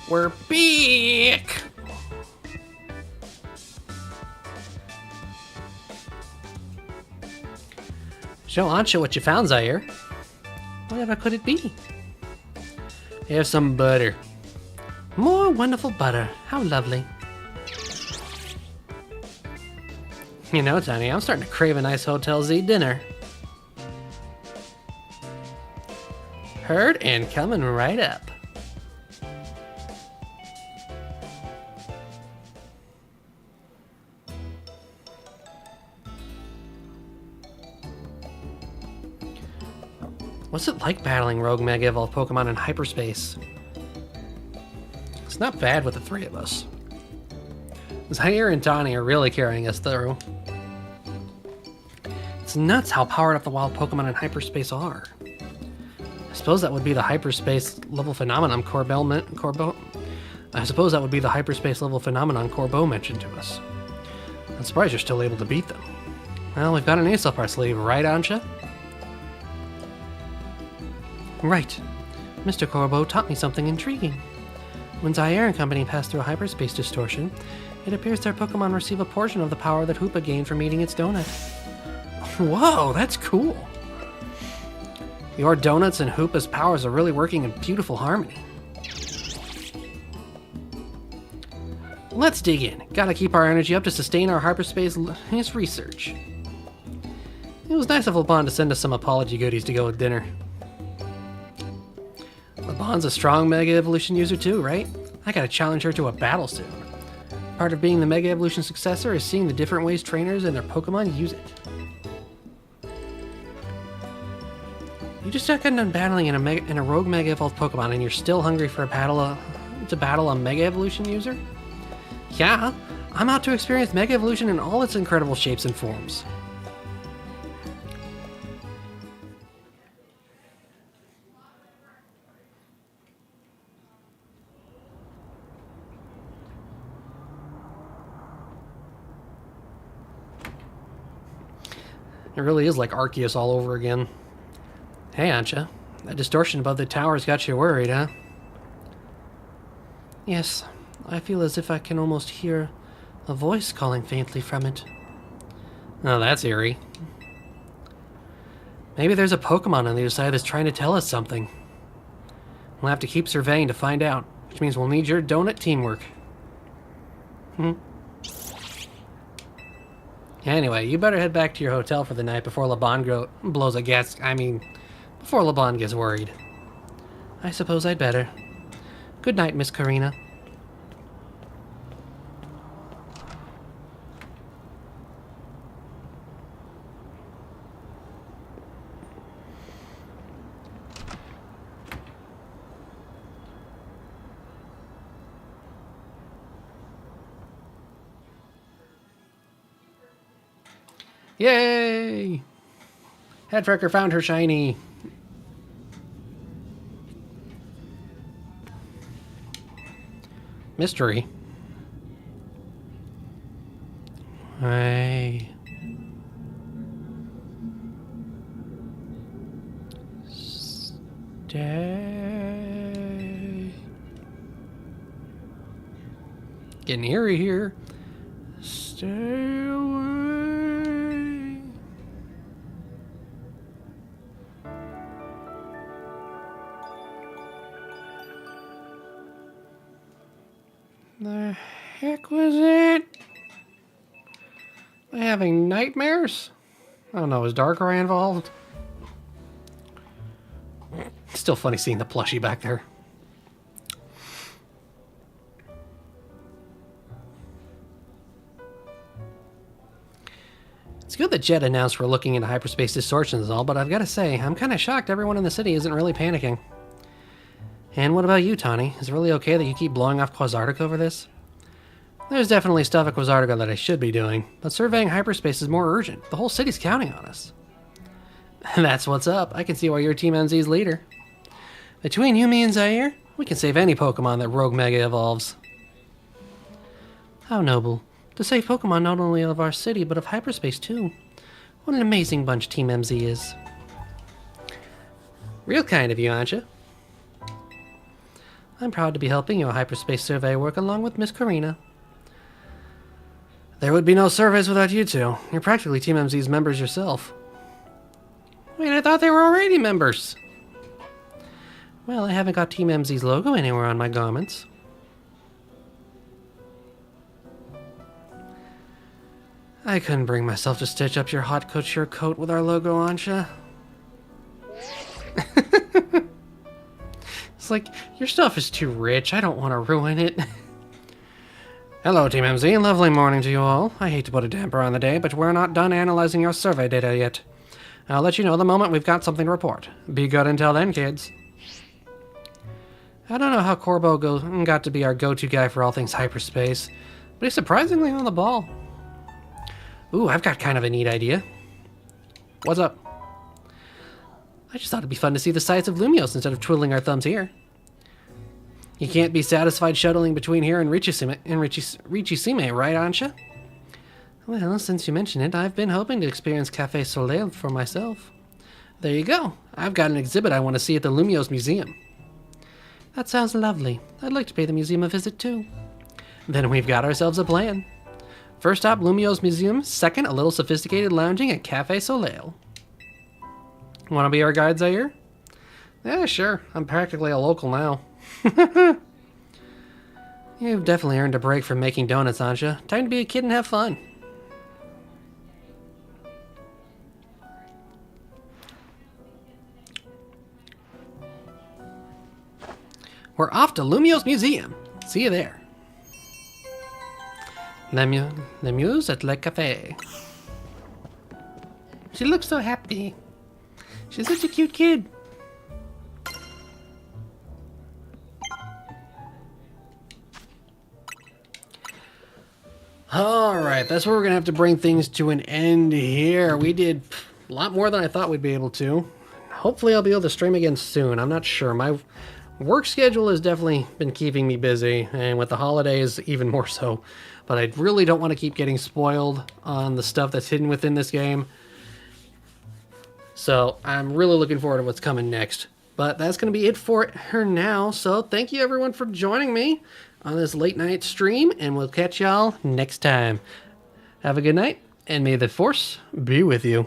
We're back! Show Ancha what you found, Zaire. Whatever could it be? Here's some butter. More wonderful butter. How lovely. You know, Tony, I'm starting to crave a nice Hotel Z dinner. Heard and coming right up. What's it like battling rogue Mega Evolved Pokemon in hyperspace? It's not bad with the three of us. Zaire and Donnie are really carrying us through. It's nuts how powered up the wild Pokemon in hyperspace are. I suppose that would be the hyperspace level phenomenon I suppose that would be the hyperspace level phenomenon Corbeau mentioned to us. I'm surprised you're still able to beat them. Well, we've got an ace up our sleeve, right, Ancha? Right. Mr. Corbeau taught me something intriguing. When Zaire and company pass through a hyperspace distortion, it appears their Pokemon receive a portion of the power that Hoopa gained from eating its donut. Whoa, that's cool. Your donuts and Hoopa's powers are really working in beautiful harmony. Let's dig in. Gotta keep our energy up to sustain our hyperspace research. It was nice of LeBon to send us some apology goodies to go with dinner. LeBon's a strong Mega Evolution user too, right? I gotta challenge her to a battle soon. Part of being the Mega Evolution successor is seeing the different ways trainers and their Pokemon use it. You just got done battling in a rogue Mega Evolved Pokemon and you're still hungry for a battle to battle a Mega Evolution user? Yeah, I'm out to experience Mega Evolution in all its incredible shapes and forms. It really is like Arceus all over again. Hey, Ancha. That distortion above the tower's got you worried, huh? Yes. I feel as if I can almost hear a voice calling faintly from it. Oh, that's eerie. Maybe there's a Pokemon on the other side that's trying to tell us something. We'll have to keep surveying to find out, which means we'll need your donut teamwork. Anyway, you better head back to your hotel for the night before blows a before LeBon gets worried. I suppose I'd better. Good night, Miss Karina. Yay! Headfrecker found her shiny. Mystery. I stay. Getting eerie here. Stay away. The heck was it? Am I having nightmares? I don't know, is Darkrai involved? Still funny seeing the plushie back there. It's good that Jet announced we're looking into hyperspace distortions and all, but I've got to say, I'm kind of shocked everyone in the city isn't really panicking. And what about you, Tawny? Is it really okay that you keep blowing off Quasartic over this? There's definitely stuff at Quasartica that I should be doing, but surveying hyperspace is more urgent. The whole city's counting on us. That's what's up. I can see why you're Team MZ's leader. Between you, me, and Zaire, we can save any Pokemon that Rogue Mega evolves. How noble. To save Pokemon not only of our city, but of hyperspace too. What an amazing bunch Team MZ is. Real kind of you, aren't you? I'm proud to be helping your hyperspace survey work along with Miss Karina. There would be no surveys without you two. You're practically Team MZ's members yourself. Wait, I thought they were already members. Well, I haven't got Team MZ's logo anywhere on my garments. I couldn't bring myself to stitch up your hot couture coat with our logo, Ansha. It's like, your stuff is too rich. I don't want to ruin it. Hello, Team MZ. Lovely morning to you all. I hate to put a damper on the day, but we're not done analyzing your survey data yet. I'll let you know the moment we've got something to report. Be good until then, kids. I don't know how Corbo got to be our go-to guy for all things hyperspace, but he's surprisingly on the ball. Ooh, I've got kind of a neat idea. What's up? I just thought it'd be fun to see the sights of Lumios instead of twiddling our thumbs here. You can't be satisfied shuttling between here and Richisime, right, Ansha? Well, since you mention it, I've been hoping to experience Café Soleil for myself. There you go. I've got an exhibit I want to see at the Lumios Museum. That sounds lovely. I'd like to pay the museum a visit too. Then we've got ourselves a plan. First stop, Lumios Museum. Second, a little sophisticated lounging at Café Soleil. Want to be our guide, Zaire? Yeah, sure. I'm practically a local now. You've definitely earned a break from making donuts, Ansha. Time to be a kid and have fun. We're off to Lumios Museum. See you there. The Muse at Le Café. She looks so happy. She's such a cute kid. Alright, that's where we're going to have to bring things to an end here. We did a lot more than I thought we'd be able to. Hopefully I'll be able to stream again soon. I'm not sure. My work schedule has definitely been keeping me busy, and with the holidays even more so. But I really don't want to keep getting spoiled on the stuff that's hidden within this game. So I'm really looking forward to what's coming next. But that's going to be it for her now. So thank you everyone for joining me on this late night stream, and we'll catch y'all next time. Have a good night, and may the force be with you.